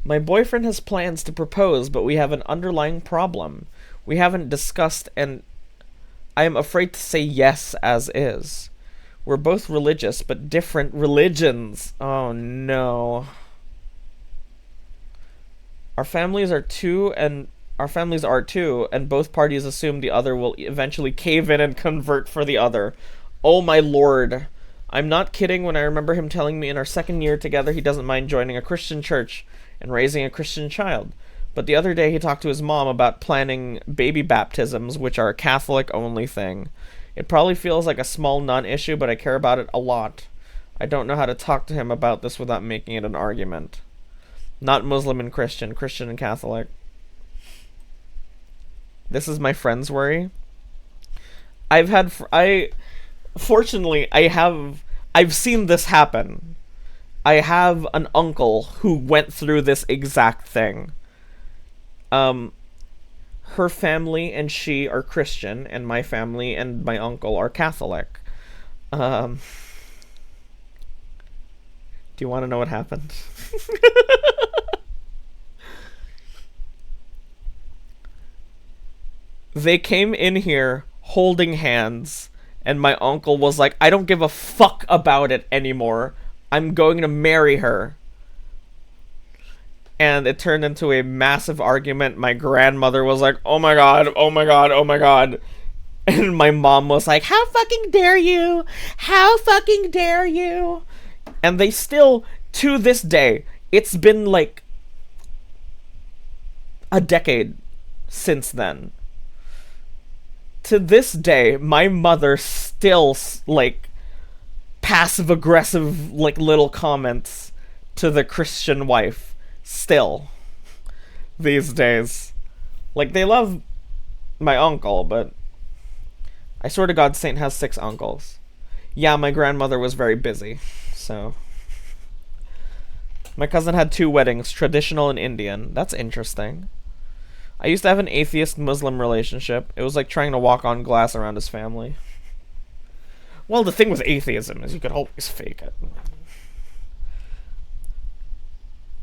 My boyfriend has plans to propose, but we have an underlying problem. We haven't discussed, and I am afraid to say yes as is. We're both religious, but different religions. Oh no. Our families are too, and both parties assume the other will eventually cave in and convert for the other. Oh my lord. I'm not kidding when I remember him telling me in our second year together he doesn't mind joining a Christian church and raising a Christian child. But the other day he talked to his mom about planning baby baptisms, which are a Catholic only thing. It probably feels like a small non-issue, but I care about it a lot. I don't know how to talk to him about this without making it an argument. Not Muslim and Christian, Christian and Catholic. This is my friend's worry. Fortunately, I've seen this happen. I have an uncle who went through this exact thing. Her family and she are Christian, and my family and my uncle are Catholic. Do you want to know what happened? They came in here holding hands, and my uncle was like, I don't give a fuck about it anymore. I'm going to marry her. And it turned into a massive argument. My grandmother was like, oh my god, oh my god, oh my god. And my mom was like, how fucking dare you? How fucking dare you? And they still, to this day, it's been like a decade since then. To this day, my mother still, like, passive-aggressive, like, little comments to the Christian wife. Still. These days. Like, they love my uncle, but I swear to God, Saint has 6 uncles. Yeah, my grandmother was very busy, so. My cousin had 2 weddings, traditional and Indian. That's interesting. I used to have an atheist-Muslim relationship. It was like trying to walk on glass around his family. Well, the thing with atheism is you could always fake it.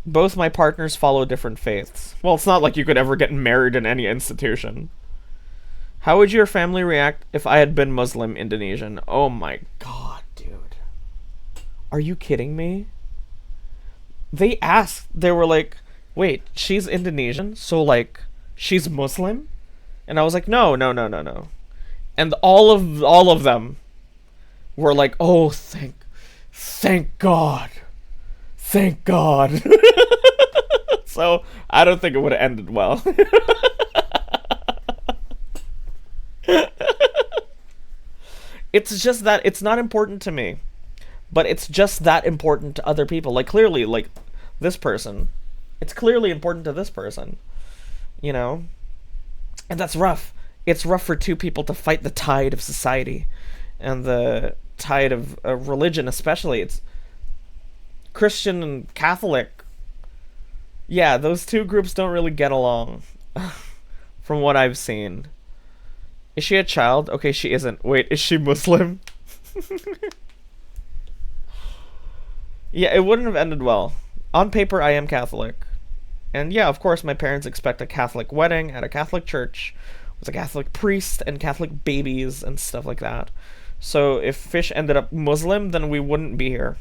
Both my partners follow different faiths. Well, it's not like you could ever get married in any institution. How would your family react if I had been Muslim Indonesian? Oh my god, dude. Are you kidding me? They asked, they were like, wait, she's Indonesian? So, like, she's Muslim? And I was like, no. And all of them were like, oh, thank God. Thank God. So, I don't think it would have ended well. It's just that it's not important to me. But it's just that important to other people. Like, clearly, like, this person. It's clearly important to this person. You know? And that's rough. It's rough for 2 people to fight the tide of society. And the tide of religion, especially. It's Christian and Catholic. Yeah, those 2 groups don't really get along. From what I've seen. Is she a child? Okay, she isn't. Wait, is she Muslim? Yeah, it wouldn't have ended well. On paper, I am Catholic. And yeah, of course, my parents expect a Catholic wedding at a Catholic church with a Catholic priest and Catholic babies and stuff like that. So if Fish ended up Muslim, then we wouldn't be here.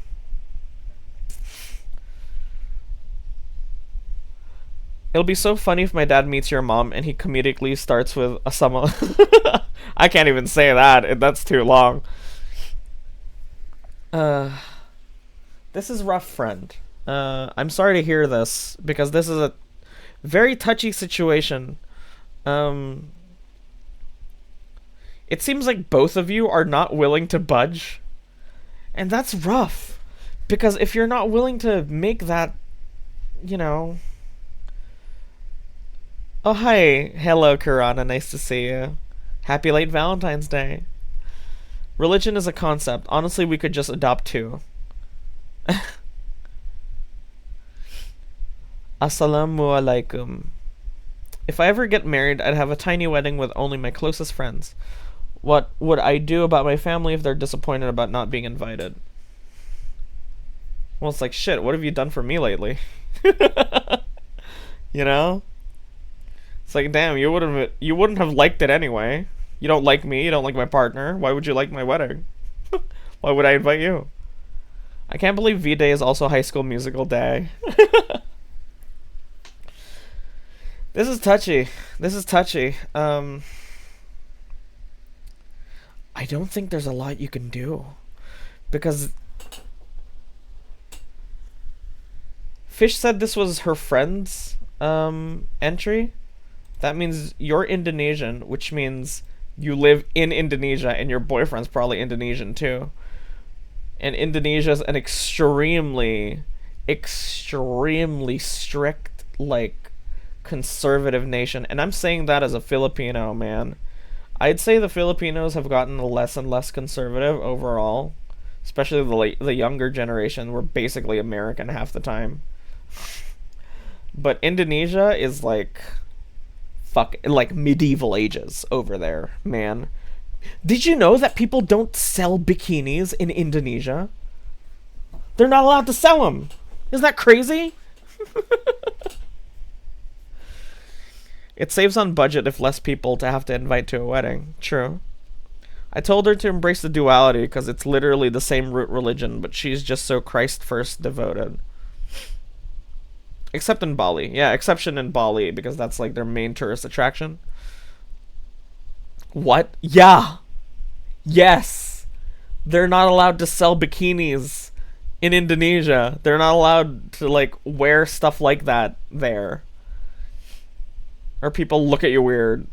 It'll be so funny if my dad meets your mom and he comedically starts with a summer. I can't even say that. That's too long. Uh, this is rough, friend. I'm sorry to hear this because this is a very touchy situation. Um, it seems like both of you are not willing to budge, and that's rough. Because if you're not willing to make that, you know. Oh, hi. Hello, Karana. Nice to see you. Happy late Valentine's Day. Religion is a concept. Honestly, we could just adopt two. Assalamu alaikum. If I ever get married, I'd have a tiny wedding with only my closest friends. What would I do about my family if they're disappointed about not being invited? Well, it's like, shit, what have you done for me lately? You know? It's like, damn, you wouldn't have liked it anyway. You don't like me, you don't like my partner. Why would you like my wedding? Why would I invite you? I can't believe V-Day is also High School Musical Day. This is touchy. This is touchy. I don't think there's a lot you can do. Because Fish said this was her friend's entry. That means you're Indonesian, which means you live in Indonesia and your boyfriend's probably Indonesian too. And Indonesia's an extremely, extremely strict, like, conservative nation. And I'm saying that as a Filipino, man. I'd say the Filipinos have gotten less and less conservative overall. Especially the younger generation. We're basically American half the time. But Indonesia is like like medieval ages over there, man. Did you know that people don't sell bikinis in Indonesia? They're not allowed to sell them. Isn't that crazy? It saves on budget if less people to have to invite to a wedding. True. I told her to embrace the duality because it's literally the same root religion, but she's just so Christ first devoted. Except in Bali. Yeah, exception in Bali, because that's like their main tourist attraction. What? Yeah. Yes. They're not allowed to sell bikinis in Indonesia. They're not allowed to, like, wear stuff like that there. Or people look at you weird.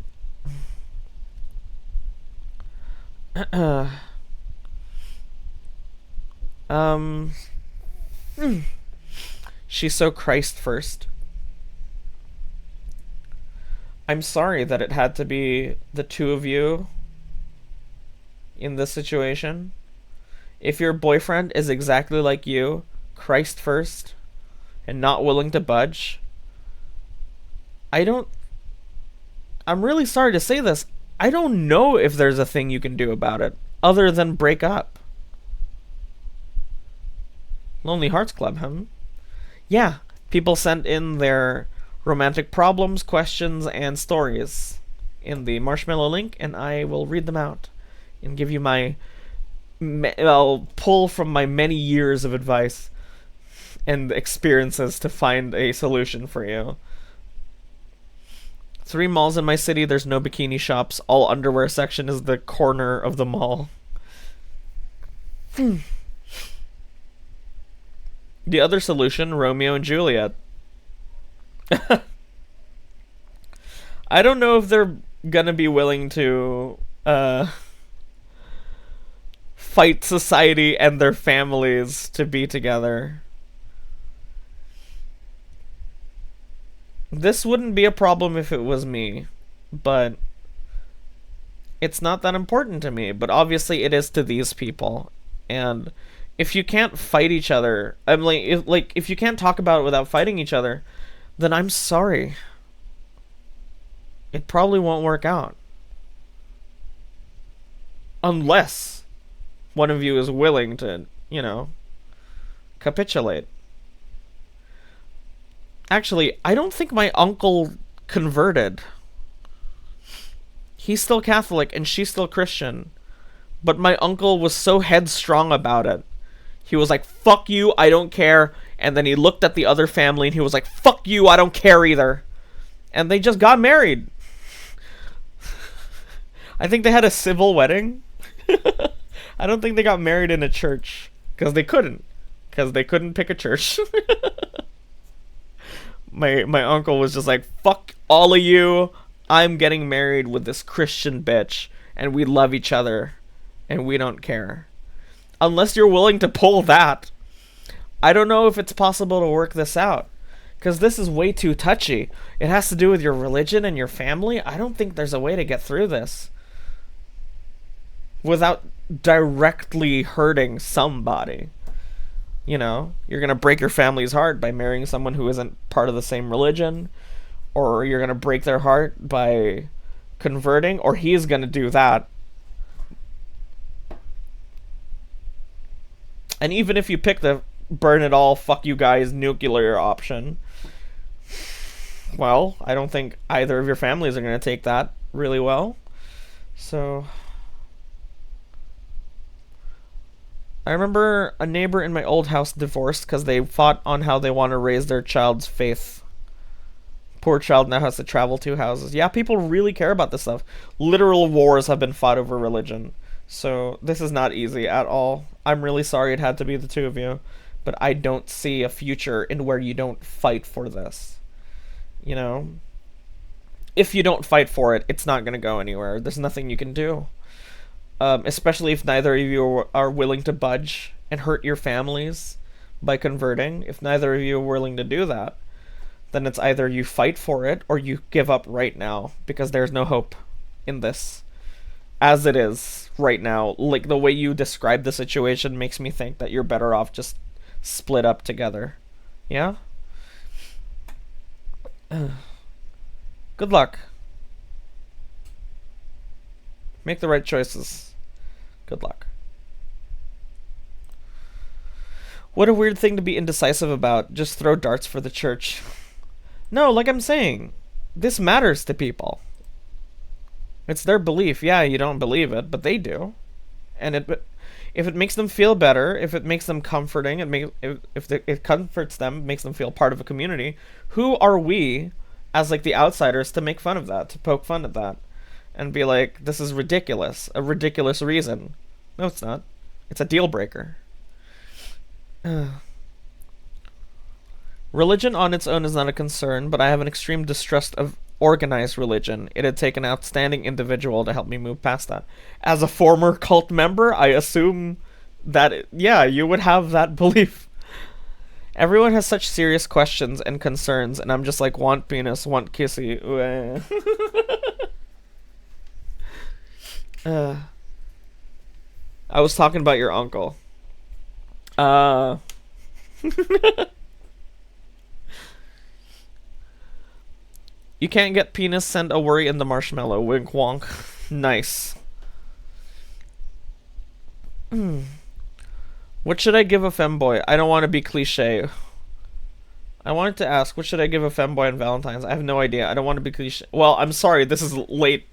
um... She's so Christ first. I'm sorry that it had to be the two of you in this situation. If your boyfriend is exactly like you, Christ first, and not willing to budge, I'm really sorry to say this, I don't know if there's a thing you can do about it, other than break up. Lonely Hearts Club, huh? Yeah, people sent in their romantic problems, questions, and stories in the Marshmallow link, and I will read them out and give you I'll pull from my many years of advice and experiences to find a solution for you. 3 malls in my city, there's no bikini shops. All underwear section is the corner of the mall. The other solution, Romeo and Juliet. I don't know if they're gonna be willing to fight society and their families to be together. This wouldn't be a problem if it was me, but it's not that important to me. But obviously it is to these people. And if you can't fight each other, I'm like, if you can't talk about it without fighting each other, then I'm sorry. It probably won't work out. Unless one of you is willing to, capitulate. Actually, I don't think my uncle converted. He's still Catholic and she's still Christian. But my uncle was so headstrong about it. He was like, fuck you, I don't care. And then he looked at the other family and he was like, fuck you, I don't care either. And they just got married. I think they had a civil wedding. I don't think they got married in a church. Because they couldn't. Because they couldn't pick a church. My uncle was just like, fuck all of you. I'm getting married with this Christian bitch. And we love each other. And we don't care. Unless you're willing to pull that. I don't know if it's possible to work this out. Because this is way too touchy. It has to do with your religion and your family. I don't think there's a way to get through this without directly hurting somebody. You're going to break your family's heart by marrying someone who isn't part of the same religion. Or you're going to break their heart by converting. Or he's going to do that. And even if you pick the burn it all, fuck you guys, nuclear option, well, I don't think either of your families are going to take that really well. So, I remember a neighbor in my old house divorced because they fought on how they want to raise their child's faith. Poor child now has to travel 2 houses. Yeah, people really care about this stuff. Literal wars have been fought over religion. So, this is not easy at all. I'm really sorry it had to be the two of you. But I don't see a future in where you don't fight for this. If you don't fight for it, it's not going to go anywhere. There's nothing you can do. Especially if neither of you are willing to budge and hurt your families by converting. If neither of you are willing to do that, then it's either you fight for it or you give up right now. Because there's no hope in this. As it is right now, like the way you describe the situation makes me think that you're better off just split up together. Yeah? Good luck. Make the right choices. Good luck. What a weird thing to be indecisive about. Just throw darts for the church. No, like I'm saying, this matters to people. It's their belief. Yeah, you don't believe it, but they do. And if it makes them feel better, if it makes them comforting, it comforts them, makes them feel part of a community, who are we, as like the outsiders, to make fun of that, to poke fun at that, and be like, this is ridiculous, a ridiculous reason. No, it's not. It's a deal breaker. Religion on its own is not a concern, but I have an extreme distrust of organized religion. It'd take an outstanding individual to help me move past that. As a former cult member, I assume that, yeah, you would have that belief. Everyone has such serious questions and concerns, and I'm just like, want penis, want kissy. I was talking about your uncle. You can't get penis, send a worry in the marshmallow. Wink wonk. Nice. What should I give a femboy? I don't want to be cliche. I wanted to ask, what should I give a femboy on Valentine's? I have no idea. I don't want to be cliche. Well, I'm sorry, this is late.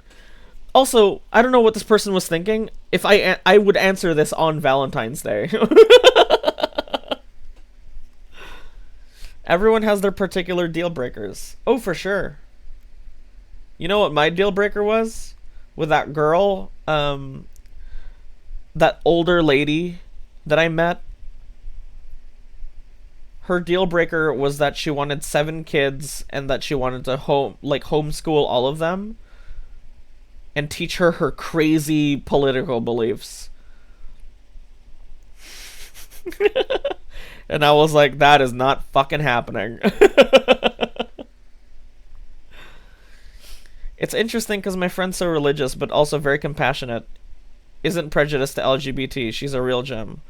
Also, I don't know what this person was thinking. If I would answer this on Valentine's Day. Everyone has their particular deal breakers. Oh, for sure. You know what my deal breaker was? With that girl, that older lady that I met. Her deal breaker was that she wanted 7 kids and that she wanted to homeschool all of them and teach her crazy political beliefs. And I was like, that is not fucking happening. It's interesting because my friend's so religious, but also very compassionate. Isn't prejudiced to LGBT. She's a real gem.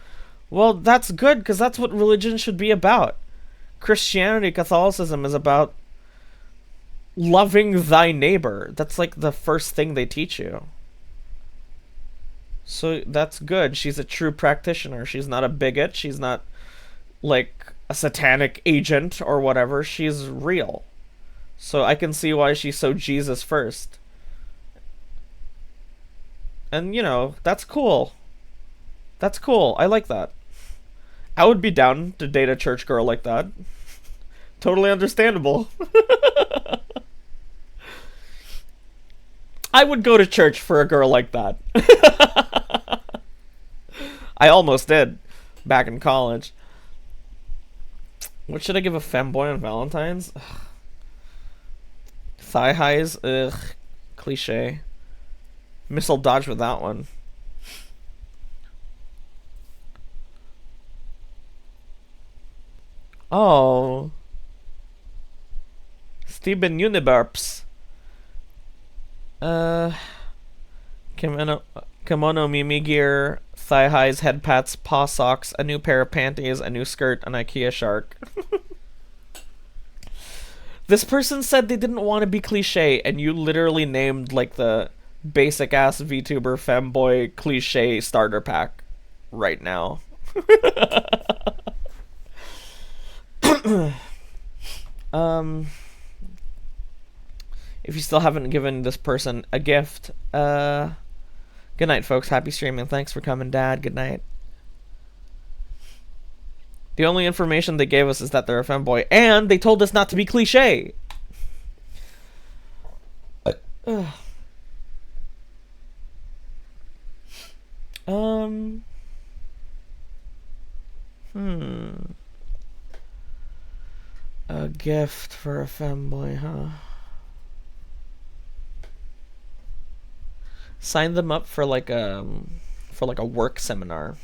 Well, that's good, because that's what religion should be about. Christianity, Catholicism is about loving thy neighbor. That's like the first thing they teach you. So that's good. She's a true practitioner. She's not a bigot. She's not like a satanic agent or whatever. She's real. So I can see why she's so Jesus first. And that's cool. That's cool. I like that. I would be down to date a church girl like that. Totally understandable. I would go to church for a girl like that. I almost did back in college. What should I give a femboy on Valentine's? Thigh highs? Ugh. Cliche. Missile dodge with that one. Oh. Steven Uniburps. Kimono, kimono, Mimi gear, thigh highs, head pats, paw socks, a new pair of panties, a new skirt, an IKEA shark. This person said they didn't want to be cliche, and you literally named like the basic ass VTuber femboy cliche starter pack right now. If you still haven't given this person a gift, good night, folks. Happy streaming. Thanks for coming, Dad. Good night. The only information they gave us is that they're a femboy, and they told us not to be cliche. A gift for a femboy, huh? Sign them up for like a work seminar.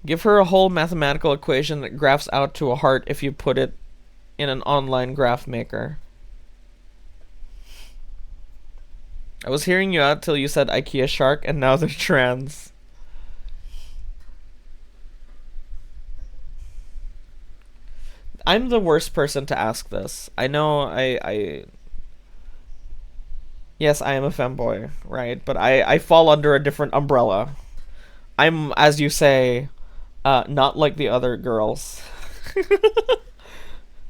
Give her a whole mathematical equation that graphs out to a heart if you put it in an online graph maker. I was hearing you out till you said IKEA shark, and now they're trans. I'm the worst person to ask this. I know yes, I am a femboy, right? But I fall under a different umbrella. I'm, as you say, not like the other girls.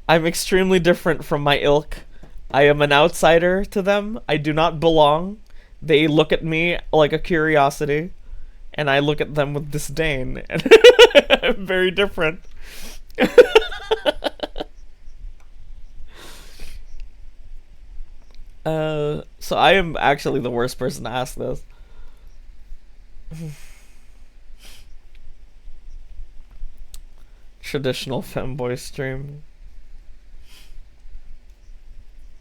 I'm extremely different from my ilk. I am an outsider to them. I do not belong. They look at me like a curiosity, and I look at them with disdain. And I'm very different. So I am actually the worst person to ask this. Traditional femboy stream.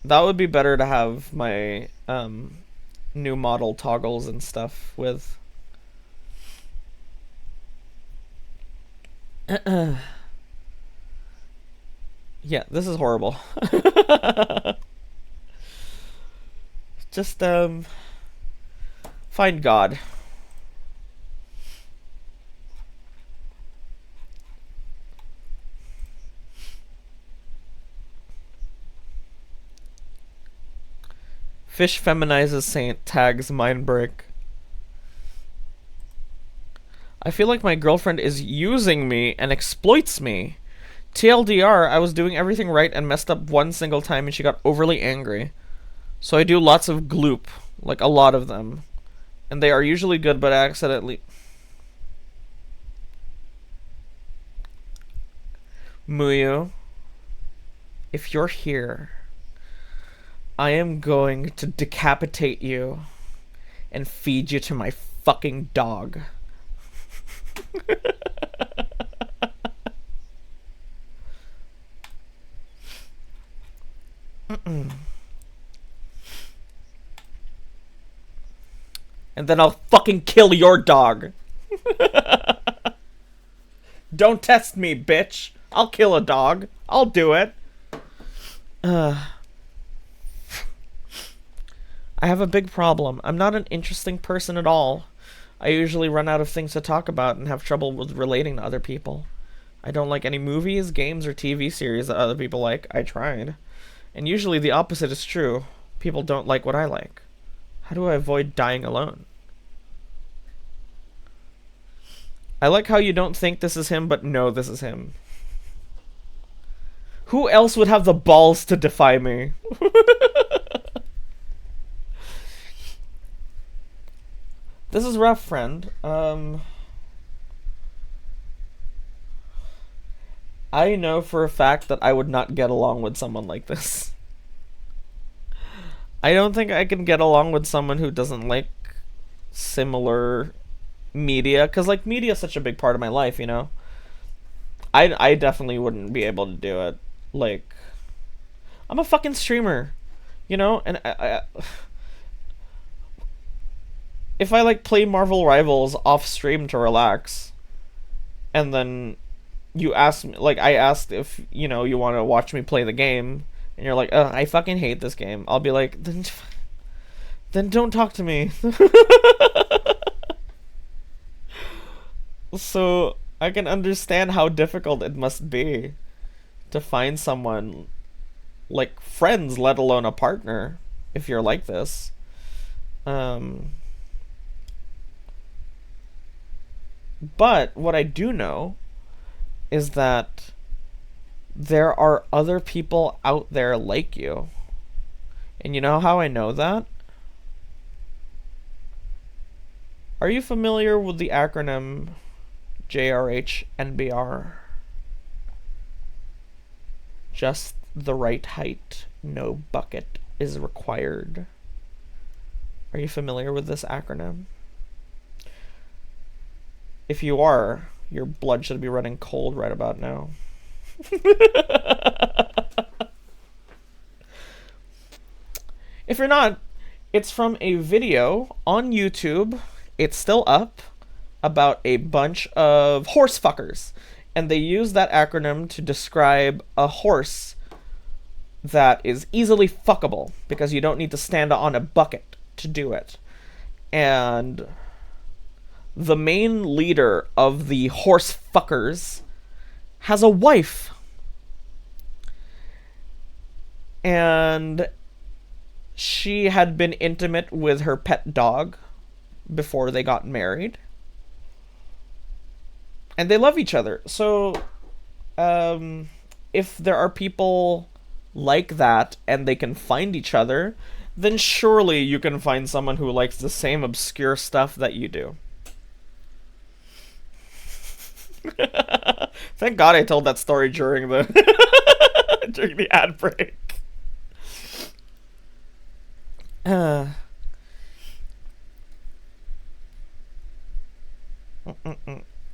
That would be better to have my new model toggles and stuff with. Yeah, this is horrible. Just find God. Fish feminizes saint, tags mindbreak. I feel like my girlfriend is using me and exploits me. TLDR, I was doing everything right and messed up one single time and she got overly angry. So I do lots of gloop, like a lot of them. And they are usually good, but accidentally... Muyo, if you're here, I am going to decapitate you and feed you to my fucking dog. And then I'll fucking kill your dog. Don't test me, bitch. I'll kill a dog. I'll do it. I have a big problem. I'm not an interesting person at all. I usually run out of things to talk about and have trouble with relating to other people. I don't like any movies, games, or TV series that other people like. I tried. And usually the opposite is true. People don't like what I like. How do I avoid dying alone? I like how you don't think this is him, but know this is him. Who else would have the balls to defy me? This is rough, friend. I know for a fact that I would not get along with someone like this. I don't think I can get along with someone who doesn't like similar media, because like media is such a big part of my life, you know. I definitely wouldn't be able to do it. Like, I'm a fucking streamer, you know, and if I like play Marvel Rivals off stream to relax, and then you asked me, like, I asked if, you know, you want to watch me play the game, and you're like, I fucking hate this game. I'll be like, then don't talk to me. So I can understand how difficult it must be to find someone, like friends, let alone a partner, if you're like this. But what I do know is that there are other people out there like you. And you know how I know that? Are you familiar with the acronym JRH-NBR? Just the right height, no bucket is required. Are you familiar with this acronym? If you are, your blood should be running cold right about now. If you're not, it's from a video on YouTube. It's still up, about a bunch of horse fuckers. And they use that acronym to describe a horse that is easily fuckable, because you don't need to stand on a bucket to do it. And the main leader of the horse fuckers has a wife. And she had been intimate with her pet dog before they got married. And they love each other. So, if there are people like that and they can find each other, then surely you can find someone who likes the same obscure stuff that you do. Thank God I told that story during the during the ad break.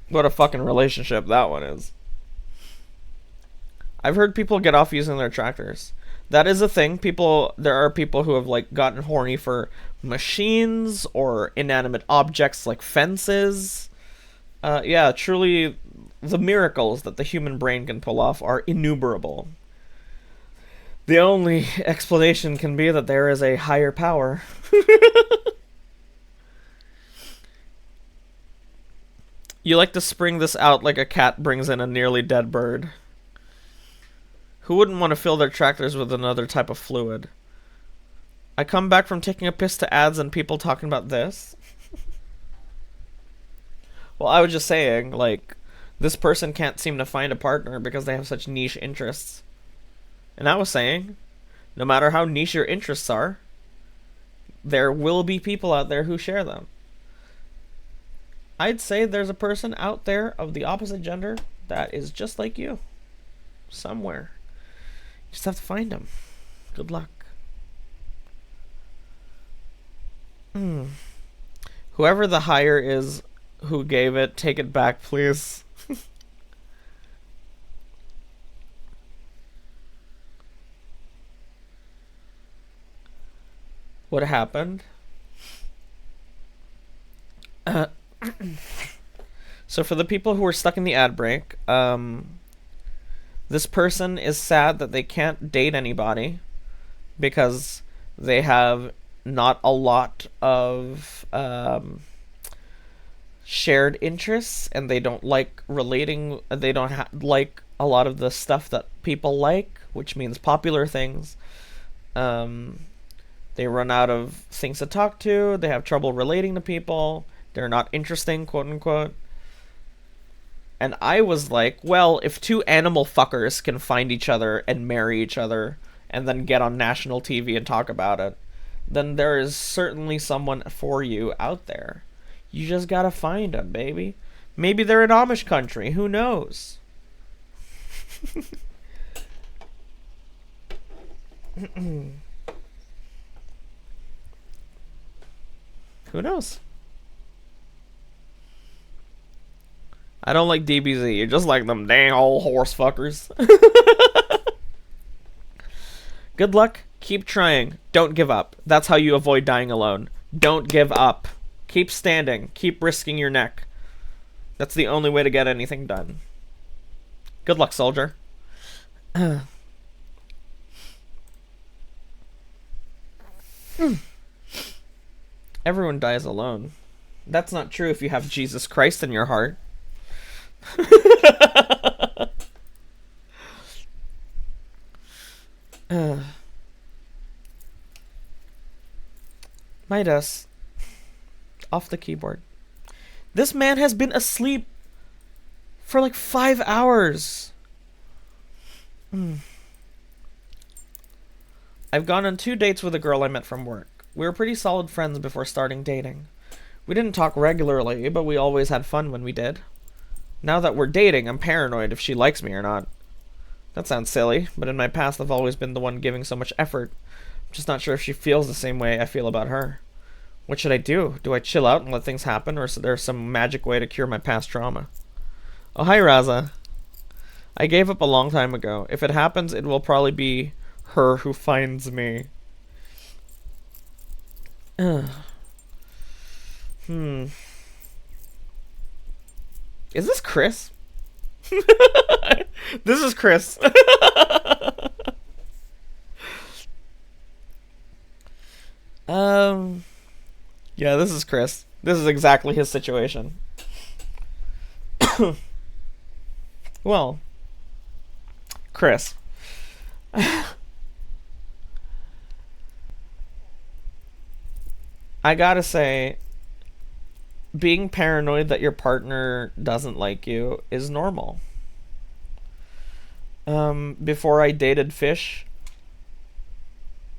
What a fucking relationship that one is. I've heard people get off using their tractors. That is a thing. There are people who have like gotten horny for machines or inanimate objects like fences. Yeah, truly, the miracles that the human brain can pull off are innumerable. The only explanation can be that there is a higher power. You like to spring this out like a cat brings in a nearly dead bird. Who wouldn't want to fill their tractors with another type of fluid? I come back from taking a piss to ads and people talking about this. Well, I was just saying, like, this person can't seem to find a partner because they have such niche interests. And I was saying, no matter how niche your interests are, there will be people out there who share them. I'd say there's a person out there of the opposite gender that is just like you. Somewhere. You just have to find them. Good luck. Whoever the hire is who gave it, take it back, please. What happened? So for the people who are stuck in the ad break, this person is sad that they can't date anybody because they have not a lot of shared interests, and they don't like relating. They don't like a lot of the stuff that people like, which means popular things. They run out of things to talk to. They have trouble relating to people. They're not interesting, quote unquote. And I was like, well, if two animal fuckers can find each other and marry each other and then get on national TV and talk about it, then there is certainly someone for you out there. You just gotta find them, baby. Maybe they're in Amish country. Who knows? Who knows? I don't like DBZ. You're just like them dang old horse fuckers. Good luck. Keep trying. Don't give up. That's how you avoid dying alone. Don't give up. Keep standing. Keep risking your neck. That's the only way to get anything done. Good luck, soldier. Everyone dies alone. That's not true if you have Jesus Christ in your heart. Midas. Off the keyboard. This man has been asleep for like 5 hours. I've gone on 2 dates with a girl I met from work. We were pretty solid friends before starting dating. We didn't talk regularly, but we always had fun when we did. Now that we're dating, I'm paranoid if she likes me or not. That sounds silly, but in my past I've always been the one giving so much effort. I'm just not sure if she feels the same way I feel about her. What should I do? Do I chill out and let things happen, or is there some magic way to cure my past trauma? Oh, hi, Raza. I gave up a long time ago. If it happens, it will probably be her who finds me. Is this Chris? This is Chris. Yeah, this is Chris. This is exactly his situation. Well, Chris. I gotta say, being paranoid that your partner doesn't like you is normal. Before I dated Fish,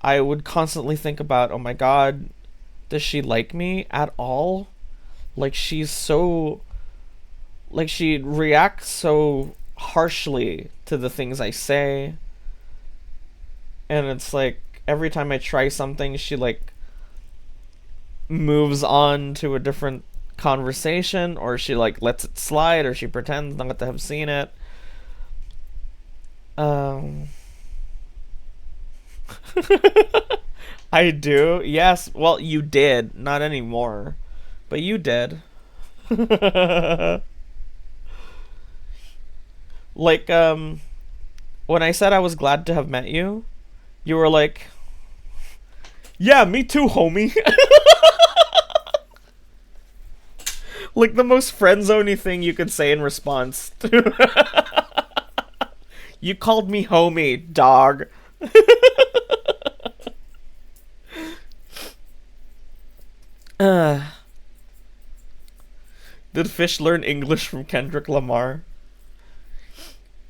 I would constantly think about, oh my god, does she like me at all? Like, she's so... Like, she reacts so harshly to the things I say. And it's like, every time I try something, she, like, moves on to a different conversation, or she, like, lets it slide, or she pretends not to have seen it. I do. Yes. Well, you did. Not anymore. But you did. Like, when I said I was glad to have met you, you were like, yeah, me too, homie. Like the most friend-zoney thing you could say in response to... You called me homie, dog. Did Fish learn English from Kendrick Lamar?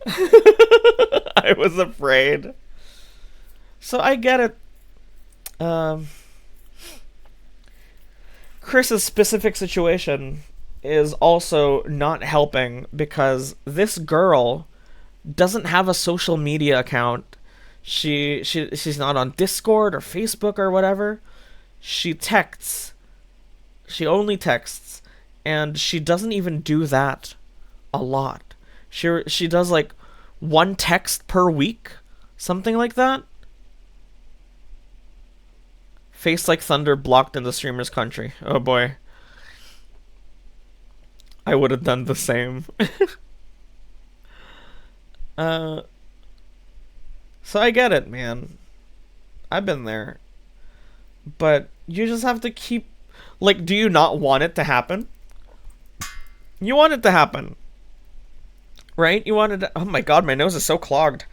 I was afraid. So I get it. Chris's specific situation is also not helping because this girl doesn't have a social media account. She's not on Discord or Facebook or whatever. She texts. She only texts, and she doesn't even do that a lot. She does like 1 text per week, something like that. Face like thunder blocked in the streamer's country. Oh boy. I would have done the same. So I get it, man. I've been there. But you just have to keep... Like, do you not want it to happen? You want it to happen. right? You wanted to, oh my god, my nose is so clogged.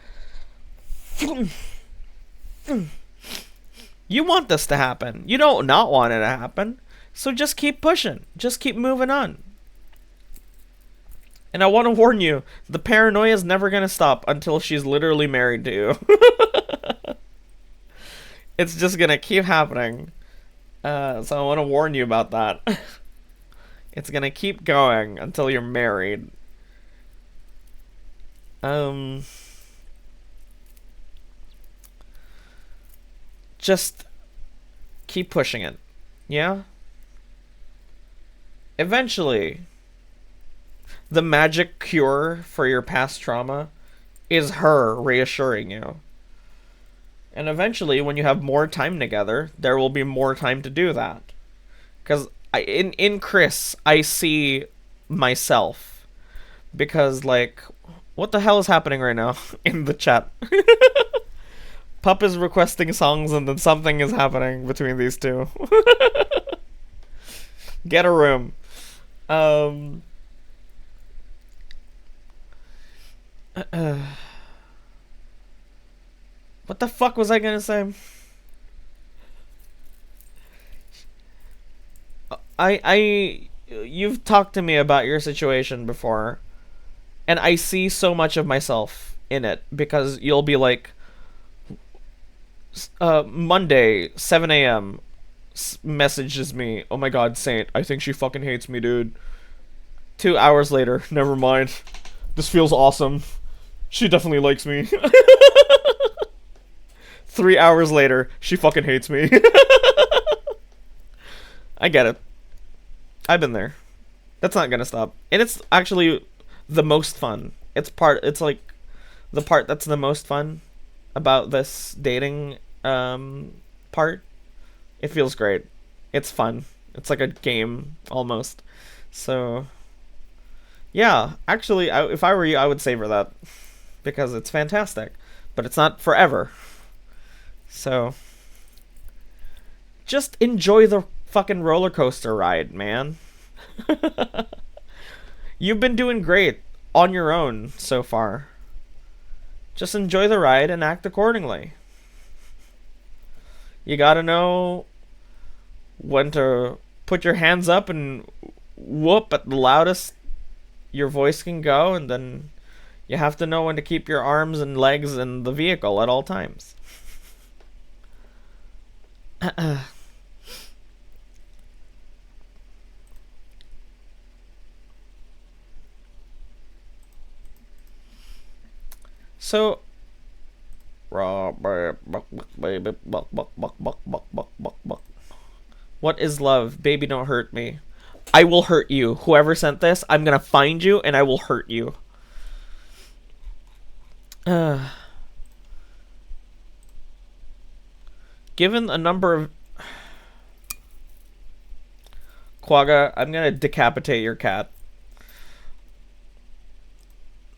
You want this to happen. You don't not want it to happen. So just keep pushing. Just keep moving on. And I want to warn you, the paranoia is never going to stop until she's literally married to you. It's just going to keep happening. So I want to warn you about that. It's going to keep going until you're married. Just keep pushing it. Yeah? Eventually, the magic cure for your past trauma is her reassuring you. And eventually, when you have more time together, there will be more time to do that. Because in Chris, I see myself. Because, like, what the hell is happening right now in the chat? Pup is requesting songs and then something is happening between these two. Get a room. What the fuck was I gonna say? You've talked to me about your situation before, and I see so much of myself in it because you'll be like, Monday, 7 a.m. Messages me, oh my god, Saint, I think she fucking hates me, dude. 2 hours later, never mind. This feels awesome. She definitely likes me. 3 hours later, she fucking hates me. I get it. I've been there. That's not gonna stop. And it's actually the most fun. It's like the part that's the most fun about this dating part. It feels great. It's fun. It's like a game almost. So yeah, actually, if I were you, I would savor that because it's fantastic, but it's not forever. So just enjoy the fucking roller coaster ride, man. You've been doing great on your own so far. Just enjoy the ride and act accordingly. You gotta know when to put your hands up and whoop at the loudest your voice can go, and then you have to know when to keep your arms and legs in the vehicle at all times. So, what is love? Baby, don't hurt me. I will hurt you. Whoever sent this, I'm gonna find you and I will hurt you. Given a number of... Quagga, I'm gonna decapitate your cat.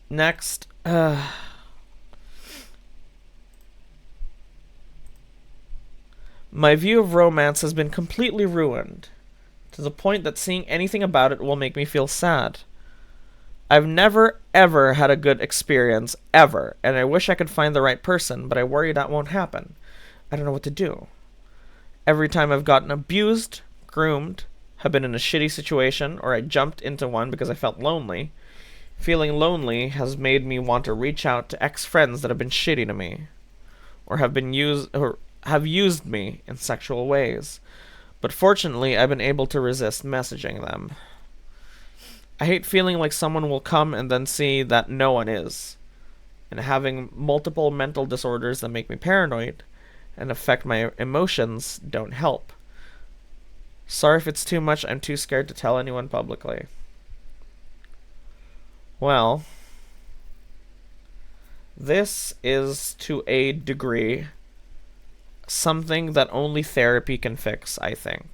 Next. My view of romance has been completely ruined, to the point that seeing anything about it will make me feel sad. I've never, ever had a good experience, ever, and I wish I could find the right person, but I worry that won't happen. I don't know what to do. Every time I've gotten abused, groomed, have been in a shitty situation, or I jumped into one because I felt lonely, feeling lonely has made me want to reach out to ex-friends that have been shitty to me, or have used me in sexual ways. But fortunately, I've been able to resist messaging them. I hate feeling like someone will come and then see that no one is, and having multiple mental disorders that make me paranoid and affect my emotions don't help. Sorry if it's too much, I'm too scared to tell anyone publicly. Well, this is to a degree something that only therapy can fix, I think.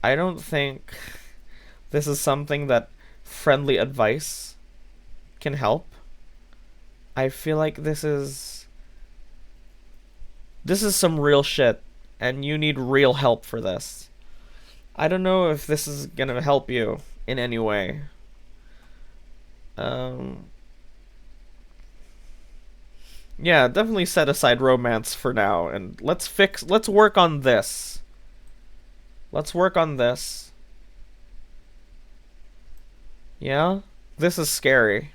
I don't think this is something that friendly advice can help. I feel like this is some real shit, and you need real help for this. I don't know if this is gonna help you in any way. Um, yeah, definitely set aside romance for now, and let's work on this. Let's work on this. Yeah? This is scary.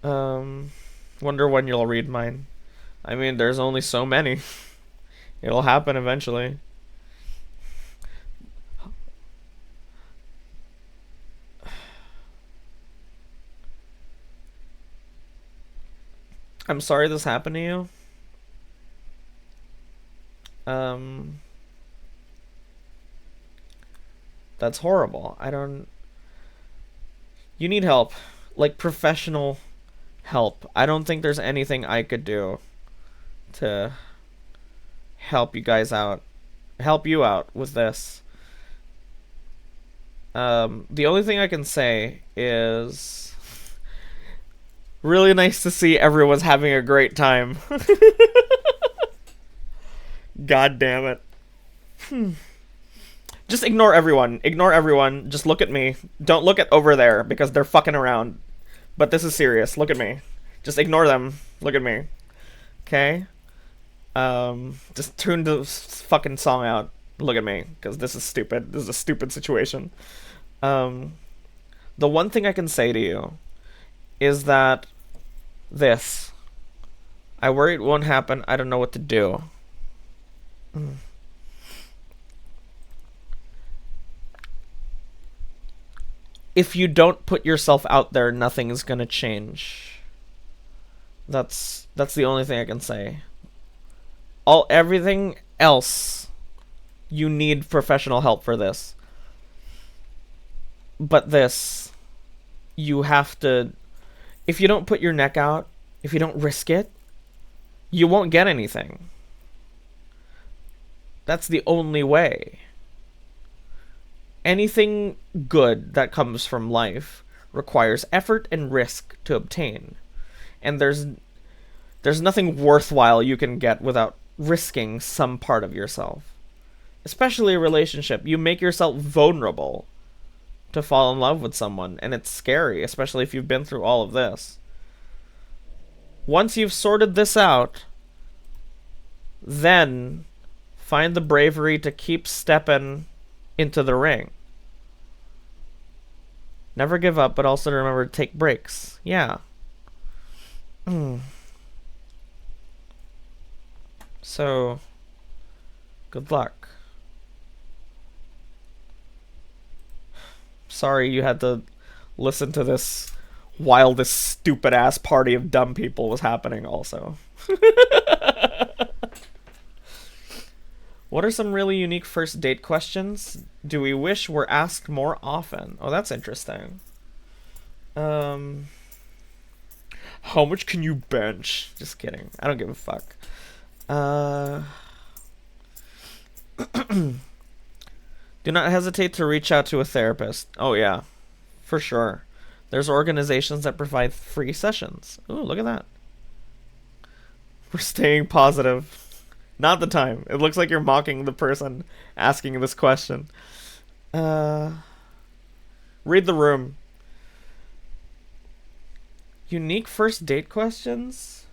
Um, Wonder when you'll read mine. I mean, there's only so many. It'll happen eventually. I'm sorry this happened to you. Um, that's horrible. I don't. You need help. Like professional help. I don't think there's anything I could do to help you guys out. Help you out with this. The only thing I can say is really nice to see everyone's having a great time. God damn it. Just ignore everyone. Ignore everyone. Just look at me. Don't look at over there because they're fucking around. But this is serious. Look at me. Just ignore them. Look at me. Okay? Just tune the fucking song out. Look at me, because this is stupid. This is a stupid situation. Um, the one thing I can say to you is that this. I worry it won't happen. I don't know what to do. If you don't put yourself out there, nothing is gonna change. That's the only thing I can say. Everything else, you need professional help for this. But this, you have to. If you don't put your neck out, if you don't risk it, you won't get anything. That's the only way. Anything good that comes from life requires effort and risk to obtain. And there's nothing worthwhile you can get without risking some part of yourself. Especially a relationship. You make yourself vulnerable to fall in love with someone, and it's scary, especially if you've been through all of this. Once you've sorted this out, then find the bravery to keep stepping into the ring. Never give up, but also remember to take breaks. Yeah. So, good luck. Sorry you had to listen to this while this stupid ass party of dumb people was happening also. What are some really unique first date questions? Do we wish were asked more often? Oh, that's interesting. How much can you bench? Just kidding. I don't give a fuck. Do not hesitate to reach out to a therapist. Oh yeah, for sure. There's organizations that provide free sessions. Ooh, look at that. We're staying positive. Not the time. It looks like you're mocking the person asking this question. Read the room. Unique first date questions?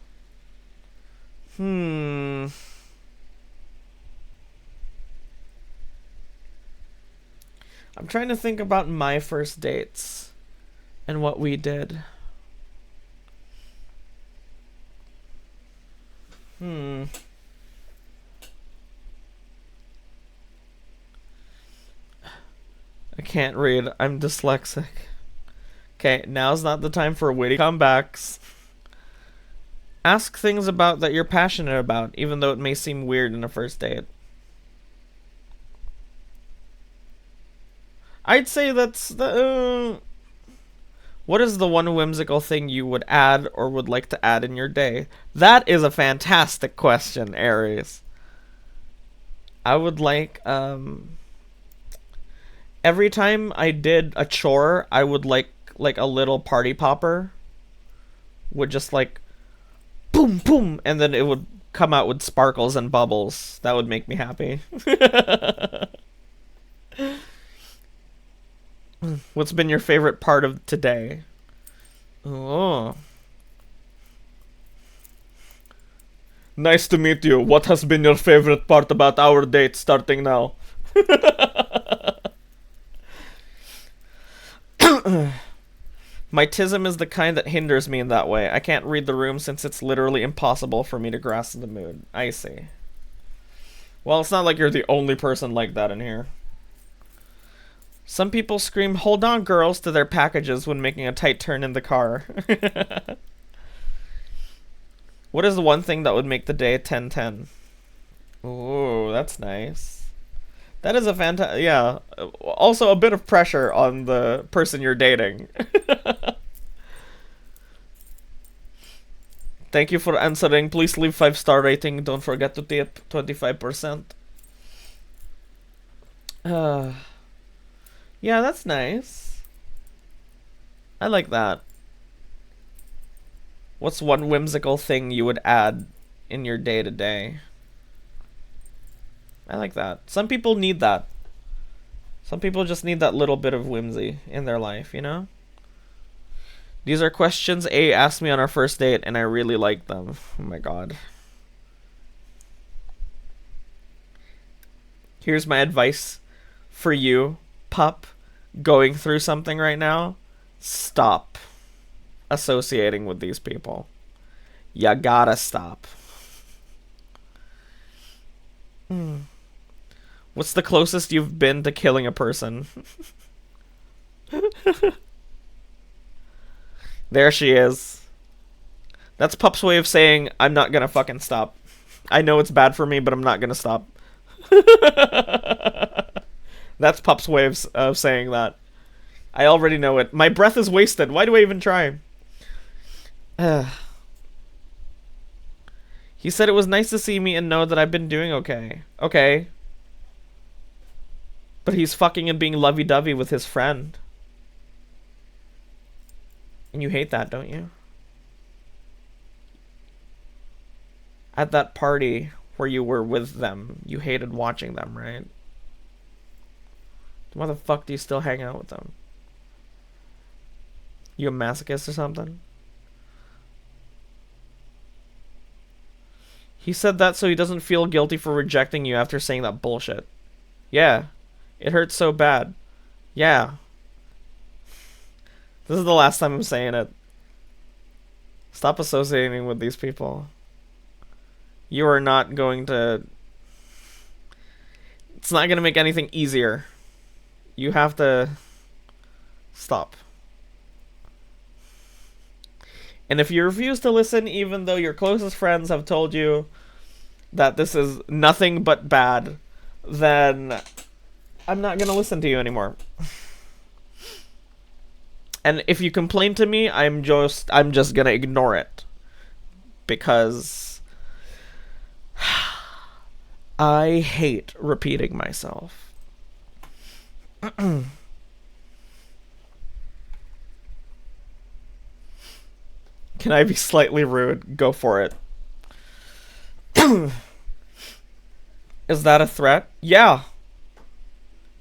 I'm trying to think about my first dates and what we did. I can't read. I'm dyslexic. Okay, now's not the time for witty comebacks. Ask things about that you're passionate about, even though it may seem weird in a first date. I'd say that's the... what is the one whimsical thing you would add or would like to add in your day? That is a fantastic question, Aries. I would like, every time I did a chore, I would like a little party popper. Would just like, boom, boom, and then it would come out with sparkles and bubbles. That would make me happy. What's been your favorite part of today? Oh. Nice to meet you. What has been your favorite part about our date starting now? My tism is the kind that hinders me in that way. I can't read the room since it's literally impossible for me to grasp the mood. I see. Well, it's not like you're the only person like that in here. Some people scream, "Hold on, girls," to their packages when making a tight turn in the car. What is the one thing that would make the day 10/10? Ooh, that's nice. That is a fantastic... Yeah. Also, a bit of pressure on the person you're dating. Thank you for answering. Please leave 5-star rating. Don't forget to tip 25%. Yeah, that's nice. I like that. What's one whimsical thing you would add in your day-to-day? I like that. Some people need that. Some people just need that little bit of whimsy in their life, you know? These are questions A asked me on our first date, and I really liked them. Oh my god. Here's my advice for you, pup, going through something right now. Stop associating with these people. You gotta stop. What's the closest you've been to killing a person? There she is. That's Pup's way of saying, I'm not gonna fucking stop. I know it's bad for me, but I'm not gonna stop. That's Pup's way of saying that. I already know it. My breath is wasted. Why do I even try? He said it was nice to see me and know that I've been doing okay. Okay. But he's fucking and being lovey-dovey with his friend. And you hate that, don't you? At that party where you were with them, you hated watching them, right? Why the fuck do you still hang out with them? You a masochist or something? He said that so he doesn't feel guilty for rejecting you after saying that bullshit. Yeah. It hurts so bad. Yeah. This is the last time I'm saying it. Stop associating with these people. You are not going to... It's not going to make anything easier. You have to... Stop. And if you refuse to listen, even though your closest friends have told you that this is nothing but bad, then I'm not going to listen to you anymore. And if you complain to me, I'm just gonna ignore it. Because I hate repeating myself. Can I be slightly rude? Go for it. Is that a threat? Yeah.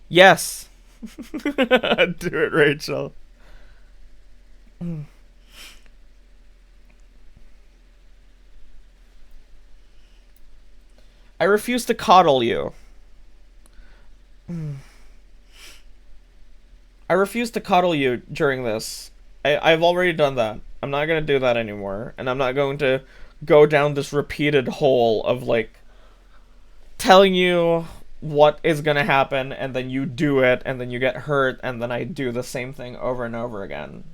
Yes. Do it, Rachel. I refuse to coddle you. I refuse to coddle you during this. I've already done that. I'm not going to do that anymore. And I'm not going to go down this repeated hole of, like, telling you what is going to happen, and then you do it, and then you get hurt, and then I do the same thing over and over again.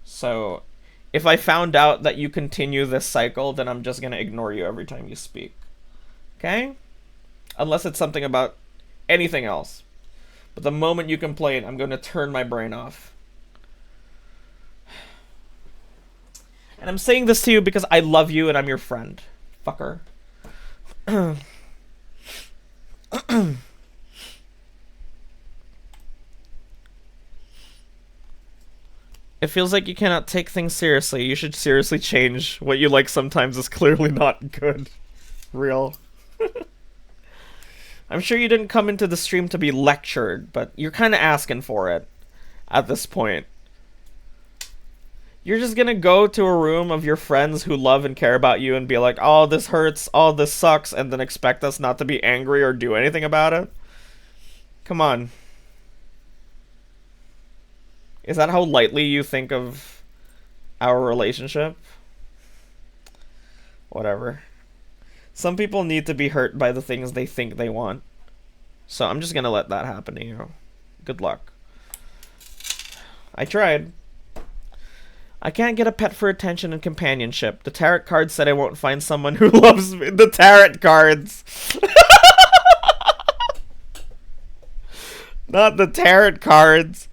So, if I found out that you continue this cycle, then I'm just going to ignore you every time you speak. Okay? Unless it's something about anything else. But the moment you complain, I'm going to turn my brain off. And I'm saying this to you because I love you and I'm your friend. Fucker. It feels like you cannot take things seriously. You should seriously change. What you like sometimes is clearly not good. Real. I'm sure you didn't come into the stream to be lectured, but you're kind of asking for it. at this point. You're just gonna go to a room of your friends who love and care about you and be like, oh, this hurts, oh, this sucks, and then expect us not to be angry or do anything about it? Come on. Is that how lightly you think of our relationship? Whatever. Some people need to be hurt by the things they think they want. So I'm just gonna let that happen to you. Good luck. I tried. I can't get a pet for attention and companionship. The tarot cards said I won't find someone who loves me. The tarot cards. Not the tarot cards.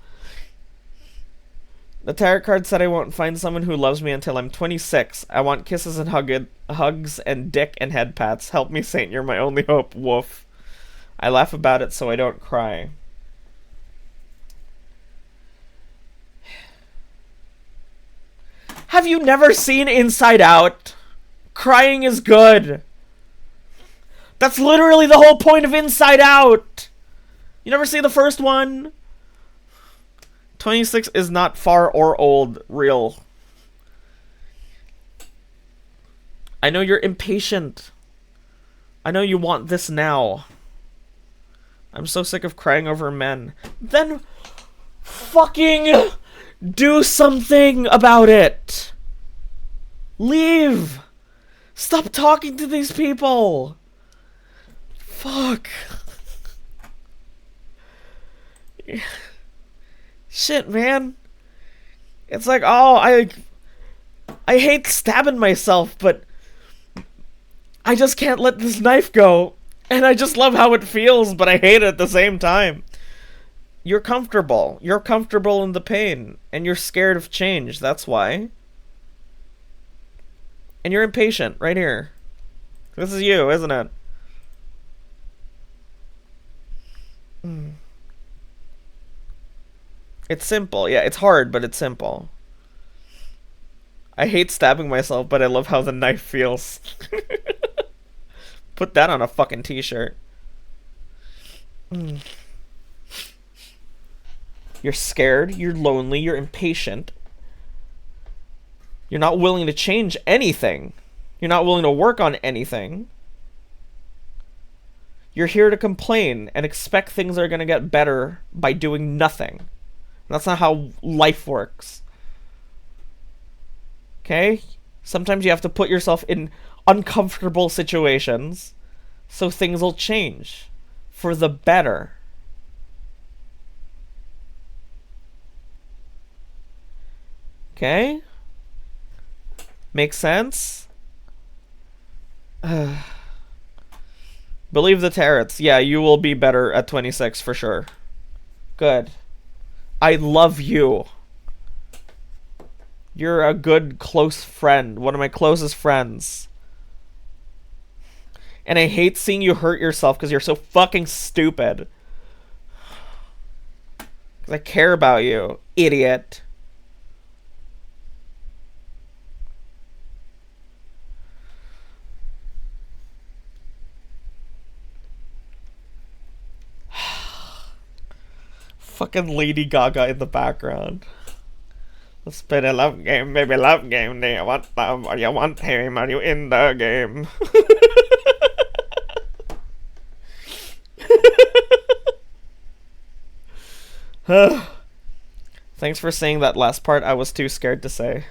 The tarot card said I won't find someone who loves me until I'm 26. I want kisses and hugs and dick and head pats. Help me, Saint, you're my only hope. Woof. I laugh about it so I don't cry. Have you never seen Inside Out? Crying is good. That's literally the whole point of Inside Out. You never see the first one? 26 is not far or old, real. I know you're impatient. I know you want this now. I'm so sick of crying over men. Then fucking do something about it. Leave. Stop talking to these people. Fuck. Shit, man. It's like, oh, I hate stabbing myself, but I just can't let this knife go. And I just love how it feels, but I hate it at the same time. You're comfortable. You're comfortable in the pain. And you're scared of change. That's why. And you're impatient. Right here. This is you, isn't it? It's simple. Yeah, it's hard, but it's simple. I hate stabbing myself, but I love how the knife feels. Put that on a fucking t-shirt. You're scared, you're lonely, you're impatient. You're not willing to change anything. You're not willing to work on anything. You're here to complain and expect things are going to get better by doing nothing. That's not how life works. Okay? Sometimes you have to put yourself in uncomfortable situations so things will change for the better. Okay? Make sense? Believe the tarots. Yeah, you will be better at 26 for sure. Good. I love you. You're a good, close friend. One of my closest friends. And I hate seeing you hurt yourself because you're so fucking stupid. Because I care about you, idiot. Fucking Lady Gaga in the background. Let's play a love game, baby, love game. Do you want love or you want him? Are you in the game? Thanks for saying that last part. I was too scared to say.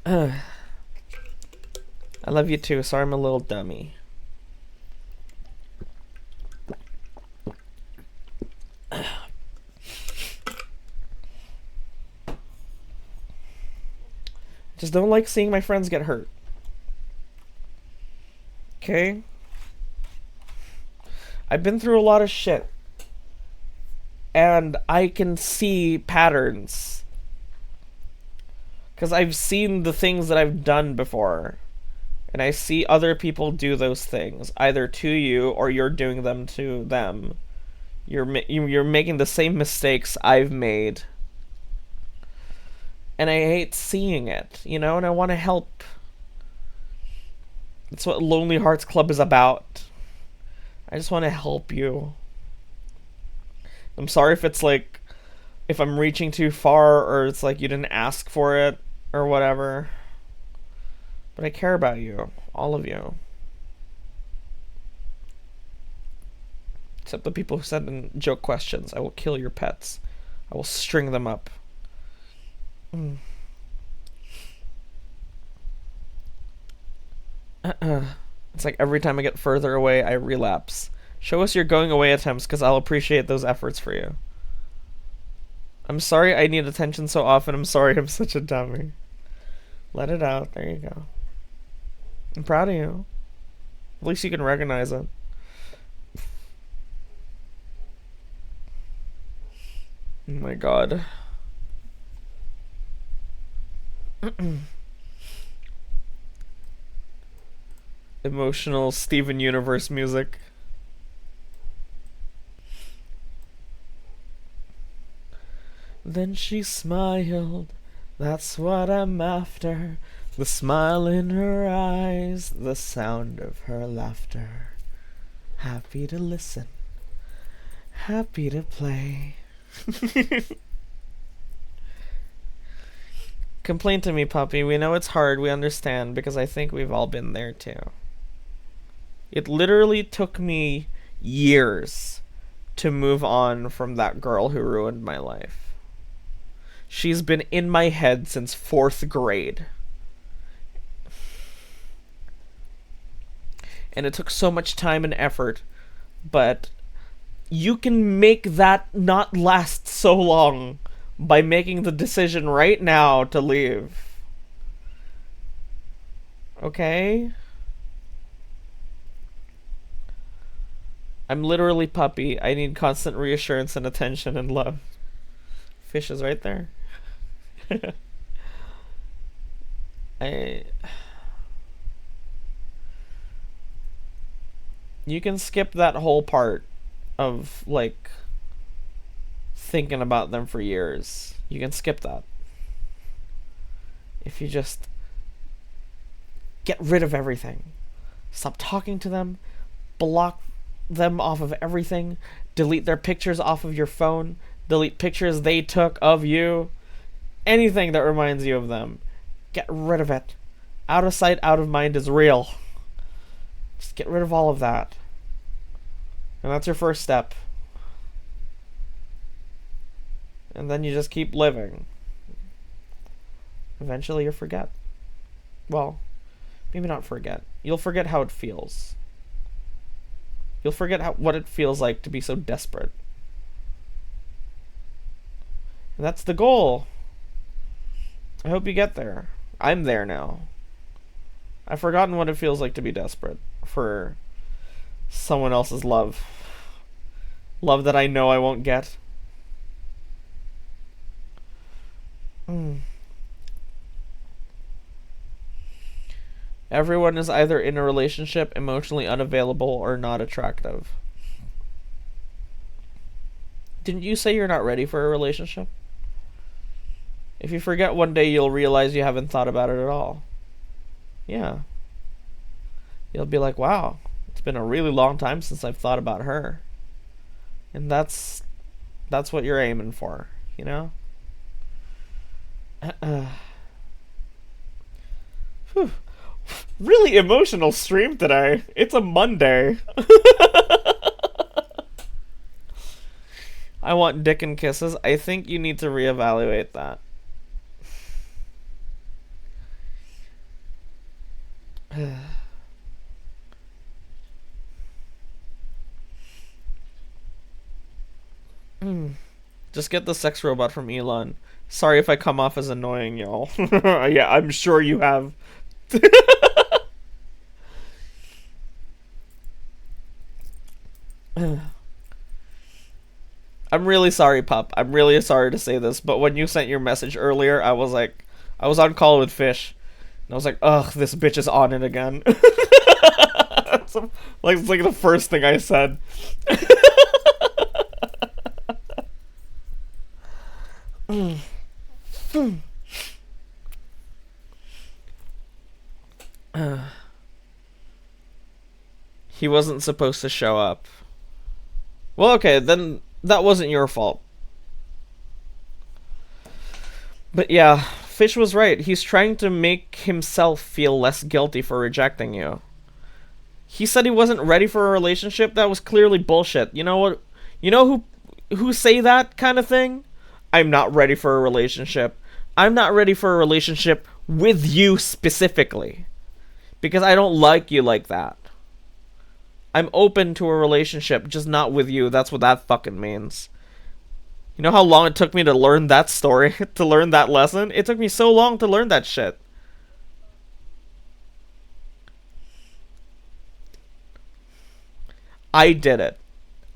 I love you too. Sorry I'm a little dummy. Just don't like seeing my friends get hurt. Okay? I've been through a lot of shit. And I can see patterns. Because I've seen the things that I've done before. And I see other people do those things. Either to you or you're doing them to them. You're making the same mistakes I've made. And I hate seeing it, you know, and I want to help. That's what Lonely Hearts Club is about. I just want to help you. I'm sorry if it's like, if I'm reaching too far or it's like you didn't ask for it or whatever. But I care about you. All of you. Except the people who send in joke questions. I will kill your pets. I will string them up. It's like every time I get further away, I relapse. Show us your going away attempts, because I'll appreciate those efforts for you. I'm sorry I need attention so often. I'm sorry I'm such a dummy. Let it out. There you go. I'm proud of you. At least you can recognize it. Oh my god. Emotional Steven Universe music. Then she smiled. That's what I'm after. The smile in her eyes, the sound of her laughter. Happy to listen, happy to play. Complain to me, puppy. We know it's hard, we understand, because I think we've all been there too. It literally took me years to move on from that girl who ruined my life. She's been in my head since 4th grade. And it took so much time and effort, but you can make that not last so long by making the decision right now to leave. Okay? I'm literally puppy. I need constant reassurance and attention and love. Fish is right there. You can skip that whole part of, like, thinking about them for years. You can skip that. If you just get rid of everything. Stop talking to them. Block them off of everything. Delete their pictures off of your phone. Delete pictures they took of you. Anything that reminds you of them. Get rid of it. Out of sight, out of mind is real. Just get rid of all of that. And that's your first step. And then you just keep living. Eventually you'll forget. Well, maybe not forget. You'll forget how it feels. You'll forget what it feels like to be so desperate. And that's the goal. I hope you get there. I'm there now. I've forgotten what it feels like to be desperate for someone else's love. Love that I know I won't get. Everyone is either in a relationship, emotionally unavailable, or not attractive. Didn't you say you're not ready for a relationship? If you forget one day, you'll realize you haven't thought about it at all. Yeah. You'll be like, wow, it's been a really long time since I've thought about her. And that's what you're aiming for, you know? Really emotional stream today. It's a Monday. I want dick and kisses. I think you need to reevaluate that. Just get the sex robot from Elon. Sorry if I come off as annoying, y'all. Yeah, I'm sure you have. I'm really sorry, pup. I'm really sorry to say this, but when you sent your message earlier, I was on call with Fish, and I was like, ugh, this bitch is on it again. It's like the first thing I said. He wasn't supposed to show up. Well, okay, then That wasn't your fault. But yeah, Fish was right. He's trying to make himself feel less guilty for rejecting you. He said he wasn't ready for a relationship. That was clearly bullshit. You know what? You know who say that kind of thing? I'm not ready for a relationship. I'm not ready for a relationship with you specifically. Because I don't like you like that. I'm open to a relationship, just not with you. That's what that fucking means. You know how long it took me to learn that story? To learn that lesson? It took me so long to learn that shit. I did it.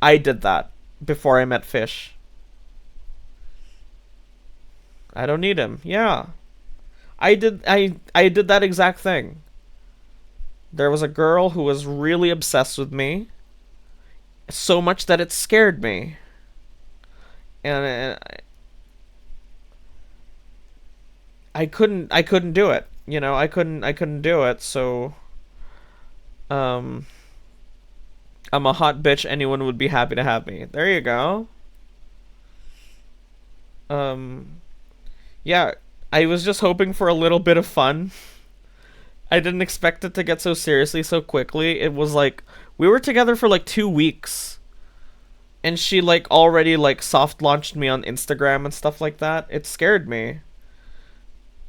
I did that before I met Fish. I don't need him. Yeah. I did that exact thing. There was a girl who was really obsessed with me, so much that it scared me. And I couldn't do it. You know, I couldn't do it. So um I'm a hot bitch, anyone would be happy to have me. There you go. Um yeah, I was just hoping for a little bit of fun. I didn't expect it to get so seriously so quickly. It was like we were together for like 2 weeks and she like already like soft launched me on Instagram and stuff like that. It scared me.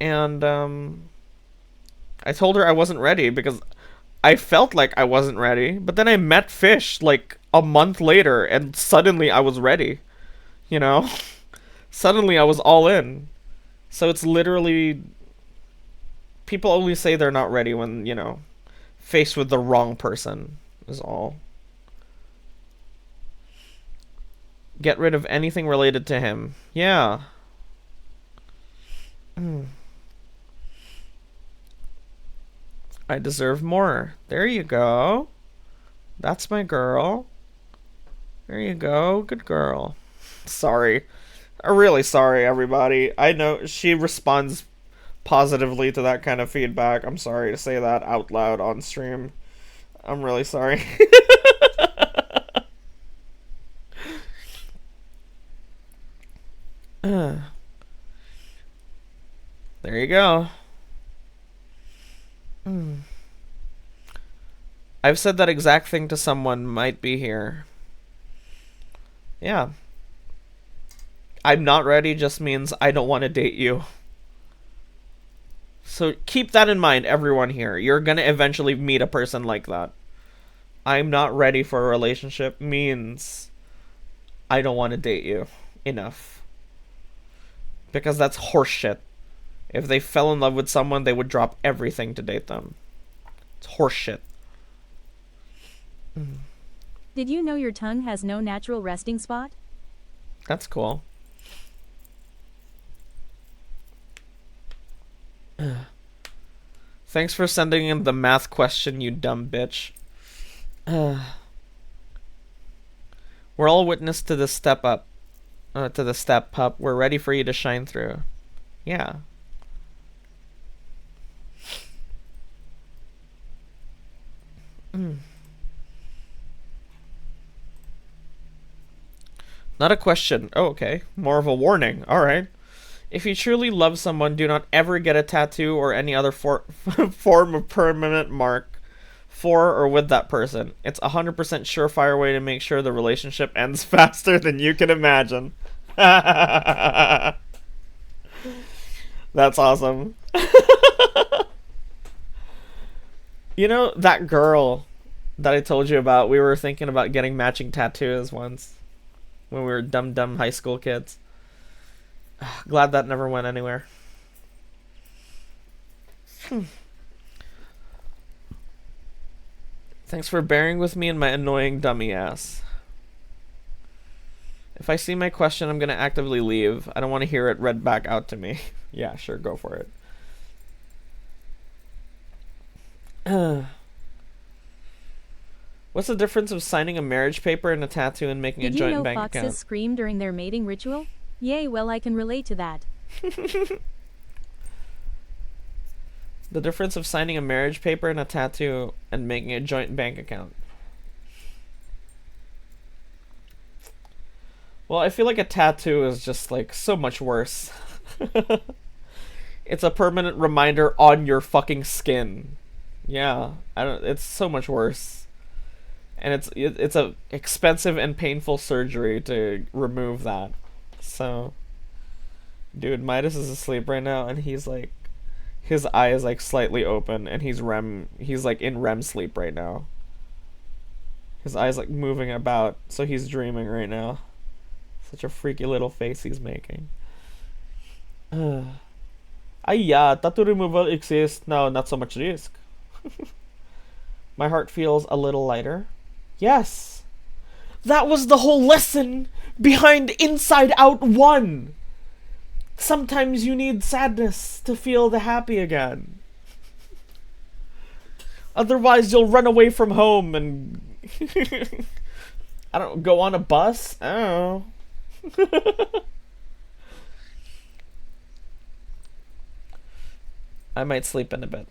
And I told her I wasn't ready because I felt like I wasn't ready, but then I met Fish like a month later and suddenly I was ready, you know? Suddenly I was all in. So it's literally people only say they're not ready when, you know, faced with the wrong person is all. Get rid of anything related to him. Yeah. I deserve more. There you go. That's my girl. There you go. Good girl. Sorry. I'm really sorry, everybody. I know she responds positively to that kind of feedback. I'm sorry to say that out loud on stream. I'm really sorry. There you go. I've said that exact thing to someone might be here. Yeah. I'm not ready just means I don't want to date you. So keep that in mind, everyone here. You're gonna eventually meet a person like that. I'm not ready for a relationship means I don't want to date you enough. Because that's horseshit. If they fell in love with someone, they would drop everything to date them. It's horseshit. Did you know your tongue has no natural resting spot? That's cool. Thanks for sending in the math question, you dumb bitch. We're all witness to the step up. To the step up. We're ready for you to shine through. Yeah. Not a question. Oh, okay. More of a warning. Alright. If you truly love someone, do not ever get a tattoo or any other form of permanent mark for or with that person. It's 100% surefire way to make sure the relationship ends faster than you can imagine. That's awesome. You know, that girl that I told you about, we were thinking about getting matching tattoos once when we were dumb high school kids. Glad that never went anywhere. Thanks for bearing with me and my annoying dummy ass. If I see my question, I'm gonna actively leave. I don't want to hear it read back out to me. Yeah, sure, go for it. What's the difference of signing a marriage paper and a tattoo and making Did a joint you know bank foxes account? scream during their mating ritual? Yay, well I can relate to that. The difference of signing a marriage paper and a tattoo and making a joint bank account. Well, I feel like a tattoo is just like so much worse. It's a permanent reminder on your fucking skin. Yeah, I don't. It's so much worse, and it's a expensive and painful surgery to remove that. So, dude, Midas is asleep right now, and he's like, his eye is like slightly open, and he's like in REM sleep right now. His eyes like moving about, so he's dreaming right now. Such a freaky little face he's making. Yeah, tattoo removal exists now, not so much risk. My heart feels a little lighter. Yes! That was the whole lesson behind Inside Out 1! Sometimes you need sadness to feel the happy again. Otherwise, you'll run away from home and. I don't go on a bus? I don't know. I might sleep in a bit.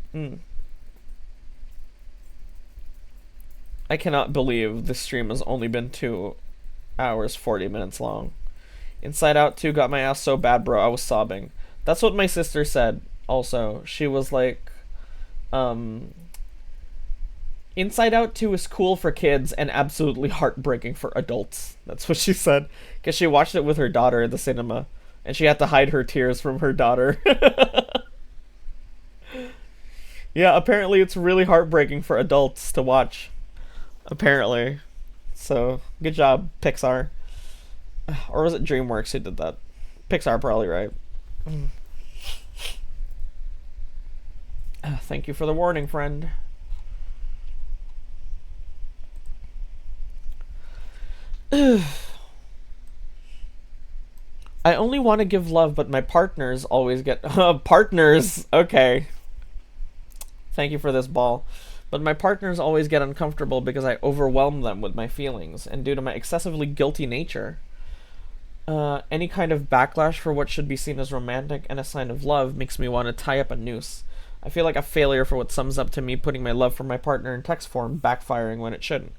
I cannot believe this stream has only been 2 hours, 40 minutes long. Inside Out 2 got my ass so bad, bro. I was sobbing. That's what my sister said also. She was like, Inside Out 2 is cool for kids and absolutely heartbreaking for adults. That's what she said. Because she watched it with her daughter at the cinema. And she had to hide her tears from her daughter. Yeah, apparently it's really heartbreaking for adults to watch. Apparently. So, good job, Pixar. Or was it DreamWorks who did that? Pixar, probably, right? Thank you for the warning, friend. I only want to give love, but my partners always get... partners! Okay. Thank you for this ball. But my partners always get uncomfortable because I overwhelm them with my feelings, and due to my excessively guilty nature. Any kind of backlash for what should be seen as romantic and a sign of love makes me want to tie up a noose. I feel like a failure for what sums up to me putting my love for my partner in text form, backfiring when it shouldn't.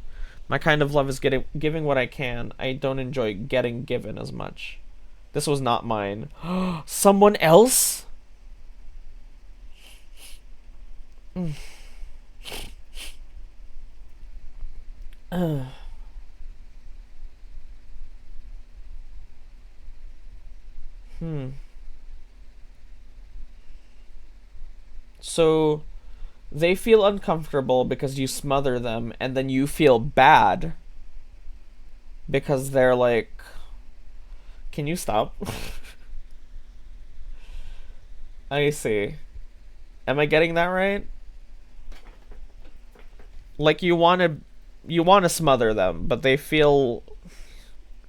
My kind of love is giving what I can. I don't enjoy getting given as much. This was not mine. Someone else? So, they feel uncomfortable because you smother them, and then you feel bad because they're like, can you stop? I see. Am I getting that right? Like you want to smother them, but they feel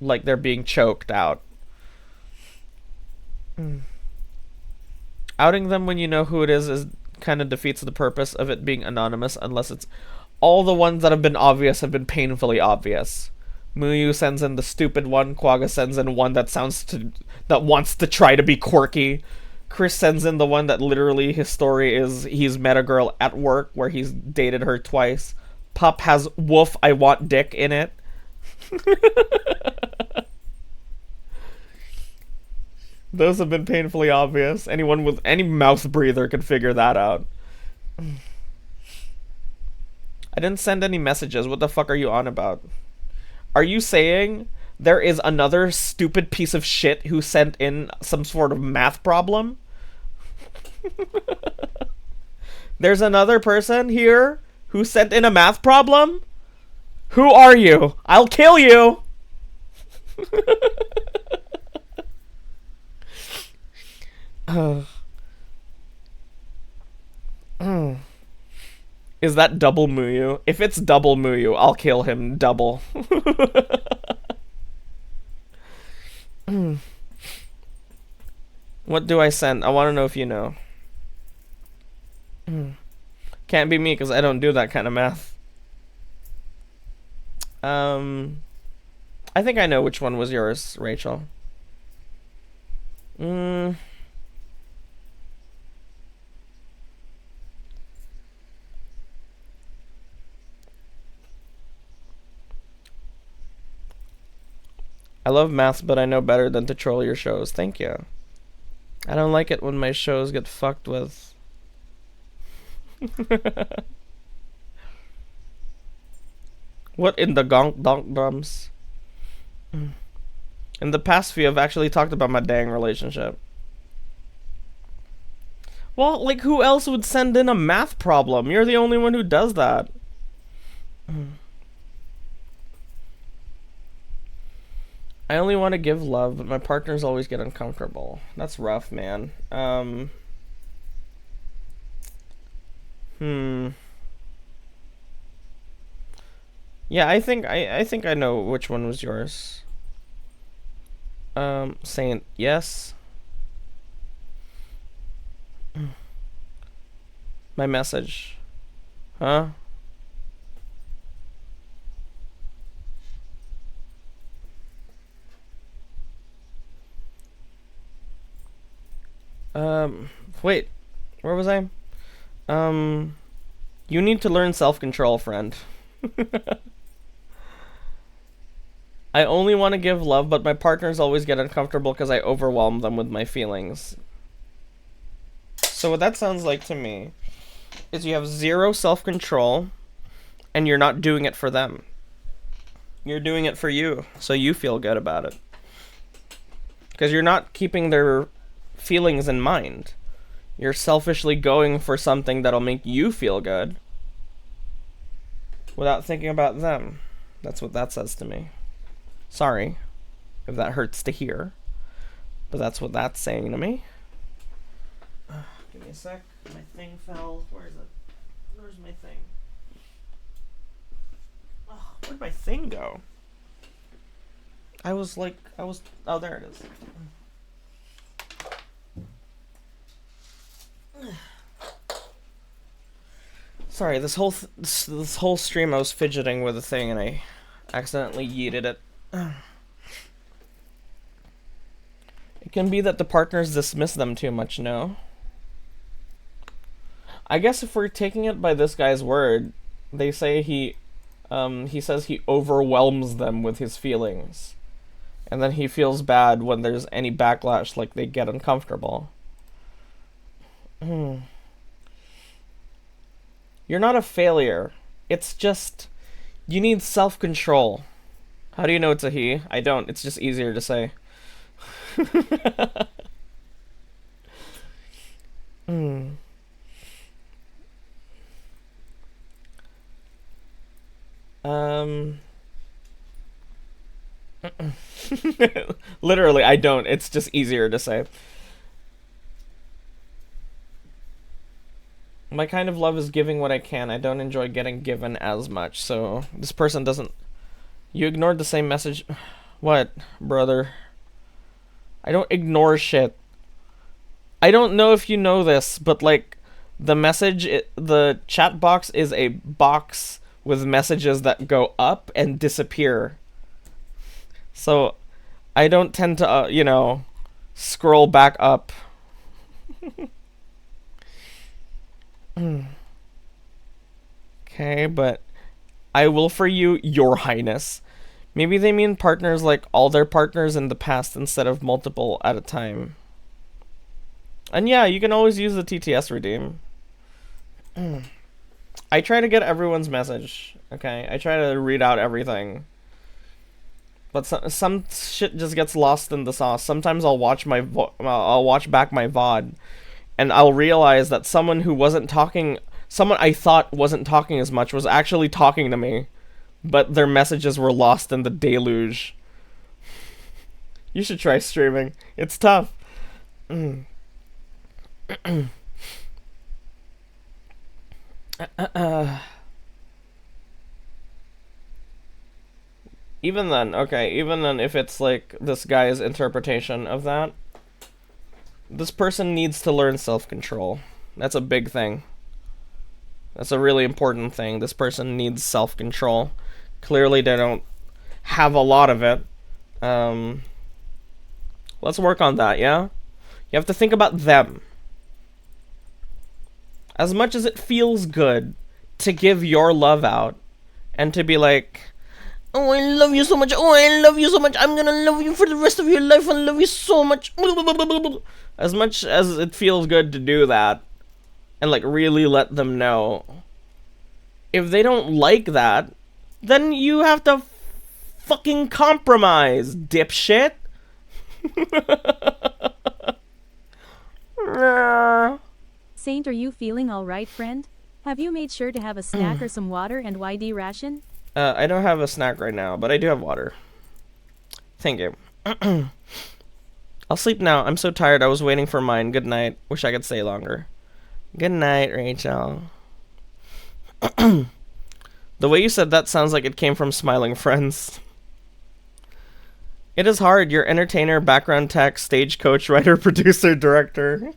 like they're being choked out. Outing them when you know who it is kind of defeats the purpose of it being anonymous, unless it's all the ones that have been obvious have been painfully obvious. Muyu sends in the stupid one, Quagga sends in one that wants to try to be quirky. Chris sends in the one that literally his story is he's met a girl at work where he's dated her twice. Pup has woof, I want dick in it. Those have been painfully obvious. Anyone with any mouth breather could figure that out. I didn't send any messages. What the fuck are you on about? Are you saying there is another stupid piece of shit who sent in some sort of math problem? There's another person here who sent in a math problem? Who are you? I'll kill you! Is that double Muyu? If it's double Muyu, I'll kill him double. What do I send? I want to know if you know. Can't be me because I don't do that kind of math. I think I know which one was yours, Rachel. I love math, but I know better than to troll your shows. Thank you. I don't like it when my shows get fucked with. What in the gonk donk drums? In the past few, I've actually talked about my dang relationship. Well, like, who else would send in a math problem? You're the only one who does that. I only want to give love, but my partners always get uncomfortable. That's rough, man. Yeah, I think I know which one was yours. Saying yes. My message. Huh? Wait. Where was I? You need to learn self-control, friend. I only want to give love, but my partners always get uncomfortable because I overwhelm them with my feelings. So what that sounds like to me is you have zero self-control and you're not doing it for them. You're doing it for you, so you feel good about it. Because you're not keeping their feelings in mind. You're selfishly going for something that'll make you feel good without thinking about them. That's what that says to me. Sorry if that hurts to hear, but that's what that's saying to me. Give me a sec. My thing fell. Where is it? Where's my thing? Oh, where'd my thing go? Oh, there it is. Sorry, this whole stream I was fidgeting with a thing and I accidentally yeeted it. It can be that the partners dismiss them too much, no? I guess if we're taking it by this guy's word, they say he says he overwhelms them with his feelings. And then he feels bad when there's any backlash, like they get uncomfortable. You're not a failure. It's just, you need self-control. How do you know it's a he? I don't. It's just easier to say. Literally, I don't. It's just easier to say. My kind of love is giving what I can. I don't enjoy getting given as much. So this person doesn't... You ignored the same message. What, brother? I don't ignore shit. I don't know if you know this, but like the the chat box is a box with messages that go up and disappear. So I don't tend to, scroll back up. Okay, but I will for you, your highness. Maybe they mean partners like all their partners in the past instead of multiple at a time. And yeah, you can always use the TTS redeem. I try to get everyone's message, okay? I try to read out everything. But some shit just gets lost in the sauce. Sometimes I'll watch I'll watch back my VOD and I'll realize that someone who wasn't talking, someone I thought wasn't talking as much was actually talking to me, but their messages were lost in the deluge. You should try streaming. It's tough. Even then, if it's like this guy's interpretation of that, this person needs to learn self-control. That's a big thing. That's a really important thing. This person needs self-control. Clearly they don't have a lot of it. Let's work on that, yeah? You have to think about them. As much as it feels good to give your love out and to be like, Oh, I love you so much. Oh, I love you so much. I'm gonna love you for the rest of your life. I love you so much. As much as it feels good to do that and like really let them know, if they don't like that, then you have to fucking compromise, dipshit. Saint, are you feeling alright, friend? Have you made sure to have a snack or some water and YD ration? I don't have a snack right now, but I do have water. Thank you. I'll sleep now. I'm so tired. I was waiting for mine. Good night. Wish I could stay longer. Good night, Rachel. The way you said that sounds like it came from Smiling Friends. It is hard. You're entertainer, background tech, stagecoach, writer, producer, director.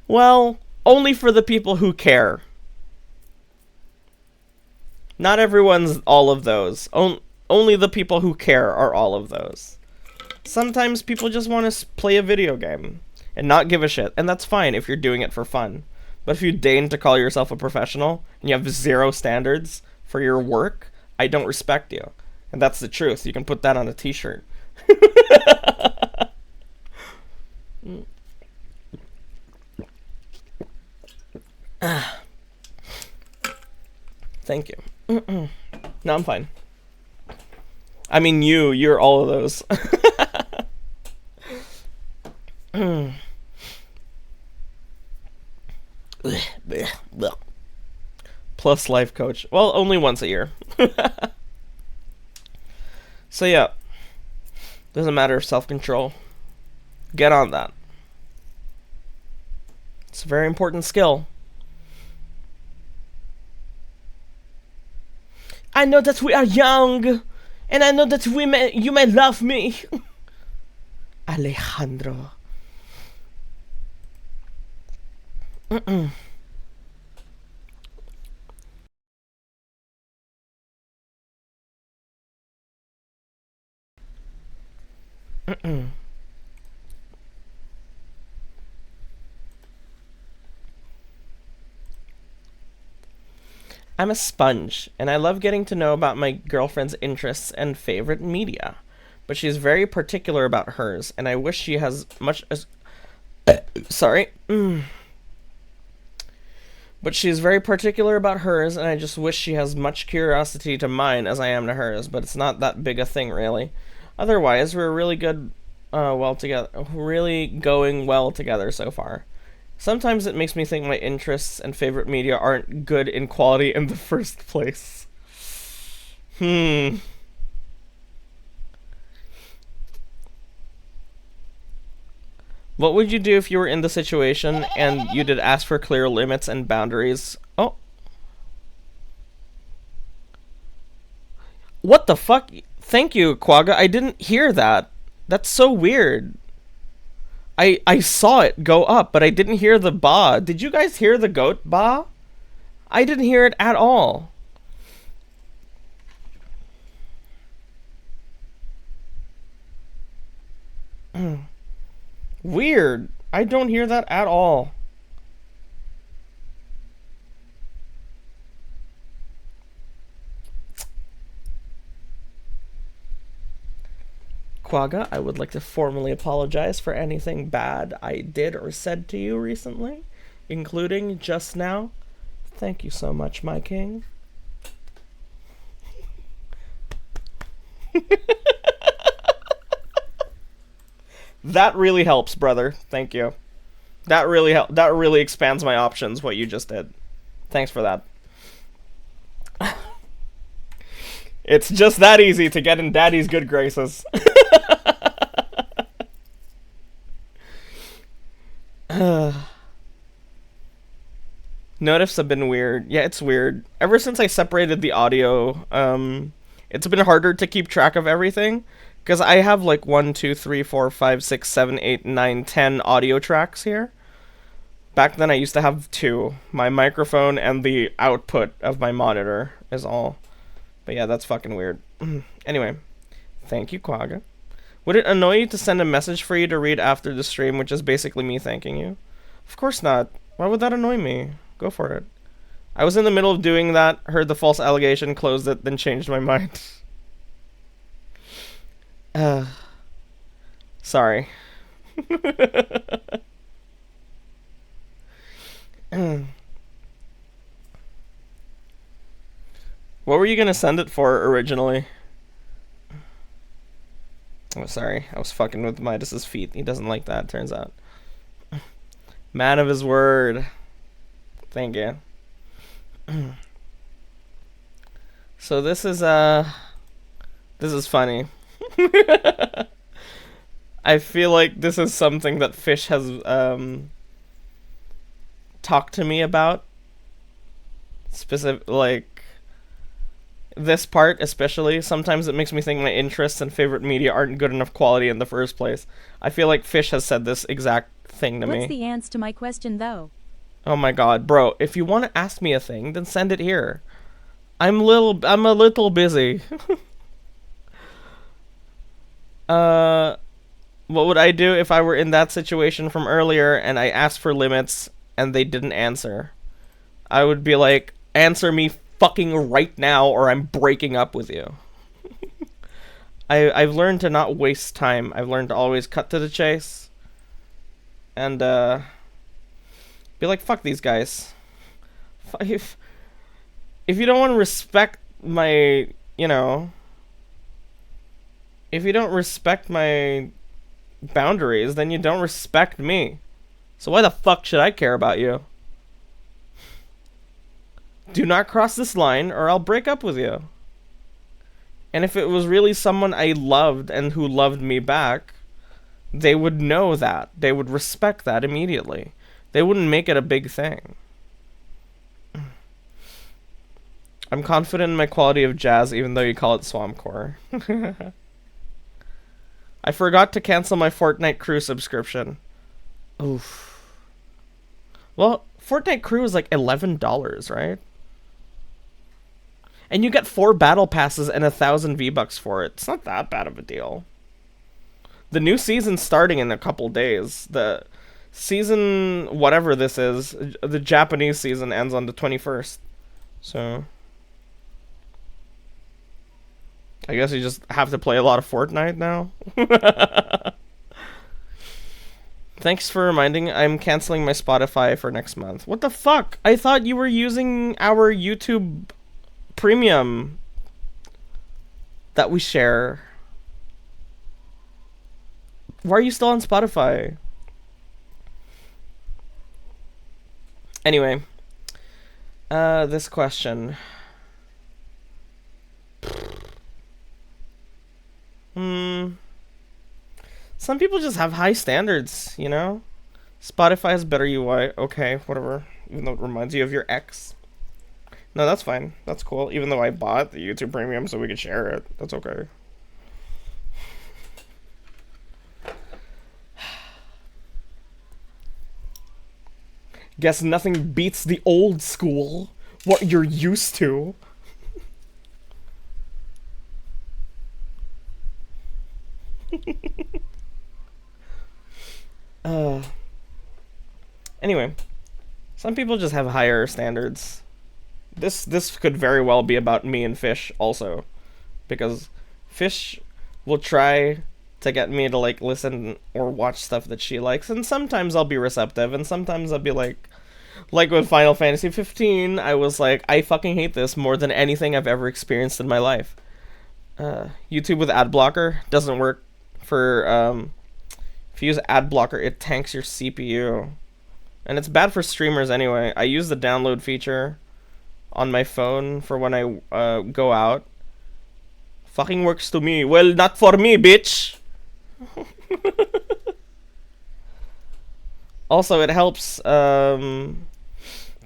Well, only for the people who care. Not everyone's all of those. Only the people who care are all of those. Sometimes people just want to play a video game and not give a shit, and that's fine if you're doing it for fun. But if you deign to call yourself a professional and you have zero standards for your work, I don't respect you. And that's the truth. You can put that on a t-shirt. Thank you. No, I'm fine. I mean, you're all of those. Plus life coach. Well, only once a year. So yeah. Doesn't matter, self-control. Get on that. It's a very important skill. I know that we are young, and I know that you may love me. Alejandro. I'm a sponge, and I love getting to know about my girlfriend's interests and favorite media. But she's very particular about hers, and I wish she has much as... Sorry. But she's very particular about hers, and I just wish she has much curiosity to mine as I am to hers, but it's not that big a thing, really. Otherwise, we're really good, really going well together so far. Sometimes it makes me think my interests and favorite media aren't good in quality in the first place. What would you do if you were in the situation and you did ask for clear limits and boundaries? Oh. What the fuck? Thank you, Quagga. I didn't hear that. That's so weird. I saw it go up, but I didn't hear the ba. Did you guys hear the goat ba? I didn't hear it at all. Weird. I don't hear that at all. Quagga, I would like to formally apologize for anything bad I did or said to you recently, including just now. Thank you so much, my king. That really helps, brother. Thank you. That really expands my options, what you just did. Thanks for that. It's just that easy to get in Daddy's good graces. Notifs have been weird. Yeah, it's weird. Ever since I separated the audio, it's been harder to keep track of everything. Because I have like 1, 2, 3, 4, 5, 6, 7, 8, 9, 10 audio tracks here. Back then I used to have 2. My microphone and the output of my monitor is all. But yeah, that's fucking weird. Anyway, thank you, Quagga. Would it annoy you to send a message for you to read after the stream, which is basically me thanking you? Of course not. Why would that annoy me? Go for it. I was in the middle of doing that, heard the false allegation, closed it, then changed my mind. Sorry. What were you gonna send it for originally? Oh, sorry. I was fucking with Midas's feet. He doesn't like that, turns out. Man of his word. Thank you. So this is funny. I feel like this is something that Fish has talked to me about. Specific, like this part especially. Sometimes it makes me think my interests and favorite media aren't good enough quality in the first place. I feel like Fish has said this exact thing to me. What's the answer to my question, though? Oh my god, bro, if you want to ask me a thing, then send it here. I'm a little busy. What would I do if I were in that situation from earlier and I asked for limits and they didn't answer? I would be like, answer me fucking right now or I'm breaking up with you. I've learned to not waste time. I've learned to always cut to the chase. And, be like, fuck these guys. If you don't want to respect my, you know, if you don't respect my boundaries, then you don't respect me. So why the fuck should I care about you? Do not cross this line or I'll break up with you. And if it was really someone I loved and who loved me back, they would know that. They would respect that immediately. They wouldn't make it a big thing. I'm confident in my quality of jazz even though you call it swampcore. I forgot to cancel my Fortnite Crew subscription. Oof. Well, Fortnite Crew is like $11, right? And you get 4 battle passes and 1,000 V-Bucks for it. It's not that bad of a deal. The new season's starting in a couple days. The season, whatever this is, the Japanese season ends on the 21st. So I guess you just have to play a lot of Fortnite now. Thanks for reminding. I'm canceling my Spotify for next month. What the fuck? I thought you were using our YouTube Premium that we share. Why are you still on Spotify? Anyway, this question. Some people just have high standards, you know? Spotify has better UI. Okay, whatever. Even though it reminds you of your ex. No, that's fine. That's cool. Even though I bought the YouTube Premium so we could share it. That's okay. Guess nothing beats the old school. What you're used to. Anyway, some people just have higher standards. This could very well be about me and Fish also, because Fish will try to get me to like listen or watch stuff that she likes, and sometimes I'll be receptive, and sometimes I'll be like with Final Fantasy 15, I was like, I fucking hate this more than anything I've ever experienced in my life. YouTube with ad blocker doesn't work for if you use ad blocker, it tanks your CPU. And it's bad for streamers anyway. I use the download feature on my phone for when I go out. Fucking works to me. Well, not for me, bitch. Also, it helps to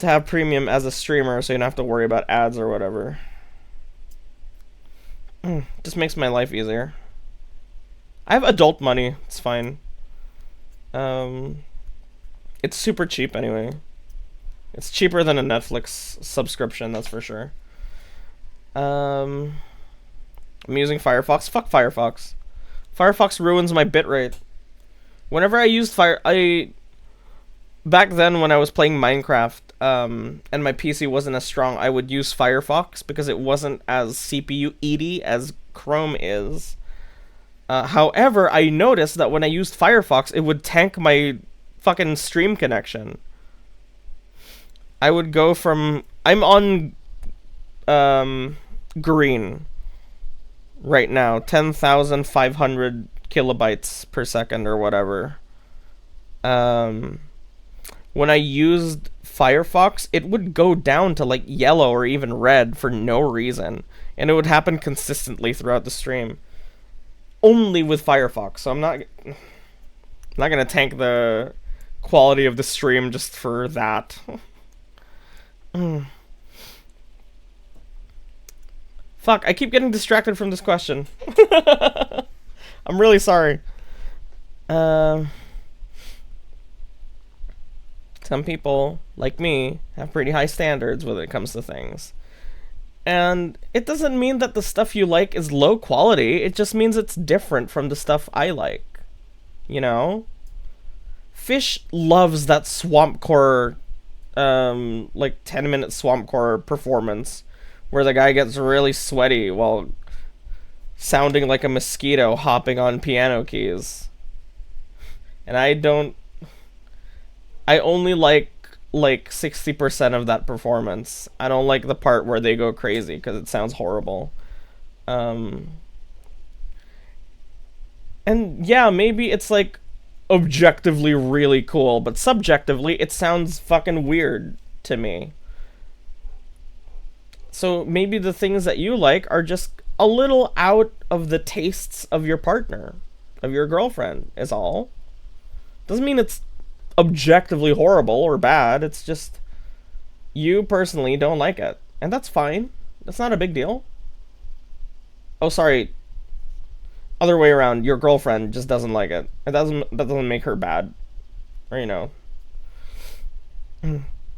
have premium as a streamer so you don't have to worry about ads or whatever. Just makes my life easier. I have adult money. It's fine. It's super cheap anyway. It's cheaper than a Netflix subscription, that's for sure. I'm using Firefox. Fuck Firefox. Firefox ruins my bitrate. Whenever I use back then when I was playing Minecraft, and my PC wasn't as strong, I would use Firefox because it wasn't as CPU eaty as Chrome is. However, I noticed that when I used Firefox, it would tank my fucking stream connection. I would go from I'm on green right now, 10,500 kilobytes per second or whatever. When I used Firefox, it would go down to like yellow or even red for no reason, and it would happen consistently throughout the stream. Only with Firefox, so I'm not gonna tank the quality of the stream just for that. Fuck, I keep getting distracted from this question. I'm really sorry. Some people, like me, have pretty high standards when it comes to things. And it doesn't mean that the stuff you like is low quality, it just means it's different from the stuff I like. You know? Fish loves that swampcore, like 10-minute swampcore performance where the guy gets really sweaty while sounding like a mosquito hopping on piano keys. And I only like 60% of that performance. I don't like the part where they go crazy because it sounds horrible. And yeah, maybe it's like objectively really cool, but subjectively it sounds fucking weird to me. So maybe the things that you like are just a little out of the tastes of your partner, of your girlfriend, is all. Doesn't mean it's objectively horrible or bad. It's just you personally don't like it, and that's fine. That's not a big deal. Oh, sorry. Other way around. Your girlfriend just doesn't like it. That doesn't make her bad, or you know.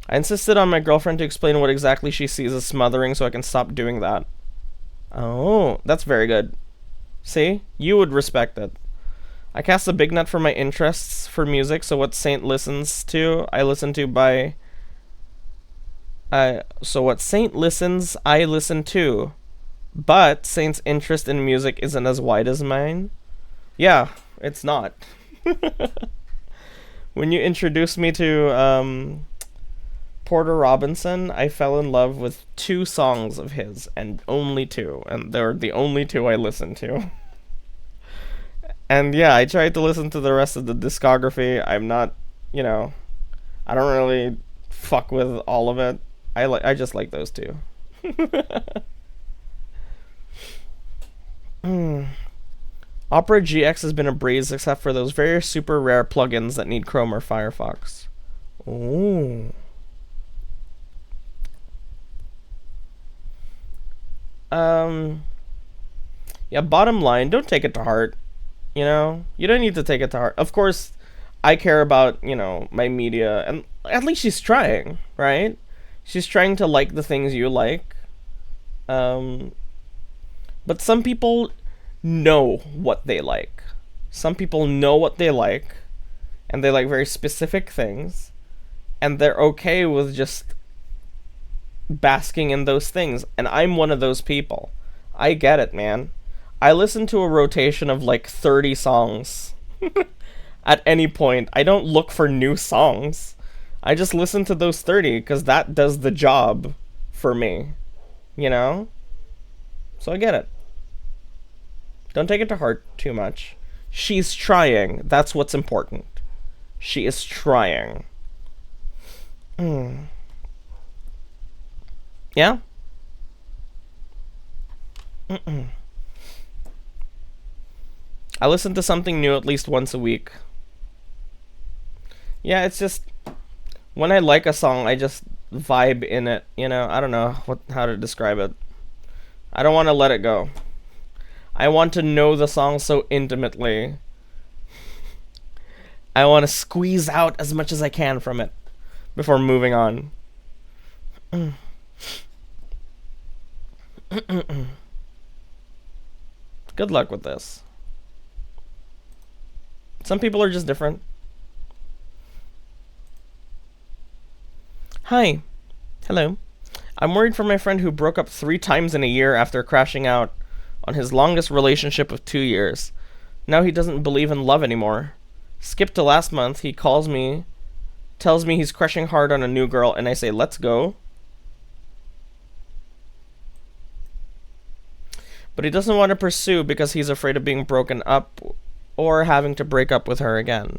I insisted on my girlfriend to explain what exactly she sees as smothering so I can stop doing that. Oh, that's very good. See? You would respect it. I cast a big net for my interests for music, so what Saint listens to, I listen to by... so what Saint listens, I listen to. But Saint's interest in music isn't as wide as mine. Yeah, it's not. When you introduced me to Porter Robinson, I fell in love with 2 songs of his, and only 2, and they're the only 2 I listened to. And yeah, I tried to listen to the rest of the discography. I'm not, you know, I don't really fuck with all of it. I just like those 2. Opera GX has been a breeze except for those very super rare plugins that need Chrome or Firefox. Ooh. Yeah, bottom line, don't take it to heart. You know, you don't need to take it to heart. Of course, I care about, you know, my media, and at least she's trying, right? She's trying to like the things you like. But some people know what they like. Some people know what they like, and they like very specific things, and they're okay with just basking in those things. And I'm one of those people. I get it, man. I listen to a rotation of like 30 songs at any point. I don't look for new songs. I just listen to those 30 because that does the job for me. You know? So I get it. Don't take it to heart too much. She's trying. That's what's important. She is trying. Yeah? I listen to something new at least once a week. Yeah, it's just when I like a song, I just vibe in it, you know? I don't know how to describe it. I don't want to let it go. I want to know the song so intimately. I want to squeeze out as much as I can from it before moving on. Good luck with this. Some people are just different. Hi. Hello. I'm worried for my friend who broke up 3 times in a year after crashing out on his longest relationship of 2 years. Now he doesn't believe in love anymore. Skip to last month, he calls me, tells me he's crushing hard on a new girl, and I say, let's go. But he doesn't want to pursue because he's afraid of being broken up or having to break up with her again.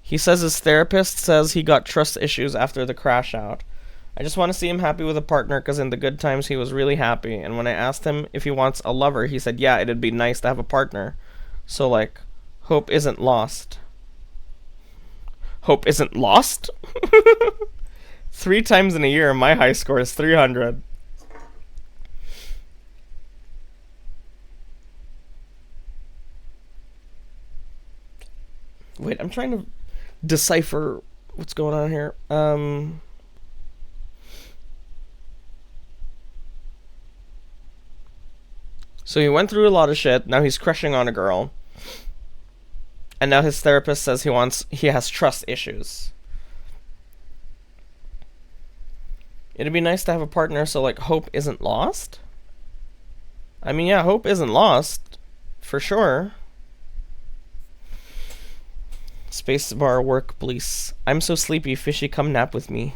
He says his therapist says he got trust issues after the crash out. I just want to see him happy with a partner because in the good times he was really happy, and when I asked him if he wants a lover, he said yeah, it'd be nice to have a partner. So like, hope isn't lost. Hope isn't lost? 3 times in a year, my high score is 300. Wait, I'm trying to decipher what's going on here. So he went through a lot of shit. Now he's crushing on a girl. And now his therapist says he has trust issues. It'd be nice to have a partner, so like hope isn't lost? I mean, yeah, hope isn't lost. For sure. Spacebar work, please. I'm so sleepy, fishy, come nap with me.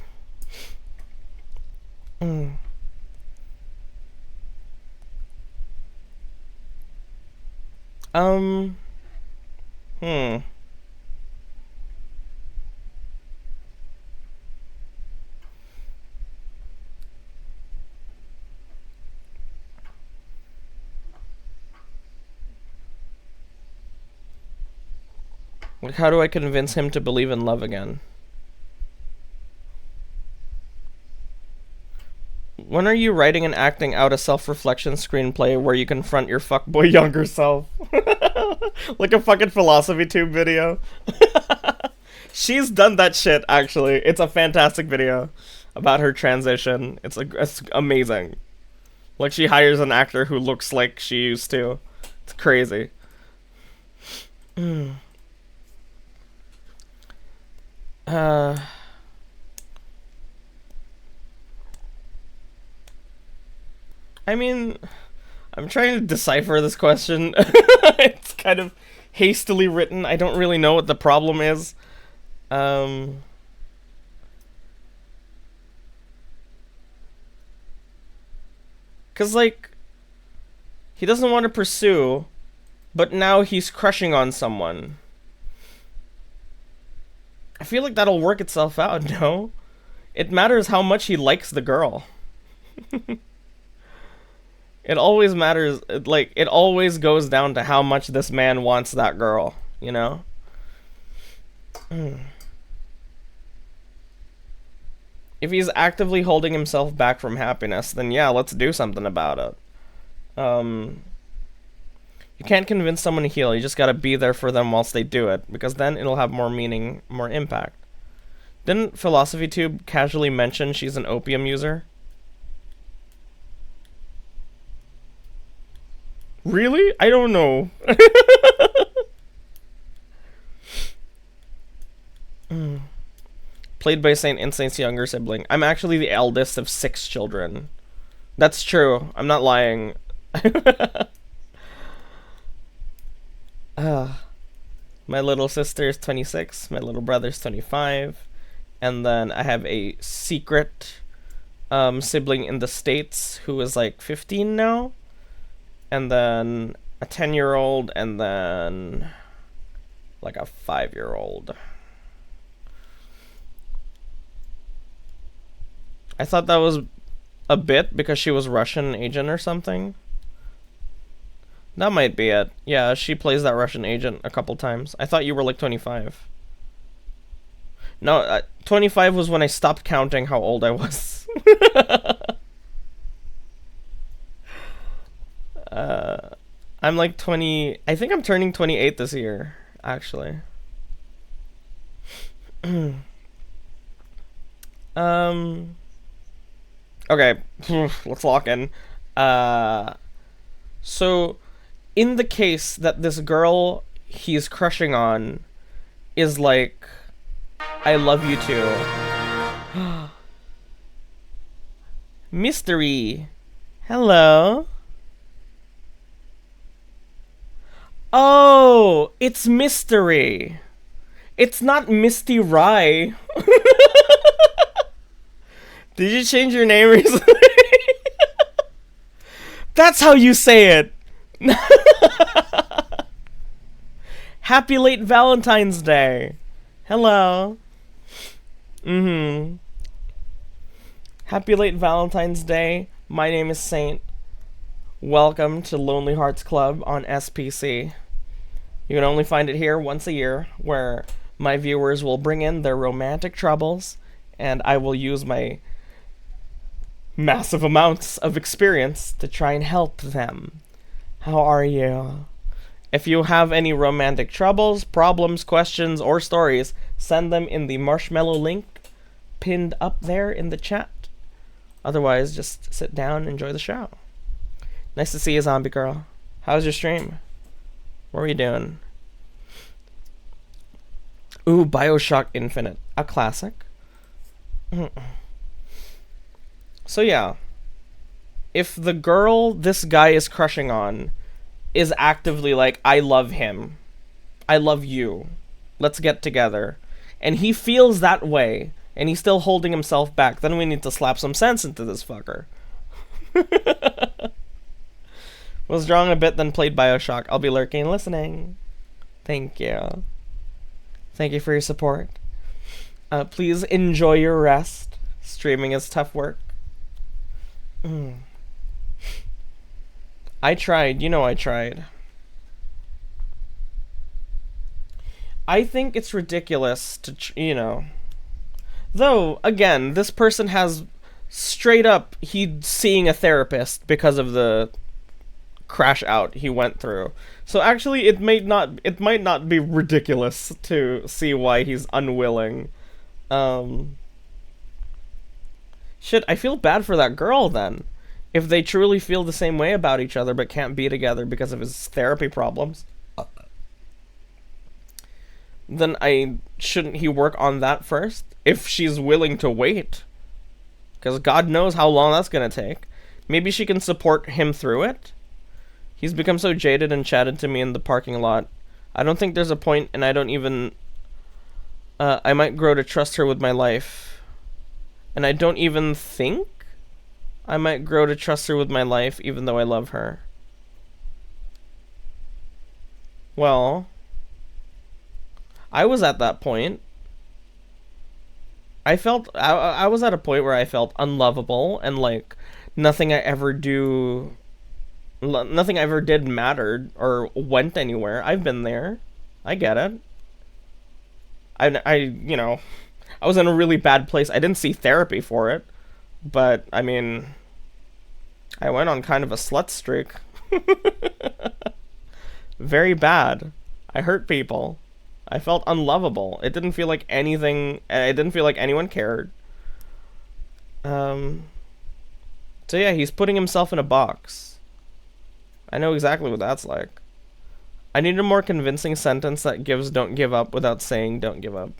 Like, how do I convince him to believe in love again? When are you writing and acting out a self-reflection screenplay where you confront your fuckboy younger self? Like a fucking philosophy tube video. She's done that shit, actually. It's a fantastic video about her transition. It's amazing. Like, she hires an actor who looks like she used to. It's crazy. I mean, I'm trying to decipher this question. It's kind of hastily written. I don't really know what the problem is. Cause like, he doesn't want to pursue, but now he's crushing on someone. I feel like that'll work itself out, no? It matters how much he likes the girl. It always matters, like, it always goes down to how much this man wants that girl, you know? If he's actively holding himself back from happiness, then yeah, let's do something about it. You can't convince someone to heal, you just gotta be there for them whilst they do it, because then it'll have more meaning, more impact. Didn't Philosophy Tube casually mention she's an opium user? Really? I don't know. Played by Saint Insane's younger sibling. I'm actually the eldest of 6 children. That's true. I'm not lying. My little sister is 26. My little brother's 25. And then I have a secret sibling in the States who is like 15 now. And then a 10-year-old, and then like a 5-year-old. I thought that was a bit because she was Russian agent or something. That might be it. Yeah, she plays that Russian agent a couple times. I thought you were like 25. No, 25 was when I stopped counting how old I was. I'm like 20. I think I'm turning 28 this year, actually. Okay, let's lock in. So, in the case that this girl he's crushing on is like, I love you too. Mystery. Hello. Oh, it's Mystery. It's not Misty Rye. Did you change your name recently? That's how you say it. Happy late Valentine's Day. Hello. Happy late Valentine's Day. My name is Saint. Welcome to Lonely Hearts Club on SPC. You can only find it here once a year, where my viewers will bring in their romantic troubles, and I will use my massive amounts of experience to try and help them. How are you? If you have any romantic troubles, problems, questions, or stories, send them in the marshmallow link pinned up there in the chat. Otherwise, just sit down and enjoy the show. Nice to see you, Zombie Girl. How's your stream? What were you doing? Ooh, BioShock Infinite. A classic. So yeah. If the girl this guy is crushing on is actively like, I love him. I love you. Let's get together. And he feels that way, and he's still holding himself back, then we need to slap some sense into this fucker. Was drawn a bit, then played BioShock. I'll be lurking and listening. Thank you. Thank you for your support. Please enjoy your rest. Streaming is tough work. I tried. You know I tried. I think it's ridiculous to, Though, again, this person has straight up, he's seeing a therapist because of the crash out he went through. So actually, it might not be ridiculous to see why he's unwilling. Shit, I feel bad for that girl then. If they truly feel the same way about each other but can't be together because of his therapy problems, then shouldn't he work on that first? If she's willing to wait. Because God knows how long that's going to take. Maybe she can support him through it. He's become so jaded and chatted to me in the parking lot. I don't think there's a point, and I don't even... I might grow to trust her with my life. And I don't even think I might grow to trust her with my life, even though I love her. Well, I was at that point. I was at a point where I felt unlovable, and like nothing I ever did mattered or went anywhere. I've been there. I get it. I was in a really bad place. I didn't see therapy for it, but I mean, I went on kind of a slut streak. Very bad. I hurt people. I felt unlovable. It didn't feel like anything. It didn't feel like anyone cared. So yeah, he's putting himself in a box. I know exactly what that's like. I need a more convincing sentence that gives "don't give up" without saying "don't give up."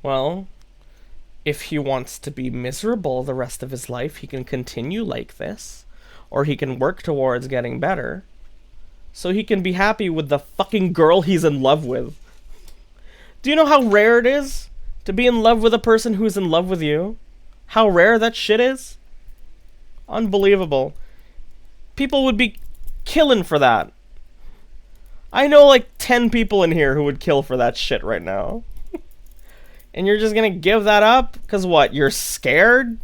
Well, if he wants to be miserable the rest of his life, he can continue like this, or he can work towards getting better, so he can be happy with the fucking girl he's in love with. Do you know how rare it is to be in love with a person who's in love with you? How rare that shit is? Unbelievable. People would be killing for that. I know like 10 people in here who would kill for that shit right now. And you're just gonna give that up? Cause what, you're scared?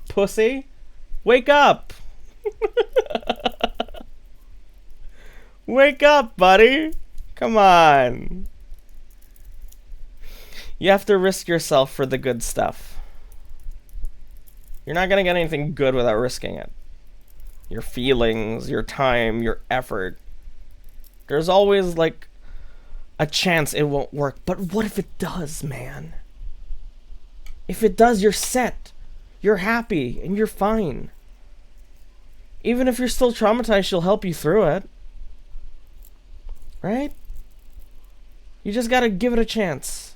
Pussy? Wake up! Wake up, buddy! Come on. You have to risk yourself for the good stuff. You're not gonna get anything good without risking it. Your feelings, your time, your effort. There's always like a chance it won't work. But what if it does, man? If it does, you're set. You're happy and you're fine. Even if you're still traumatized, she'll help you through it. Right? You just gotta give it a chance.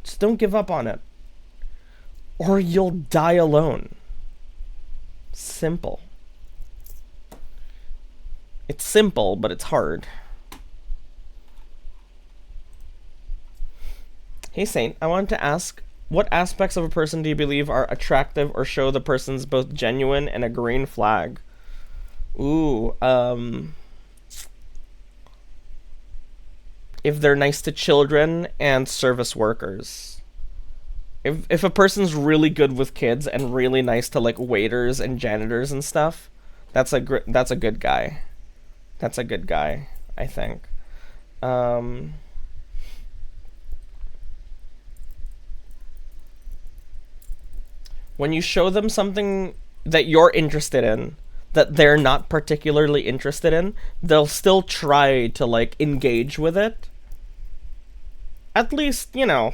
Just don't give up on it. or you'll die alone. Simple. It's simple, but it's hard. Hey Saint, I wanted to ask, what aspects of a person do you believe are attractive or show the person's both genuine and a green flag? Ooh, if they're nice to children and service workers. If a person's really good with kids and really nice to like waiters and janitors and stuff, that's a good guy. That's a good guy, I think. When you show them something that you're interested in that they're not particularly interested in, they'll still try to like engage with it. At least, you know,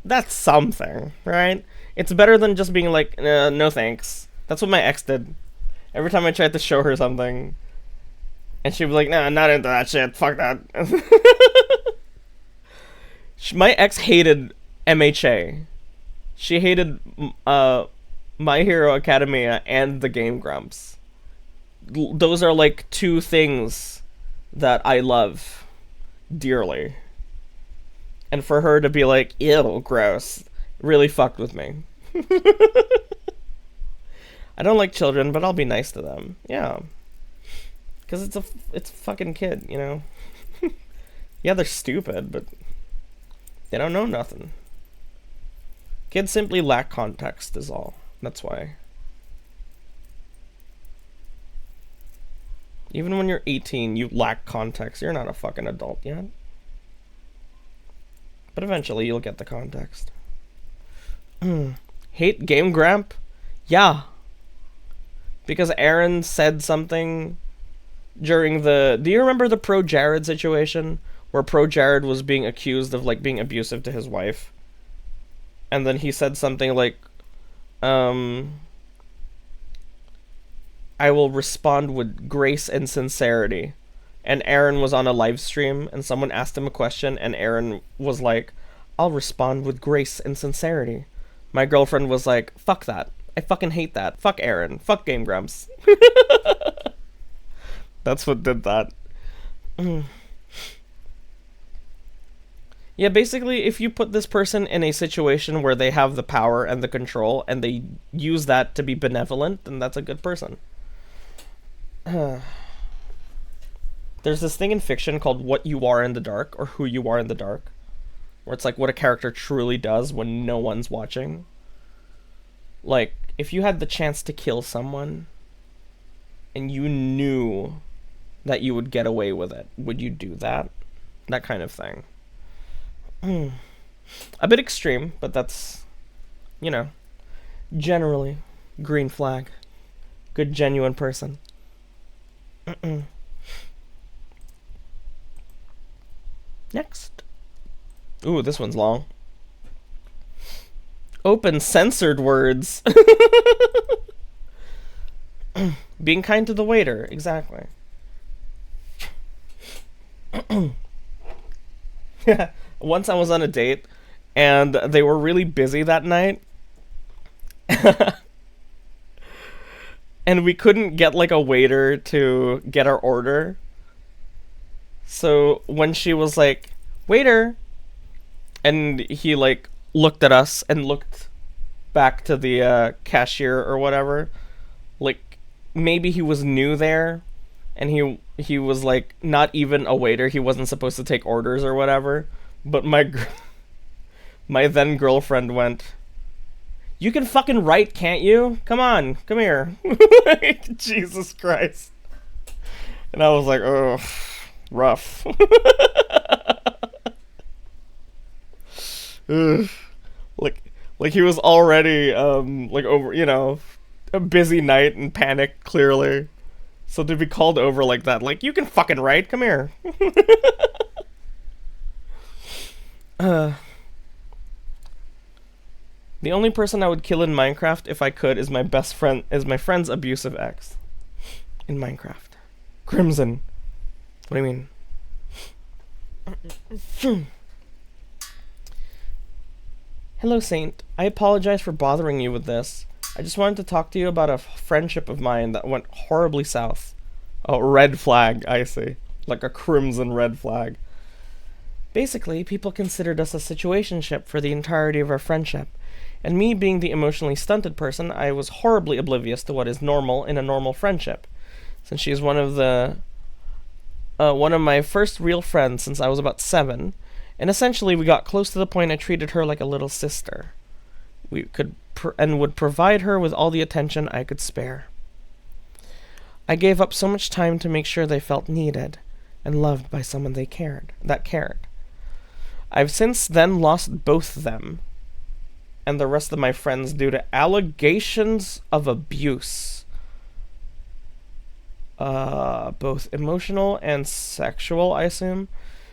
that's something, right? It's better than just being like, no thanks. That's what my ex did. Every time I tried to show her something, and she'd be like, nah, not into that shit, fuck that. My ex hated MHA. She hated My Hero Academia and the Game Grumps. Those are like two things that I love dearly. And for her to be like, ew, gross, really fucked with me. I don't like children, but I'll be nice to them. Yeah. Because it's a fucking kid, you know? Yeah, they're stupid, but they don't know nothing. Kids simply lack context is all. That's why. Even when you're 18, you lack context. You're not a fucking adult yet. But eventually you'll get the context. Hate Game Gramp? Yeah. Because Aaron said something during the... Do you remember the Pro Jared situation? Where Pro Jared was being accused of like being abusive to his wife. And then he said something like, I will respond with grace and sincerity. And Aaron was on a live stream and someone asked him a question and Aaron was like, I'll respond with grace and sincerity. My girlfriend was like, fuck that. I fucking hate that. Fuck Aaron. Fuck Game Grumps. That's what did that. Yeah, basically, if you put this person in a situation where they have the power and the control and they use that to be benevolent, then that's a good person. There's this thing in fiction called What You Are in the Dark, or Who You Are in the Dark, where it's like what a character truly does when no one's watching. Like, if you had the chance to kill someone and you knew that you would get away with it, would you do that? That kind of thing. A bit extreme, but that's, you know, generally green flag. Good, genuine person. Next. Ooh, this one's long. Open censored words. Being kind to the waiter, exactly. Once I was on a date, and they were really busy that night. And we couldn't get, like, a waiter to get our order. So when she was like, waiter, and he, like, looked at us and looked back to the cashier or whatever, like, maybe he was new there, and he was, like, not even a waiter. He wasn't supposed to take orders or whatever. But my then girlfriend went, you can fucking write, can't you? Come on, come here. Jesus Christ. And I was like, oh, rough. like he was already like over, you know, a busy night and panicked clearly. So to be called over like that, like, you can fucking write, come here. The only person I would kill in Minecraft if I could is my friend's abusive ex. In Minecraft. Crimson. What do you mean? Hello, Saint. I apologize for bothering you with this. I just wanted to talk to you about a friendship of mine that went horribly south. Oh, red flag, I see. Like a crimson red flag. Basically, people considered us a situationship for the entirety of our friendship. And me being the emotionally stunted person, I was horribly oblivious to what is normal in a normal friendship. Since she is one of my first real friends since I was about 7, and essentially we got close to the point I treated her like a little sister. We could would provide her with all the attention I could spare. I gave up so much time to make sure they felt needed and loved by someone that cared. I've since then lost both them and the rest of my friends due to allegations of abuse. Both emotional and sexual, I assume.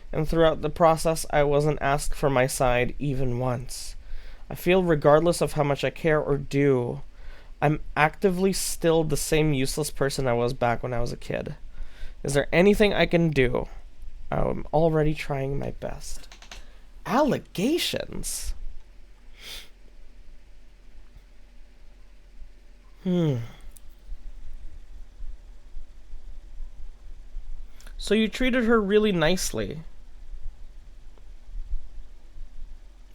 And throughout the process, I wasn't asked for my side even once. I feel regardless of how much I care or do, I'm actively still the same useless person I was back when I was a kid. Is there anything I can do? I'm already trying my best. Allegations? So you treated her really nicely.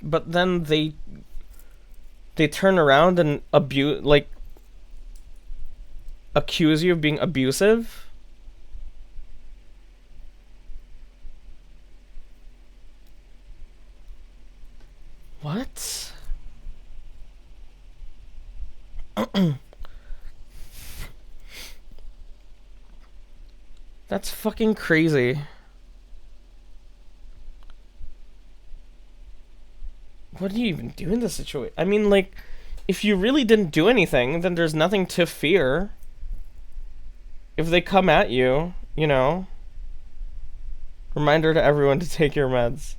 But then they turn around and accuse you of being abusive? What? That's fucking crazy. What do you even do in this situation? I mean, like, if you really didn't do anything, then there's nothing to fear. If they come at you, you know. Reminder to everyone to take your meds.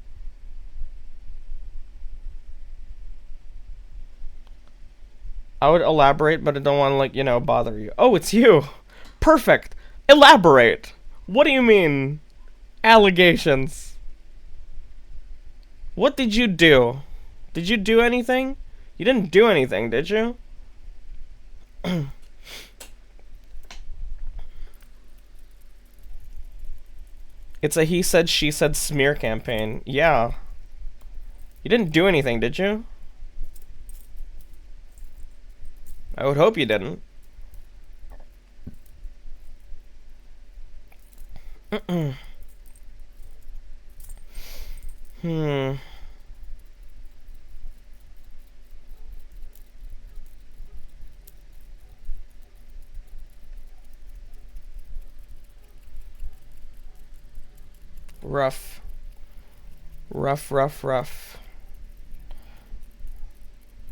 I would elaborate, but I don't want to, bother you. Oh, it's you. Perfect. Elaborate. What do you mean? Allegations. What did you do? Did you do anything? You didn't do anything, did you? It's a he said, she said smear campaign. Yeah. You didn't do anything, did you? I would hope you didn't. Rough. Rough.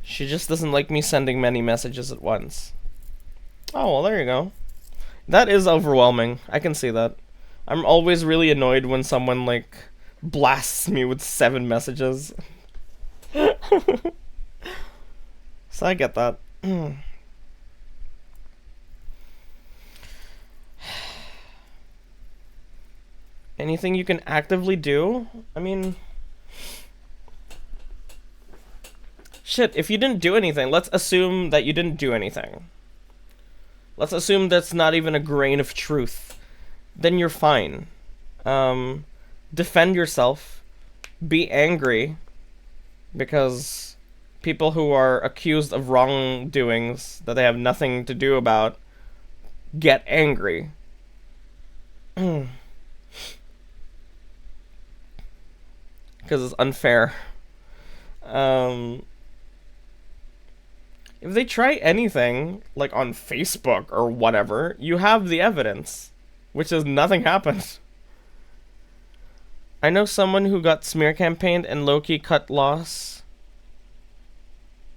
She just doesn't like me sending many messages at once. Oh, well, there you go. That is overwhelming. I can see that. I'm always really annoyed when someone, blasts me with 7 messages. So I get that. Anything you can actively do? I mean... Shit, if you didn't do anything, let's assume that you didn't do anything. Let's assume that's not even a grain of truth. Then you're fine. Defend yourself. Be angry. Because people who are accused of wrongdoings that they have nothing to do about get angry. Because it's unfair. If they try anything, like on Facebook or whatever, you have the evidence. Which is nothing happened. I know someone who got smear campaigned and low-key cut loss.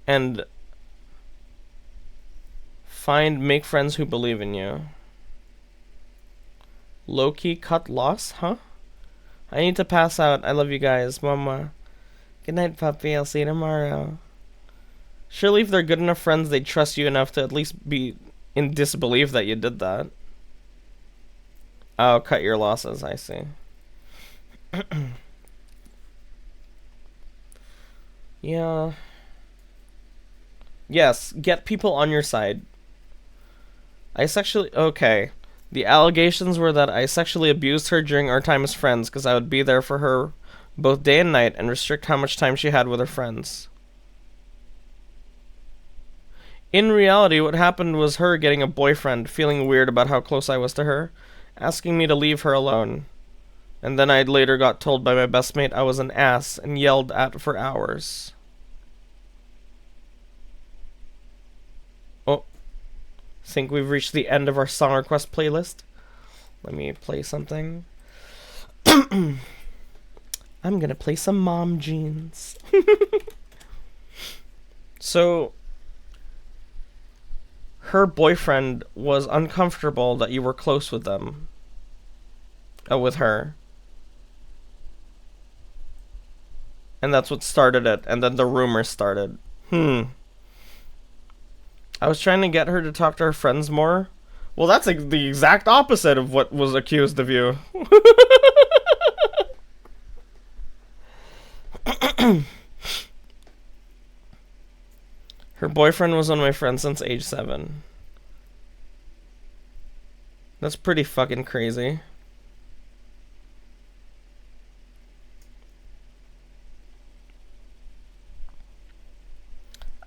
And make friends who believe in you. Low-key cut loss? Huh? I need to pass out. I love you guys. Mama. Good night, puppy. I'll see you tomorrow. Surely if they're good enough friends, they'd trust you enough to at least be in disbelief that you did that. Oh, cut your losses, I see. Yeah. Yes, get people on your side. Okay. The allegations were that I sexually abused her during our time as friends because I would be there for her both day and night and restrict how much time she had with her friends. In reality, what happened was her getting a boyfriend, feeling weird about how close I was to her, asking me to leave her alone. And then I later got told by my best mate I was an ass and yelled at for hours. Oh, think we've reached the end of our song request playlist. Let me play something. I'm gonna play some Mom Jeans. So, her boyfriend was uncomfortable that you were close with them. With her. And that's what started it, and then the rumors started. I was trying to get her to talk to her friends more. Well, that's like the exact opposite of what was accused of you. Her boyfriend was one of my friends since age 7. That's pretty fucking crazy.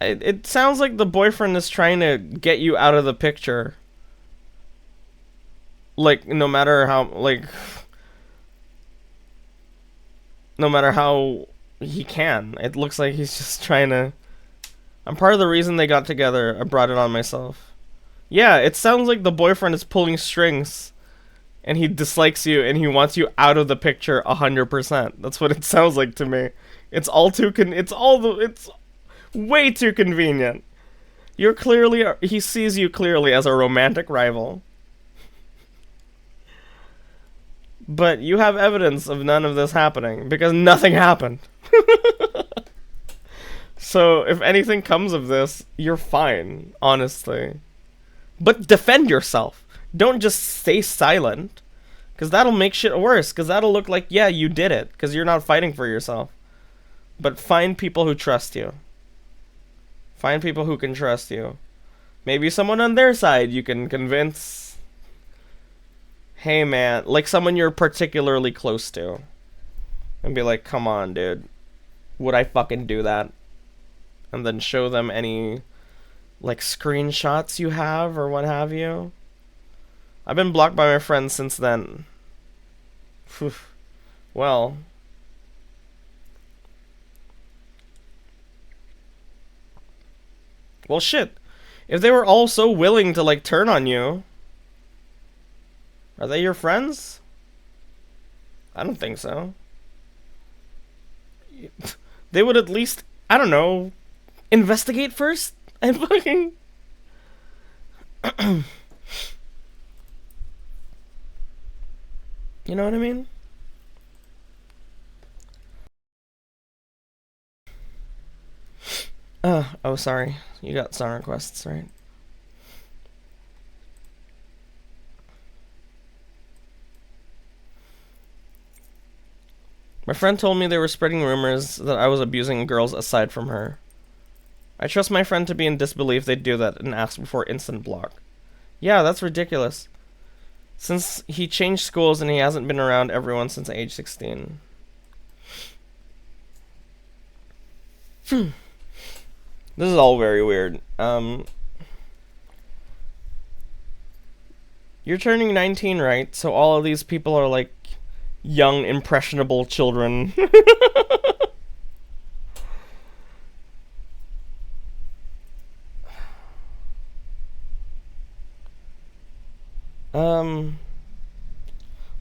It sounds like the boyfriend is trying to get you out of the picture. Like, no matter how he can. It looks like he's just trying to... I'm part of the reason they got together. I brought it on myself. Yeah, it sounds like the boyfriend is pulling strings. And he dislikes you and he wants you out of the picture 100%. That's what it sounds like to me. It's way too convenient. He sees you clearly as a romantic rival. But you have evidence of none of this happening because nothing happened. So if anything comes of this, you're fine, honestly. But defend yourself. Don't just stay silent, because that'll make shit worse, because that'll look like, yeah, you did it, because you're not fighting for yourself. But find people who trust you. Find people who can trust you. Maybe someone on their side you can convince. Hey man, like someone you're particularly close to. And be like, come on dude. Would I fucking do that? And then show them any like screenshots you have or what have you. I've been blocked by my friends since then. Whew. Well. Well shit. If they were all so willing to like turn on you, are they your friends? I don't think so. They would at least, I don't know, investigate first and fucking... You know what I mean? Oh sorry. You got song requests, right? My friend told me they were spreading rumors that I was abusing girls aside from her. I trust my friend to be in disbelief they'd do that and ask before instant block. Yeah, that's ridiculous. Since he changed schools and he hasn't been around everyone since age 16. This is all very weird. You're turning 19, right? So all of these people are like young, impressionable children.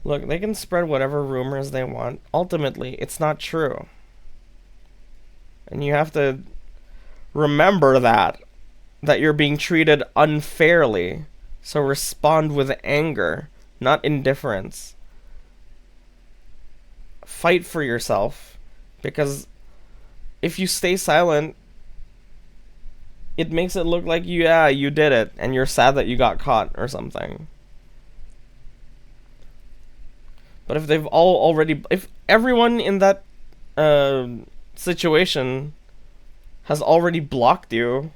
Look, they can spread whatever rumors they want. Ultimately, it's not true. And you have to remember that you're being treated unfairly. So respond with anger, not indifference. Fight for yourself, because if you stay silent, it makes it look like you did it and you're sad that you got caught or something. But if if everyone in that situation has already blocked you,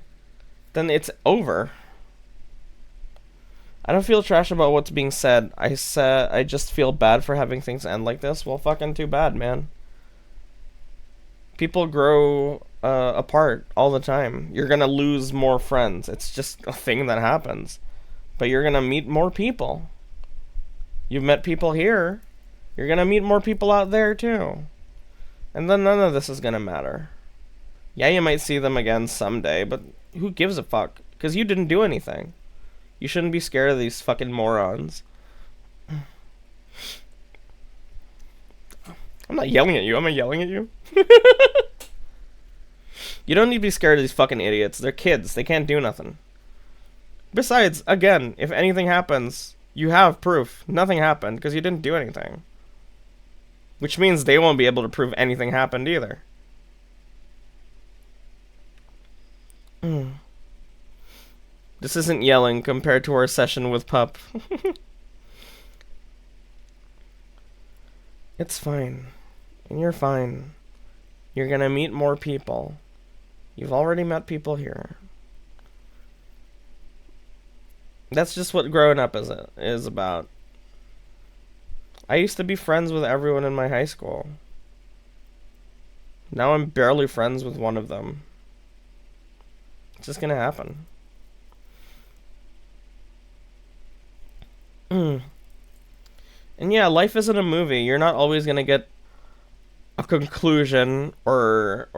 then it's over. I don't feel trash about what's being said. I just feel bad for having things end like this. Well, fucking too bad, man. People grow apart all the time. You're gonna lose more friends. It's just a thing that happens. But you're gonna meet more people. You've met people here. You're gonna meet more people out there too. And then none of this is gonna matter. Yeah, you might see them again someday, but who gives a fuck? Because you didn't do anything. You shouldn't be scared of these fucking morons. I'm not yelling at you. Am I yelling at you? You don't need to be scared of these fucking idiots. They're kids. They can't do nothing. Besides, again, if anything happens, you have proof. Nothing happened because you didn't do anything. Which means they won't be able to prove anything happened either. This isn't yelling compared to our session with Pup. It's fine. And you're fine. You're gonna meet more people. You've already met people here. That's just what growing up is about. I used to be friends with everyone in my high school. Now I'm barely friends with one of them. It's just gonna happen. And yeah, life isn't a movie. You're not always gonna get a conclusion or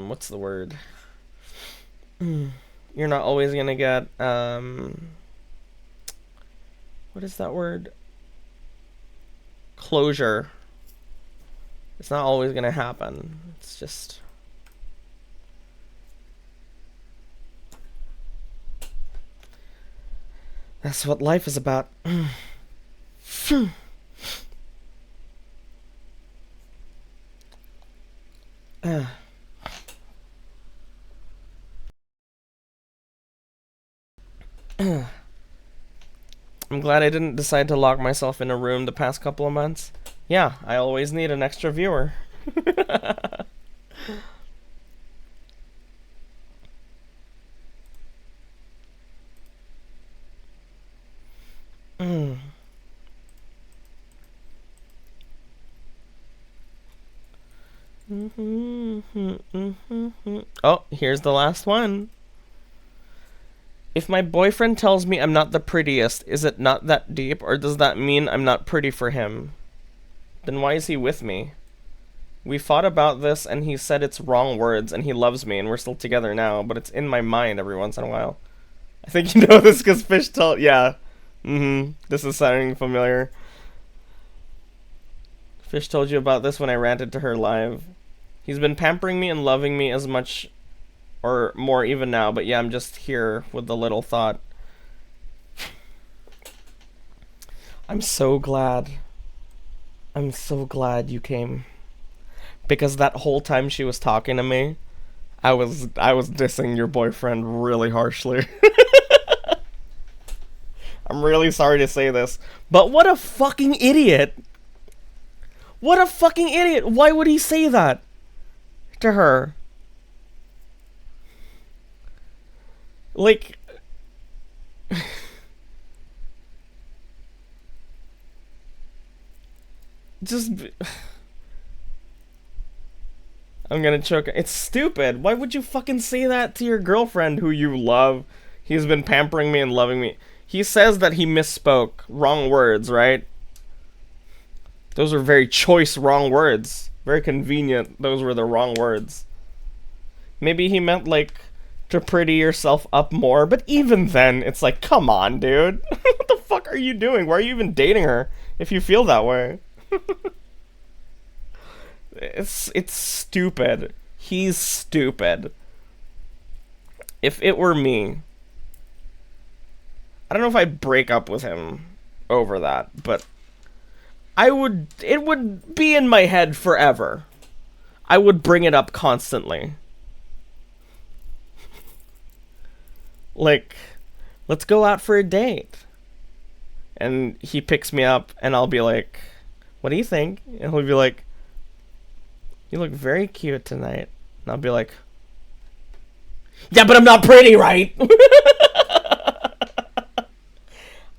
what's the word? You're not always gonna get what is that word? Closure. It's not always gonna happen. It's just that's what life is about. I'm glad I didn't decide to lock myself in a room the past couple of months. Yeah, I always need an extra viewer. Oh, here's the last one. If my boyfriend tells me I'm not the prettiest, is it not that deep, or does that mean I'm not pretty for him? Then why is he with me? We fought about this, and he said it's wrong words, and he loves me, and we're still together now, but it's in my mind every once in a while. I think you know this because Fish told... Yeah. This is sounding familiar. Fish told you about this when I ranted to her live. He's been pampering me and loving me as much or more even now, but yeah, I'm just here with the little thought. I'm so glad. I'm so glad you came. Because that whole time she was talking to me, I was dissing your boyfriend really harshly. I'm really sorry to say this, but what a fucking idiot. What a fucking idiot. Why would he say that to her? Like, just, I'm gonna choke. It's stupid. Why would you fucking say that to your girlfriend who you love? He's been pampering me and loving me. He says that he misspoke. Wrong words, right? Those are very choice wrong words. Very convenient. Those were the wrong words. Maybe he meant, like, to pretty yourself up more, but even then, it's like, come on, dude. What the fuck are you doing? Why are you even dating her if you feel that way? It's stupid. He's stupid. If it were me, I don't know if I'd break up with him over that, but it would be in my head forever. I would bring it up constantly. Like, let's go out for a date. And he picks me up, and I'll be like, what do you think? And he'll be like, you look very cute tonight. And I'll be like, Yeah, but I'm not pretty, right?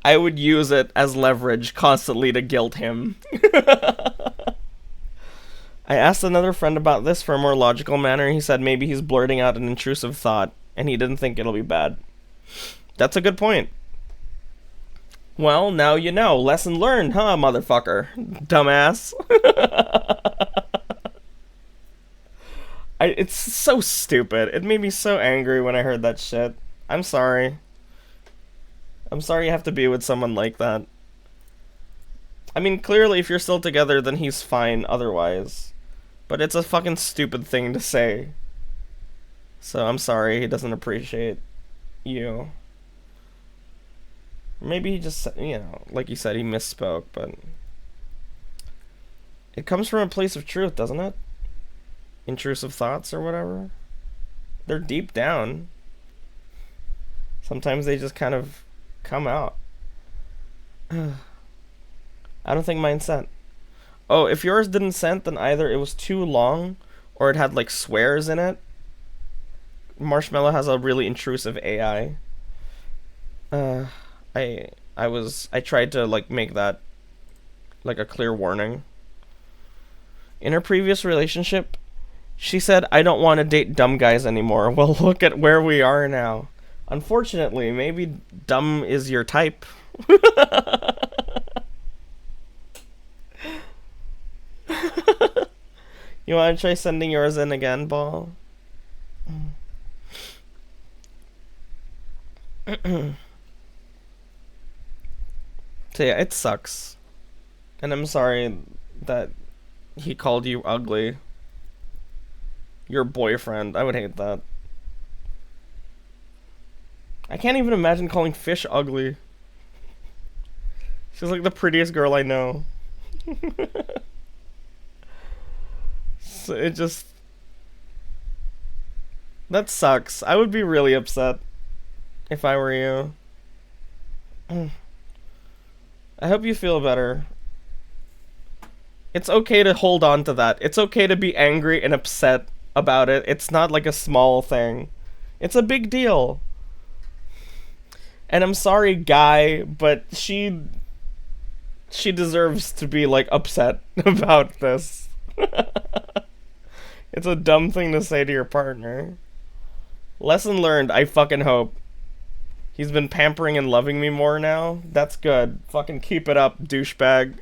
I would use it as leverage constantly to guilt him. I asked another friend about this for a more logical manner. He said maybe he's blurting out an intrusive thought, and he didn't think it'll be bad. That's a good point. Well, now you know. Lesson learned, huh, motherfucker? Dumbass. It's so stupid. It made me so angry when I heard that shit. I'm sorry. I'm sorry you have to be with someone like that. I mean, clearly if you're still together, then he's fine otherwise. But it's a fucking stupid thing to say. So I'm sorry he doesn't appreciate you. Maybe he just, you know, like you said, he misspoke, but it comes from a place of truth, doesn't it? Intrusive thoughts or whatever. They're deep down. Sometimes they just kind of come out. I don't think mine sent. Oh, if yours didn't sent, then either it was too long or it had like swears in it. Marshmallow has a really intrusive AI. I tried to like make that like a clear warning. In her previous relationship, she said, "I don't want to date dumb guys anymore." Well, look at where we are now. Unfortunately, maybe dumb is your type. You want to try sending yours in again, Ball? So yeah, it sucks. And I'm sorry that he called you ugly. Your boyfriend. I would hate that. I can't even imagine calling Fish ugly. She's like the prettiest girl I know. So it just... That sucks. I would be really upset if I were you. I hope you feel better. It's okay to hold on to that. It's okay to be angry and upset about it. It's not like a small thing. It's a big deal. And I'm sorry, guy, but she deserves to be like upset about this. It's a dumb thing to say to your partner. Lesson learned, I fucking hope. He's been pampering and loving me more now. That's good. Fucking keep it up, douchebag.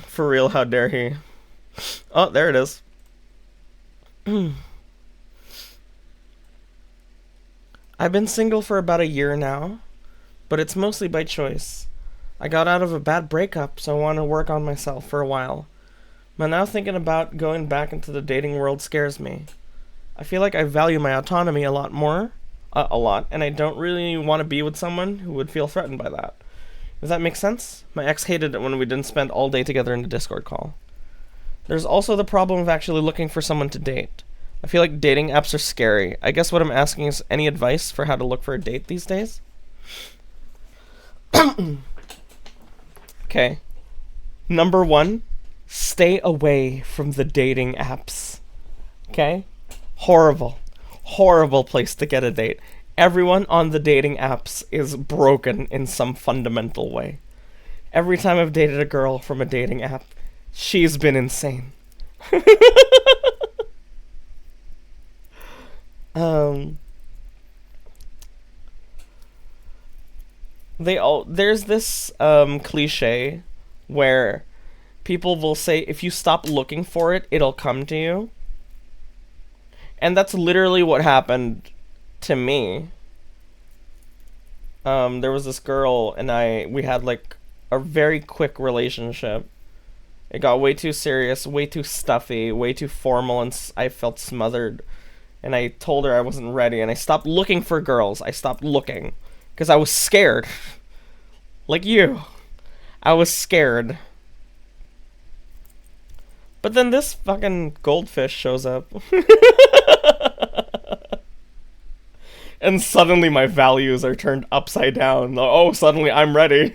For real, how dare he? Oh, there it is. I've been single for about a year now, but it's mostly by choice. I got out of a bad breakup, so I want to work on myself for a while. But now thinking about going back into the dating world scares me. I feel like I value my autonomy a lot more, and I don't really want to be with someone who would feel threatened by that. Does that make sense? My ex hated it when we didn't spend all day together in a Discord call. There's also the problem of actually looking for someone to date. I feel like dating apps are scary. I guess what I'm asking is any advice for how to look for a date these days? Okay. Number 1, stay away from the dating apps. Okay? Horrible. Horrible place to get a date. Everyone on the dating apps is broken in some fundamental way. Every time I've dated a girl from a dating app, she's been insane. There's this cliche where people will say if you stop looking for it, it'll come to you. And that's literally what happened to me. There was this girl and we had like a very quick relationship. It got way too serious, way too stuffy, way too formal, and I felt smothered. And I told her I wasn't ready, and I stopped looking for girls. I stopped looking because I was scared. Like you. I was scared. But then this fucking goldfish shows up. And suddenly my values are turned upside down. Oh, suddenly I'm ready.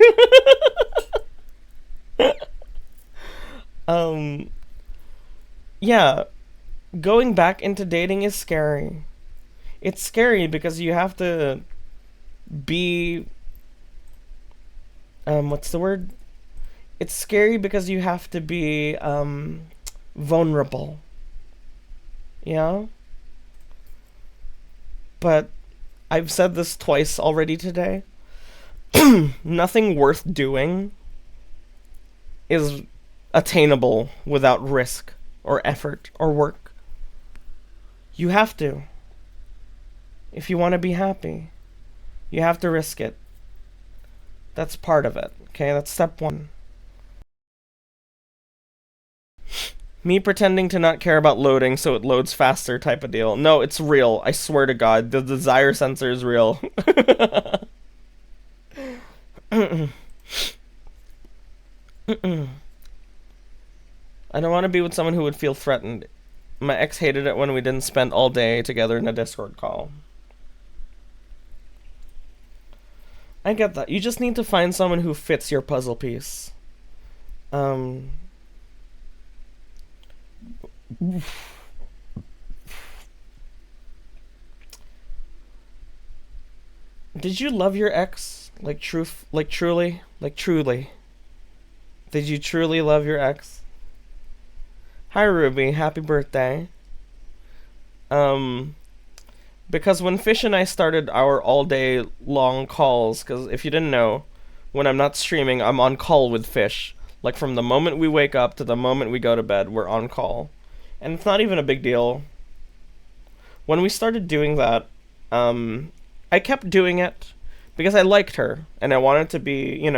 yeah, going back into dating is scary. It's scary because you have to be what's the word? It's scary because you have to be vulnerable. Yeah? But I've said this twice already today. Nothing worth doing is attainable without risk or effort or work. You have to. If you want to be happy, you have to risk it. That's part of it. Okay, that's step one. Me pretending to not care about loading so it loads faster type of deal. No, it's real. I swear to God, the desire sensor is real. I don't want to be with someone who would feel threatened. My ex hated it when we didn't spend all day together in a Discord call. I get that. You just need to find someone who fits your puzzle piece. Did you love your ex? Truly? Did you truly love your ex? Hi Ruby, happy birthday. Because when Fish and I started our all day long calls, because if you didn't know, when I'm not streaming, I'm on call with Fish. Like from the moment we wake up to the moment we go to bed, we're on call. And it's not even a big deal. When we started doing that, I kept doing it because I liked her and I wanted to be,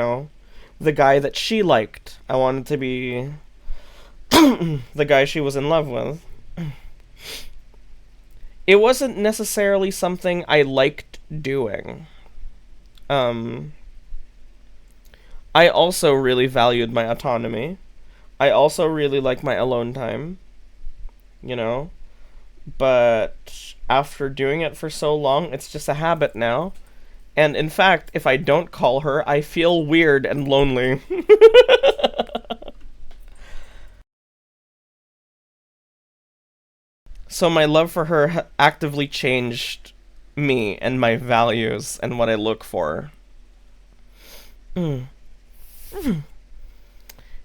the guy that she liked. I wanted to be the guy she was in love with. It wasn't necessarily something I liked doing. I also really valued my autonomy. I also really like my alone time. But after doing it for so long, it's just a habit now. And in fact, if I don't call her, I feel weird and lonely. So my love for her actively changed me and my values and what I look for. Mm.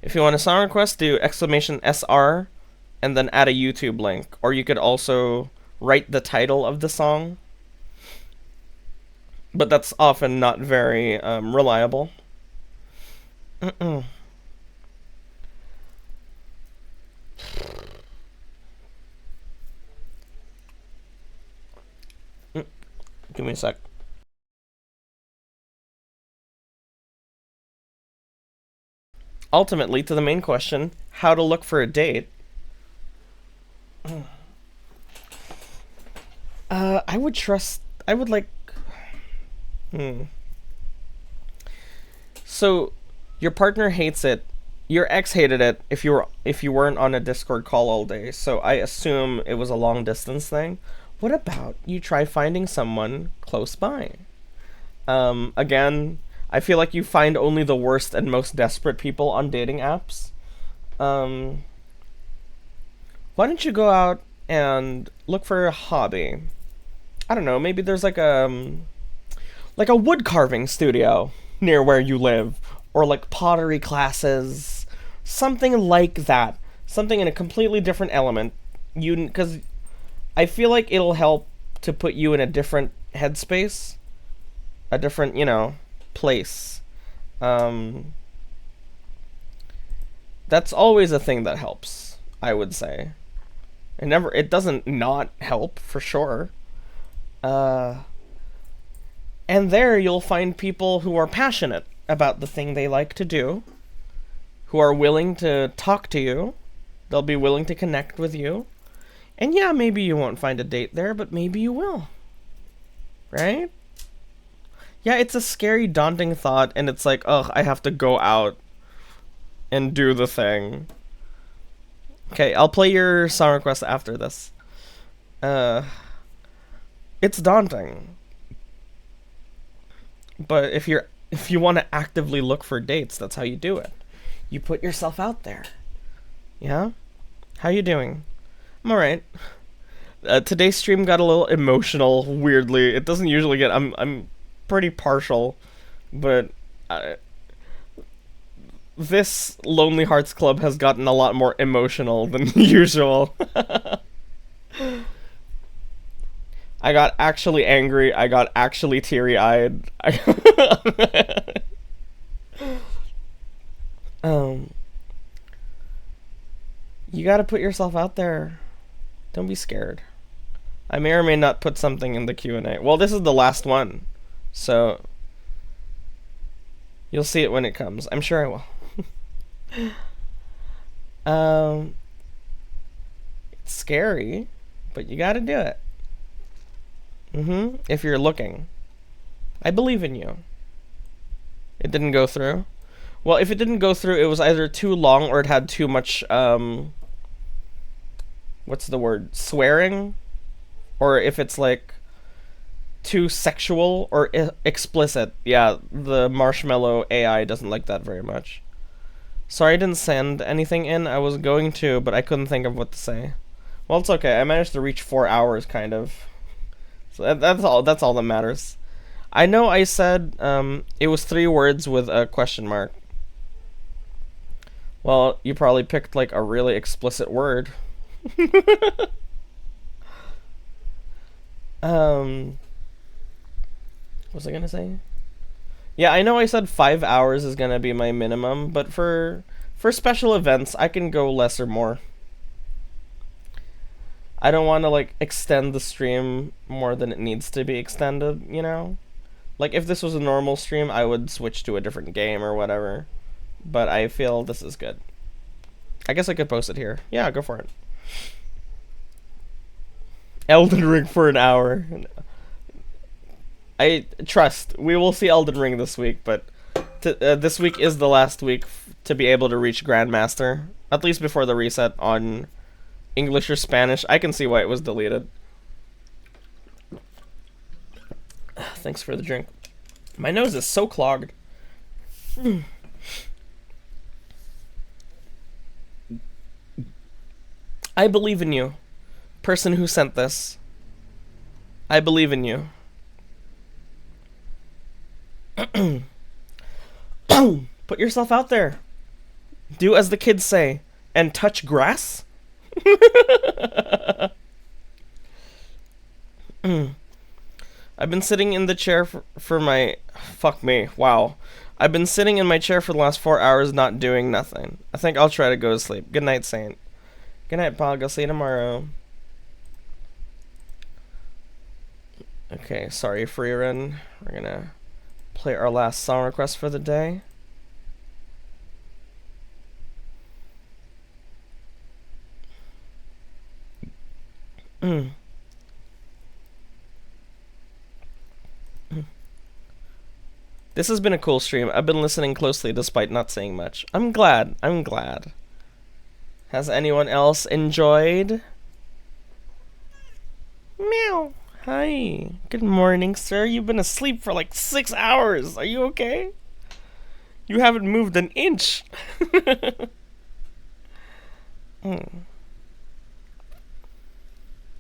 If you want a song request, do exclamation SR and then add a YouTube link. Or you could also write the title of the song. But that's often not very reliable. Give me a sec. Ultimately, to the main question, how to look for a date. I would like... So, your partner hates it. Your ex hated it if you weren't on a Discord call all day, so I assume it was a long distance thing. What about you try finding someone close by? Again, I feel like you find only the worst and most desperate people on dating apps. Why don't you go out and look for a hobby? I don't know, maybe there's like a wood carving studio near where you live, or like pottery classes, something like that. Something in a completely different element. Because I feel like it'll help to put you in a different headspace, a different, place. That's always a thing that helps, I would say. It doesn't not help, for sure. And there you'll find people who are passionate about the thing they like to do, who are willing to talk to you. They'll be willing to connect with you. And yeah, maybe you won't find a date there, but maybe you will. Right? Yeah, it's a scary, daunting thought, and it's like, ugh, I have to go out and do the thing. Okay, I'll play your song request after this. It's daunting. But if you want to actively look for dates, that's how you do it. You put yourself out there. Yeah? How you doing? I'm alright. Today's stream got a little emotional, weirdly. It doesn't usually get... I'm pretty partial, but... this Lonely Hearts Club has gotten a lot more emotional than usual. I got actually angry. I got actually teary-eyed. You gotta put yourself out there. Don't be scared. I may or may not put something in the Q&A. Well, this is the last one, so you'll see it when it comes. I'm sure I will. It's scary, but you gotta do it. If you're looking. I believe in you. It didn't go through? Well, if it didn't go through, it was either too long or it had too much, what's the word? Swearing? Or if it's, like, too sexual or explicit. Yeah, the Marshmallow AI doesn't like that very much. Sorry I didn't send anything in. I was going to, but I couldn't think of what to say. Well, it's okay. I managed to reach 4 hours, kind of. So that's all that matters. I know I said it was 3 words with a question mark. Well, you probably picked like a really explicit word. What was I gonna say? Yeah, I know I said 5 hours is gonna be my minimum, but for special events, I can go less or more. I don't want to like extend the stream more than it needs to be extended, you know? Like if this was a normal stream, I would switch to a different game or whatever. But I feel this is good. I guess I could post it here. Yeah, go for it. Elden Ring for an hour. I trust. We will see Elden Ring this week, but this week is the last week to be able to reach Grandmaster. At least before the reset on English or Spanish. I can see why it was deleted. Thanks for the drink. My nose is so clogged. I believe in you, person who sent this. I believe in you. Put yourself out there. Do as the kids say. And touch grass? I've been sitting in the chair for my... Fuck me. Wow. I've been sitting in my chair for the last 4 hours not doing nothing. I think I'll try to go to sleep. Good night, Saint. Good night, Pog. I'll see you tomorrow. Okay, sorry, Freerun. We're gonna play our last song request for the day. This has been a cool stream. I've been listening closely despite not saying much. I'm glad. I'm glad. Has anyone else enjoyed? Meow. Hi. Good morning, sir. You've been asleep for like 6 hours. Are you okay? You haven't moved an inch.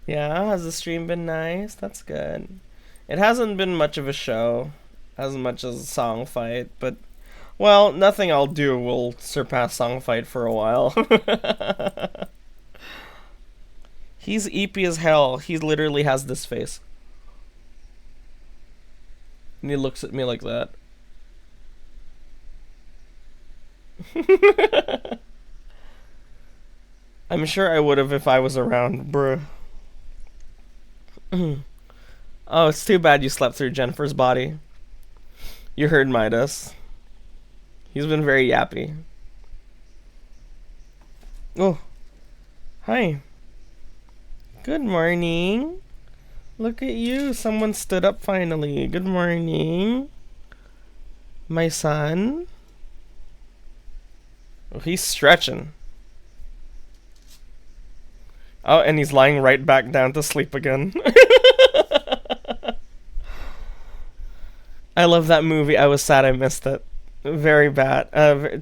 Yeah, has the stream been nice? That's good. It hasn't been much of a show, as much as a song fight, but, well, nothing I'll do will surpass song fight for a while. He's eepy as hell. He literally has this face. And he looks at me like that. I'm sure I would have if I was around, bruh. Oh, it's too bad you slept through Jennifer's body. You heard Midas. He's been very yappy. Oh. Hi. Good morning. Look at you. Someone stood up finally. Good morning. My son. Oh, he's stretching. Oh, and he's lying right back down to sleep again. I love that movie. I was sad I missed it. Very bad.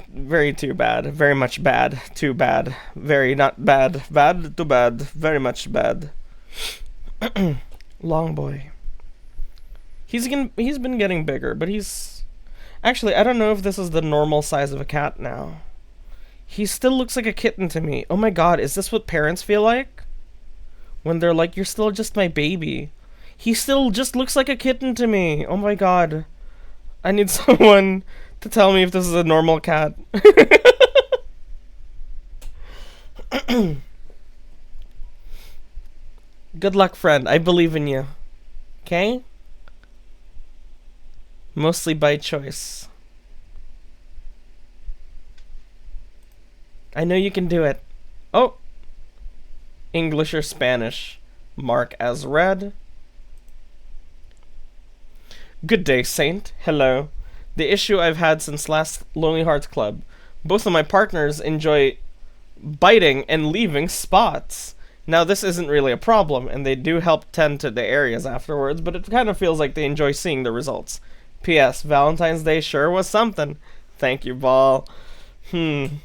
Very too bad. Very much bad. Too bad. Very not bad. Bad too bad. Very much bad. Long boy. He's been getting bigger, but he's actually, I don't know if this is the normal size of a cat now. He still looks like a kitten to me. Oh my god, is this what parents feel like? When they're like, you're still just my baby. He still just looks like a kitten to me. Oh my god. I need someone to tell me if this is a normal cat. Good luck, friend. I believe in you. Okay? Mostly by choice. I know you can do it. Oh! English or Spanish. Mark as read. Good day, Saint. Hello. The issue I've had since last Lonely Hearts Club. Both of my partners enjoy biting and leaving spots. Now, this isn't really a problem, and they do help tend to the areas afterwards, but it kind of feels like they enjoy seeing the results. P.S. Valentine's Day sure was something. Thank you, Ball. Man,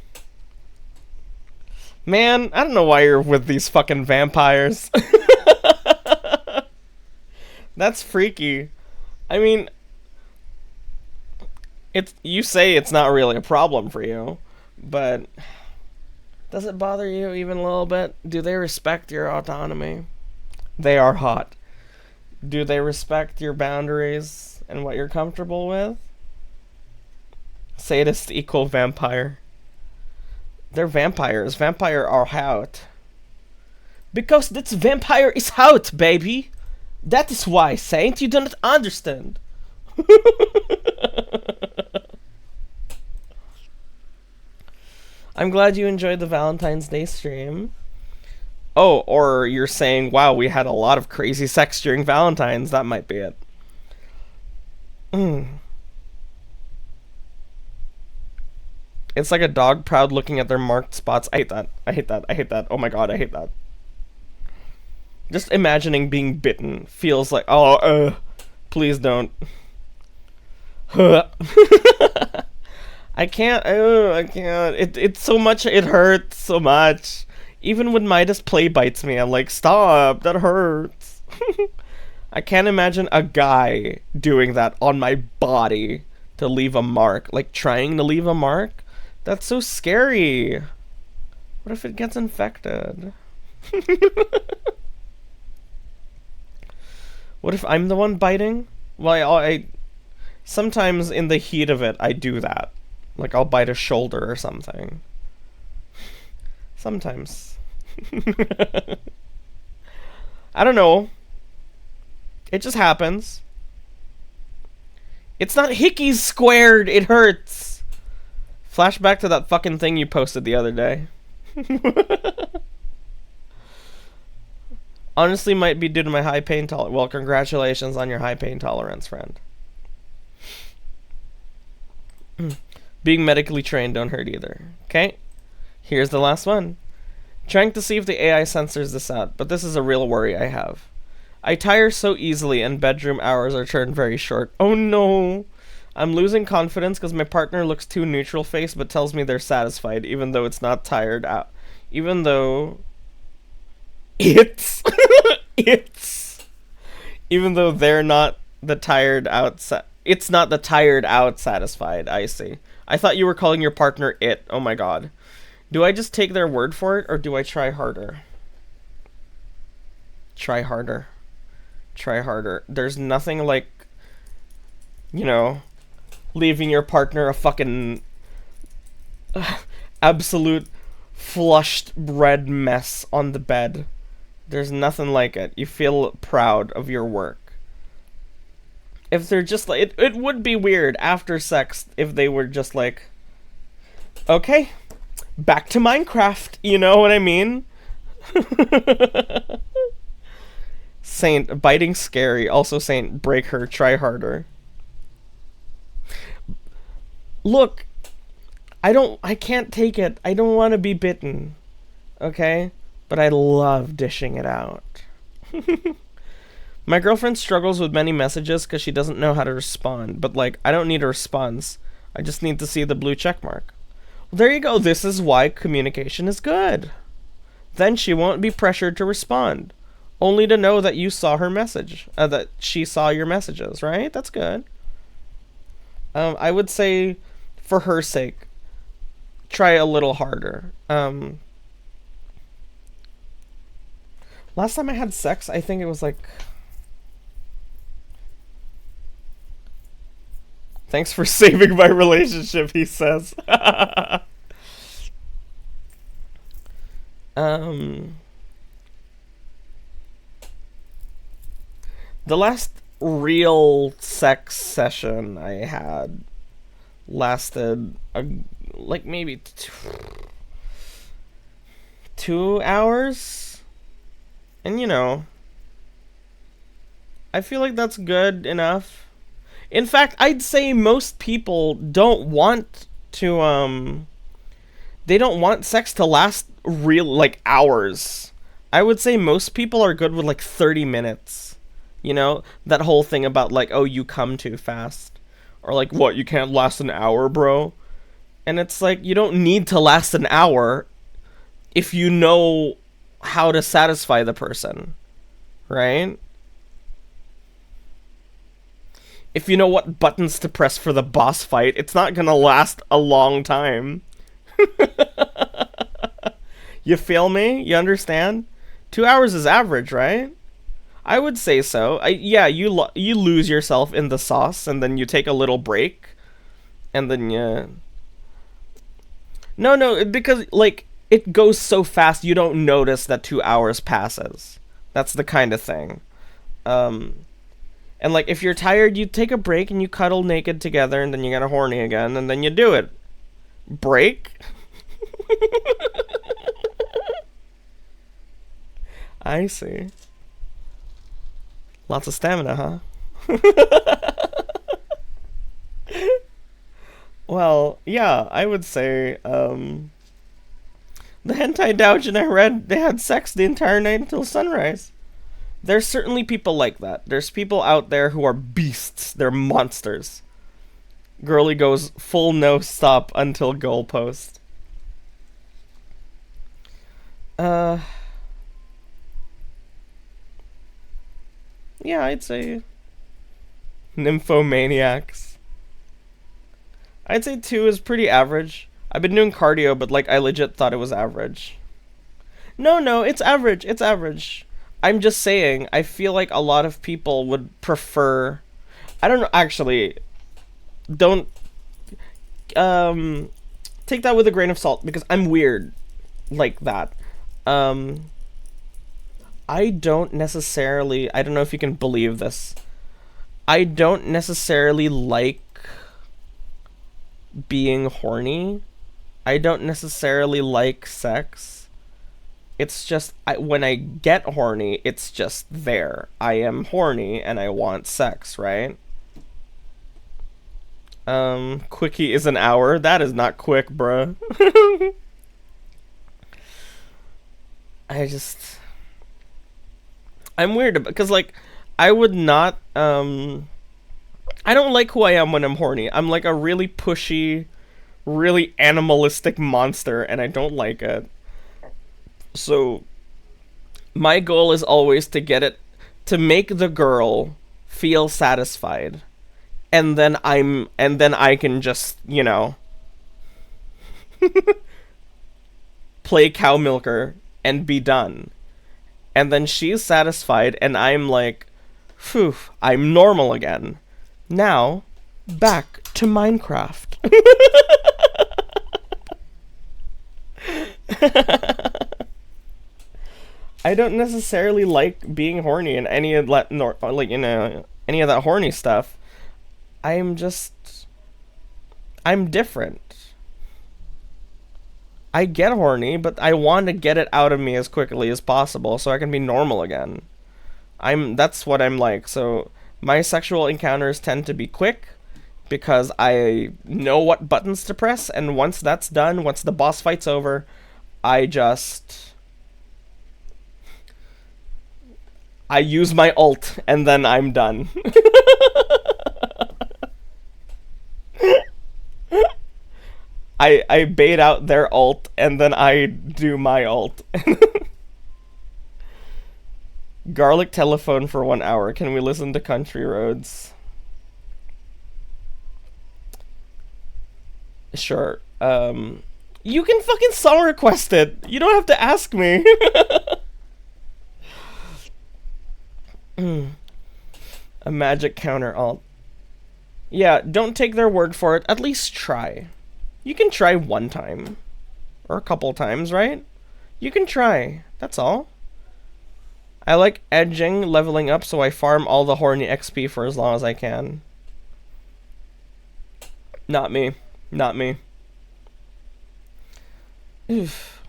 I don't know why you're with these fucking vampires. That's freaky. I mean, you say it's not really a problem for you, but does it bother you even a little bit? Do they respect your autonomy? They are hot. Do they respect your boundaries and what you're comfortable with? Sadist equal vampire. They're vampires. Vampire are hot. Because this vampire is hot, baby. That is why, Saint, you do not understand. I'm glad you enjoyed the Valentine's Day stream. Oh, or you're saying, wow, we had a lot of crazy sex during Valentine's. That might be it. It's like a dog proud looking at their marked spots. I hate that. I hate that. I hate that. Oh my god, I hate that. Just imagining being bitten feels like, please don't. I can't. I can't. It's so much. It hurts so much. Even when Midas play bites me, I'm like, stop. That hurts. I can't imagine a guy doing that on my body to leave a mark. Like trying to leave a mark. That's so scary. What if it gets infected? What if I'm the one biting? Well, I sometimes in the heat of it, I do that. Like, I'll bite a shoulder or something. Sometimes. I don't know. It just happens. It's not hickeys squared. It hurts. Flashback to that fucking thing you posted the other day. Honestly, might be due to my high pain tolerance. Well, congratulations on your high pain tolerance, friend. Being medically trained don't hurt either. Okay? Here's the last one. Trying to see if the AI censors this out, but this is a real worry I have. I tire so easily and bedroom hours are turned very short. Oh no! I'm losing confidence because my partner looks too neutral faced but tells me they're satisfied even though it's not tired out. Even though... Even though they're not the tired out... It's not the tired out satisfied, I see. I thought you were calling your partner it. Oh my god. Do I just take their word for it or do I try harder? Try harder. Try harder. There's nothing like, you know, leaving your partner a fucking absolute flushed bread mess on the bed. There's nothing like it. You feel proud of your work. If they're just like, it would be weird after sex if they were just like, okay, back to Minecraft, you know what I mean? Saint, biting scary. Also Saint, break her, try harder. Look, I can't take it. I don't want to be bitten. Okay? But I love dishing it out. My girlfriend struggles with many messages because she doesn't know how to respond. But, like, I don't need a response. I just need to see the blue check mark. Well, there you go. This is why communication is good. Then she won't be pressured to respond, only to know that you saw her message, that she saw your messages, right? That's good. I would say, for her sake, try a little harder. Last time I had sex, I think it was like... Thanks for saving my relationship, he says. The last real sex session I had lasted like maybe 2 hours, and I feel like that's good enough. In fact, I'd say most people don't want to they don't want sex to last real like hours. I would say most people are good with like 30 minutes. That whole thing about like, oh, you come too fast, or like, what, you can't last an hour, bro? And it's like, you don't need to last an hour if you know how to satisfy the person, right? If you know what buttons to press for the boss fight, it's not gonna last a long time. You feel me? You understand? 2 hours is average, right? I would say so. You lose yourself in the sauce, and then you take a little break, and then you... No, because, like, it goes so fast you don't notice that 2 hours passes. That's the kind of thing. And, like, if you're tired, you take a break and you cuddle naked together, and then you get horny again, and then you do it. Break? I see. Lots of stamina, huh? Well, yeah, I would say, the hentai doujin I read, they had sex the entire night until sunrise. There's certainly people like that. There's people out there who are beasts. They're monsters. Girly goes full no stop until goalpost. Yeah, I'd say nymphomaniacs. I'd say 2 is pretty average. I've been doing cardio, but like I legit thought it was average. No, it's average. It's average. I'm just saying, I feel like a lot of people would prefer... I don't know, actually, don't... take that with a grain of salt, because I'm weird like that. I don't necessarily... I don't know if you can believe this. I don't necessarily like being horny. I don't necessarily like sex. It's just, when I get horny, it's just there. I am horny and I want sex, right? Quickie is an hour. That is not quick, bruh. I'm weird because, like, I would not, I don't like who I am when I'm horny. I'm like a really pushy, really animalistic monster, and I don't like it. So, my goal is always to make the girl feel satisfied. And then I can just, play cow milker and be done. And then she's satisfied, and I'm like, phew, I'm normal again. Now, back to Minecraft. I don't necessarily like being horny in any of that, any of that horny stuff. I'm different. I get horny, but I want to get it out of me as quickly as possible so I can be normal again. That's what I'm like. So my sexual encounters tend to be quick because I know what buttons to press, and once that's done, once the boss fight's over, I use my ult, and then I'm done. I bait out their ult and then I do my ult. Garlic telephone for 1 hour. Can we listen to Country Roads? Sure. You can fucking song request it. You don't have to ask me. A magic counter alt. Yeah, don't take their word for it. At least try. You can try one time. Or a couple times, right? You can try. That's all. I like edging, leveling up, so I farm all the horny XP for as long as I can. Not me. Not me. Oof.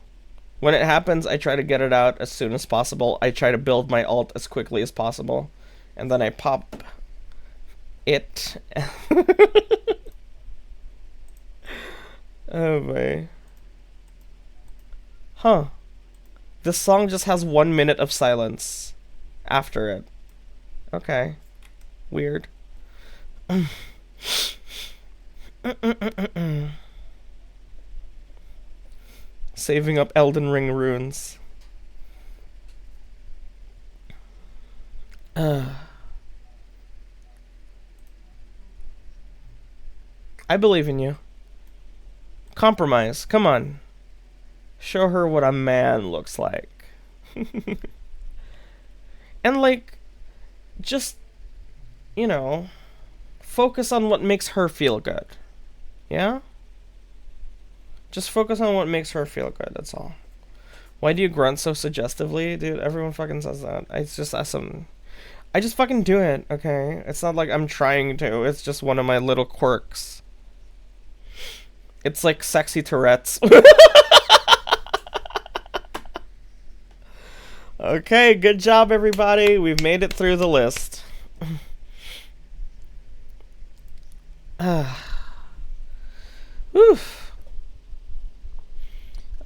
When it happens, I try to get it out as soon as possible. I try to build my ult as quickly as possible. And then I pop it. Oh boy. Huh. This song just has 1 minute of silence after it. Okay. Weird. Saving up Elden Ring runes. I believe in you. Compromise. Come on. Show her what a man looks like. And like, just, you know, focus on what makes her feel good. Yeah? Just focus on what makes her feel good, that's all. Why do you grunt so suggestively? Dude, everyone fucking says that. It's just awesome. I just fucking do it, okay? It's not like I'm trying to. It's just one of my little quirks. It's like sexy Tourette's. Okay, good job, everybody. We've made it through the list. Oof.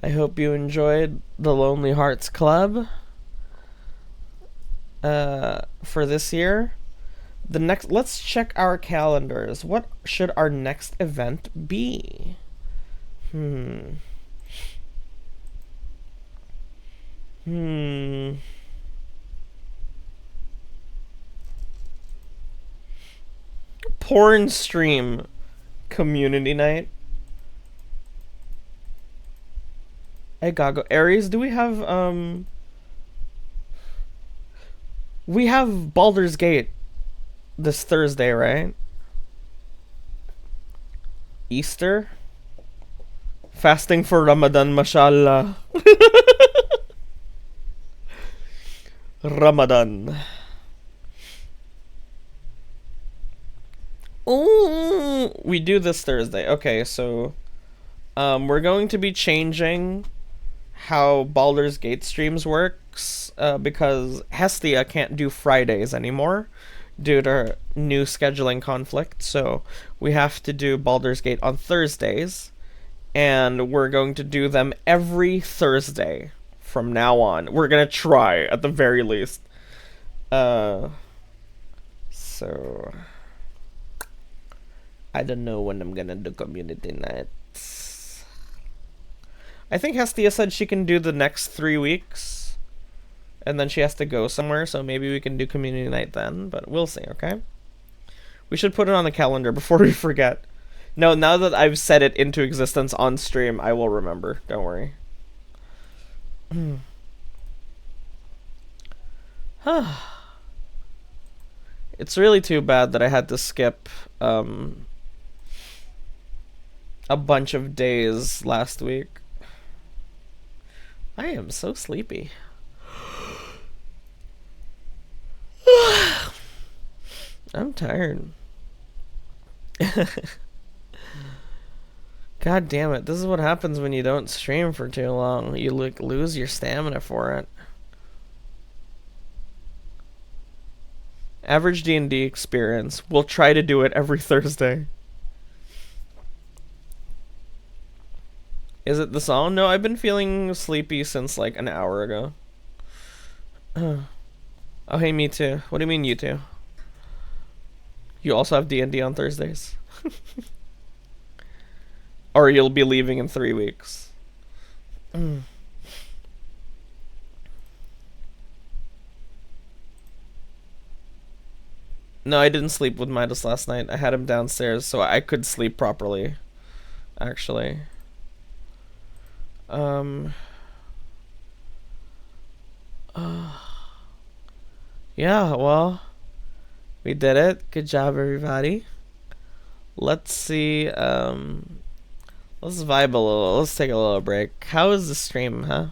I hope you enjoyed the Lonely Hearts Club for this year. Let's check our calendars. What should our next event be? Porn stream community night. Hey Gago. Aries, do we have we have Baldur's Gate this Thursday, right? Easter? Fasting for Ramadan, mashallah. Ramadan. Ooh, we do this Thursday. Okay, so we're going to be changing how Baldur's Gate streams works because Hestia can't do Fridays anymore due to new scheduling conflict. So we have to do Baldur's Gate on Thursdays, and we're going to do them every Thursday from now on. We're gonna try at the very least. So I don't know when I'm gonna do community nights. I think Hestia said she can do the next 3 weeks, and then she has to go somewhere, so maybe we can do community night then, but we'll see, okay? We should put it on the calendar before we forget. No, now that I've set it into existence on stream, I will remember. Don't worry. It's really too bad that I had to skip a bunch of days last week. I am so sleepy. I'm tired. God damn it. This is what happens when you don't stream for too long. You lose your stamina for it. Average D&D experience. We'll try to do it every Thursday. Is it the song? No, I've been feeling sleepy since like an hour ago. Oh, hey, me too. What do you mean you too? You also have D&D on Thursdays. Or you'll be leaving in 3 weeks. No, I didn't sleep with Midas last night. I had him downstairs so I could sleep properly, actually. Yeah, well, we did it. Good job, everybody. Let's see, let's vibe a little. Let's take a little break. How is the stream, huh?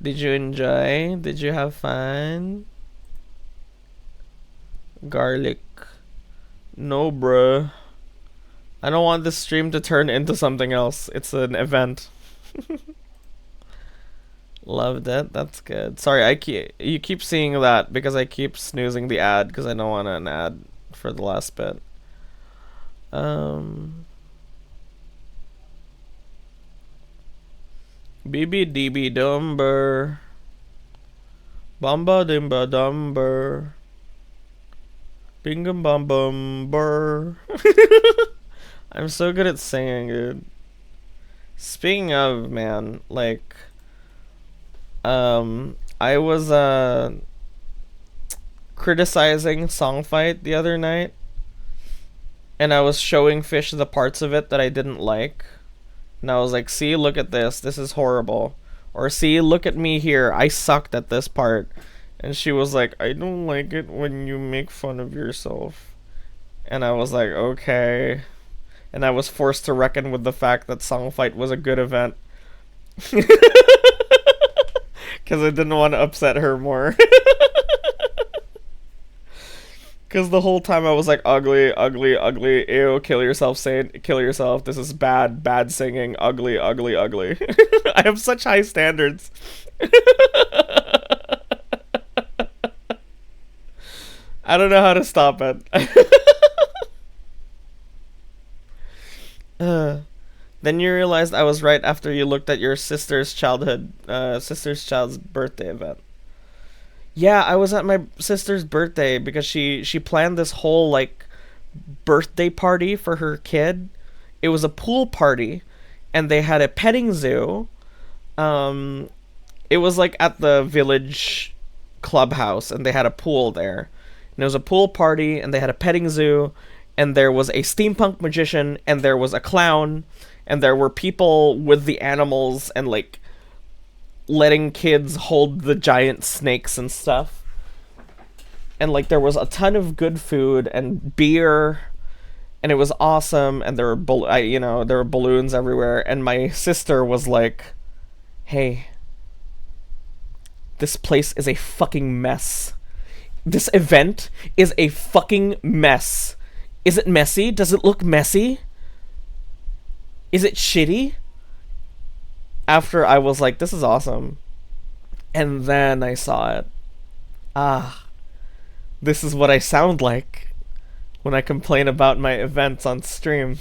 Did you enjoy? Did you have fun? Garlic. No, bruh. I don't want this stream to turn into something else. It's an event. Loved it. That's good. Sorry, you keep seeing that because I keep snoozing the ad because I don't want an ad for the last bit. BB Dumber. Bamba Dimba Dumber. Bingum Bum Bumber. I'm so good at singing, dude. Speaking of, man, like, I was criticizing Songfight the other night, and I was showing Fish the parts of it that I didn't like, and I was like, see, look at this is horrible, or see, look at me here, I sucked at this part. And she was like, I don't like it when you make fun of yourself. And I was like, okay. And I was forced to reckon with the fact that Songfight was a good event. Because I didn't want to upset her more. Because the whole time I was like, ugly, ugly, ugly, ew, kill yourself, kill yourself, this is bad, bad singing, ugly, ugly, ugly. I have such high standards. I don't know how to stop it. Then you realized I was right after you looked at your sister's child's birthday event. Yeah, I was at my sister's birthday because she planned this whole like birthday party for her kid. It was a pool party, and they had a petting zoo. It was like at the village clubhouse, and they had a pool there. And it was a pool party, and they had a petting zoo, and there was a steampunk magician, and there was a clown, and there were people with the animals, and like letting kids hold the giant snakes and stuff. And like there was a ton of good food and beer, and it was awesome. And there were there were balloons everywhere. And my sister was like, "Hey, this place is a fucking mess. This event is a fucking mess. Is it messy? Does it look messy? Is it shitty?" After I was like, this is awesome. And then I saw it. This is what I sound like when I complain about my events on stream.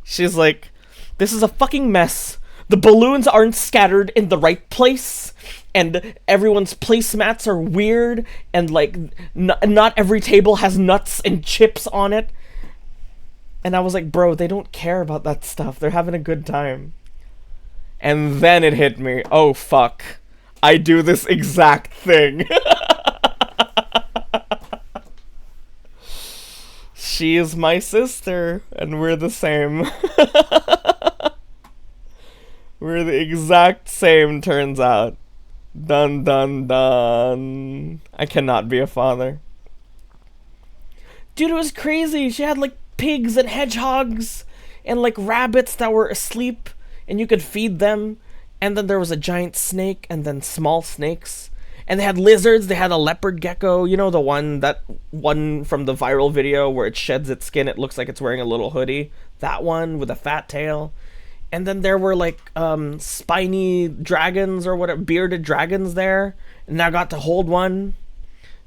She's like, this is a fucking mess. The balloons aren't scattered in the right place, and everyone's placemats are weird, and like not every table has nuts and chips on it. And I was like, bro, they don't care about that stuff. They're having a good time. And then it hit me. Oh, fuck. I do this exact thing. She is my sister, and we're the same. We're the exact same, turns out. Dun dun dun. I cannot be a father. Dude, it was crazy. She had like pigs and hedgehogs and like rabbits that were asleep, and you could feed them. And then there was a giant snake, and then small snakes. And they had lizards. They had a leopard gecko. You know, the one from the viral video where it sheds its skin. It looks like it's wearing a little hoodie. That one with a fat tail. And then there were like spiny dragons or whatever, bearded dragons there. And I got to hold one.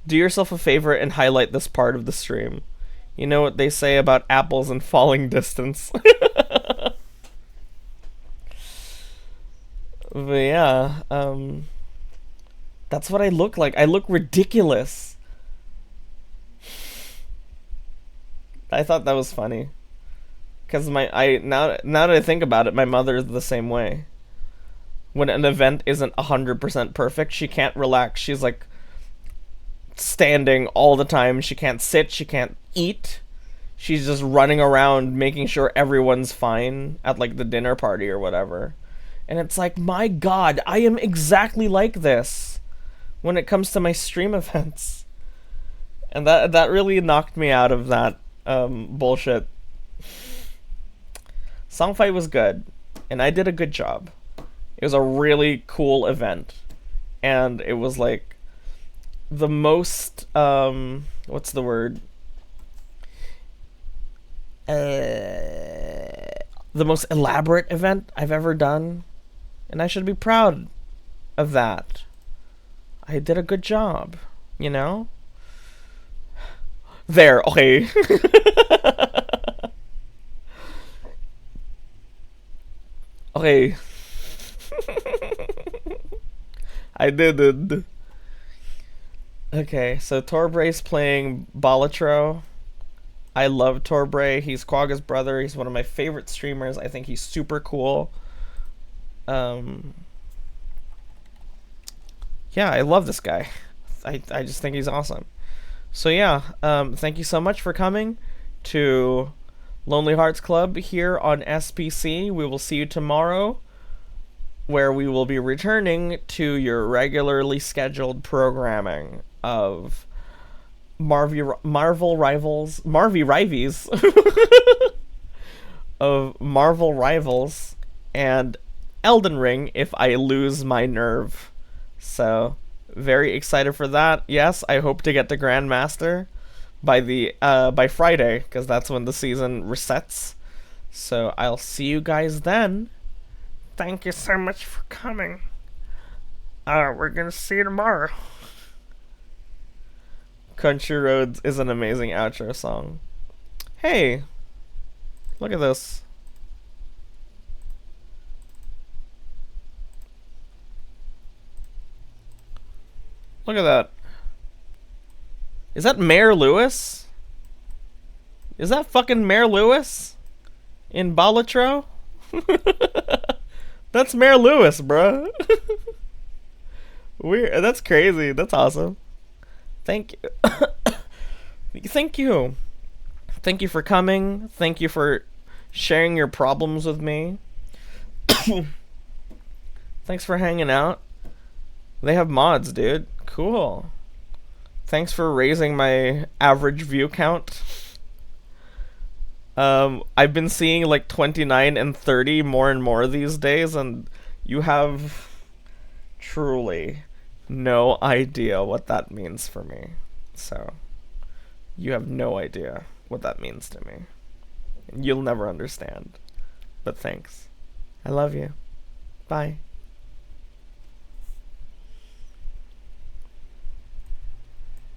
Do yourself a favor and highlight this part of the stream. You know what they say about apples and falling distance. But yeah, that's what I look like. I look ridiculous. I thought that was funny. Cause now that I think about it, my mother is the same way. When an event isn't 100% perfect, she can't relax. She's like standing all the time. She can't sit, she can't eat. She's just running around making sure everyone's fine at like the dinner party or whatever. And it's like, my god, I am exactly like this when it comes to my stream events. And that really knocked me out of that bullshit. Songfight was good, and I did a good job. It was a really cool event, and it was like the most what's the word? The most elaborate event I've ever done, and I should be proud of that. I did a good job, you know? There, okay. Okay. I did it. Okay, so Torbray's playing Balatro. I love Torbray. He's Quagga's brother. He's one of my favorite streamers. I think he's super cool. Yeah, I love this guy. I just think he's awesome. So yeah, thank you so much for coming to Lonely Hearts Club here on SPC. We will see you tomorrow, where we will be returning to your regularly scheduled programming of Marvel Rivals, Marvy Rivies, of Marvel Rivals, and Elden Ring if I lose my nerve. So, very excited for that. Yes, I hope to get to Grandmaster by Friday, because that's when the season resets. So I'll see you guys then. Thank you so much for coming. We're gonna see you tomorrow. Country Roads is an amazing outro song. Hey, look at this. Look at that. Is that Mayor Lewis? Is that fucking Mayor Lewis? In Balatro? That's Mayor Lewis, bro. Weird. That's crazy. That's awesome. Thank you. Thank you. Thank you for coming. Thank you for sharing your problems with me. Thanks for hanging out. They have mods, dude. Cool. Thanks for raising my average view count. I've been seeing like 29 and 30 more and more these days, and you have truly no idea what that means for me. So, you have no idea what that means to me. You'll never understand. But thanks. I love you. Bye.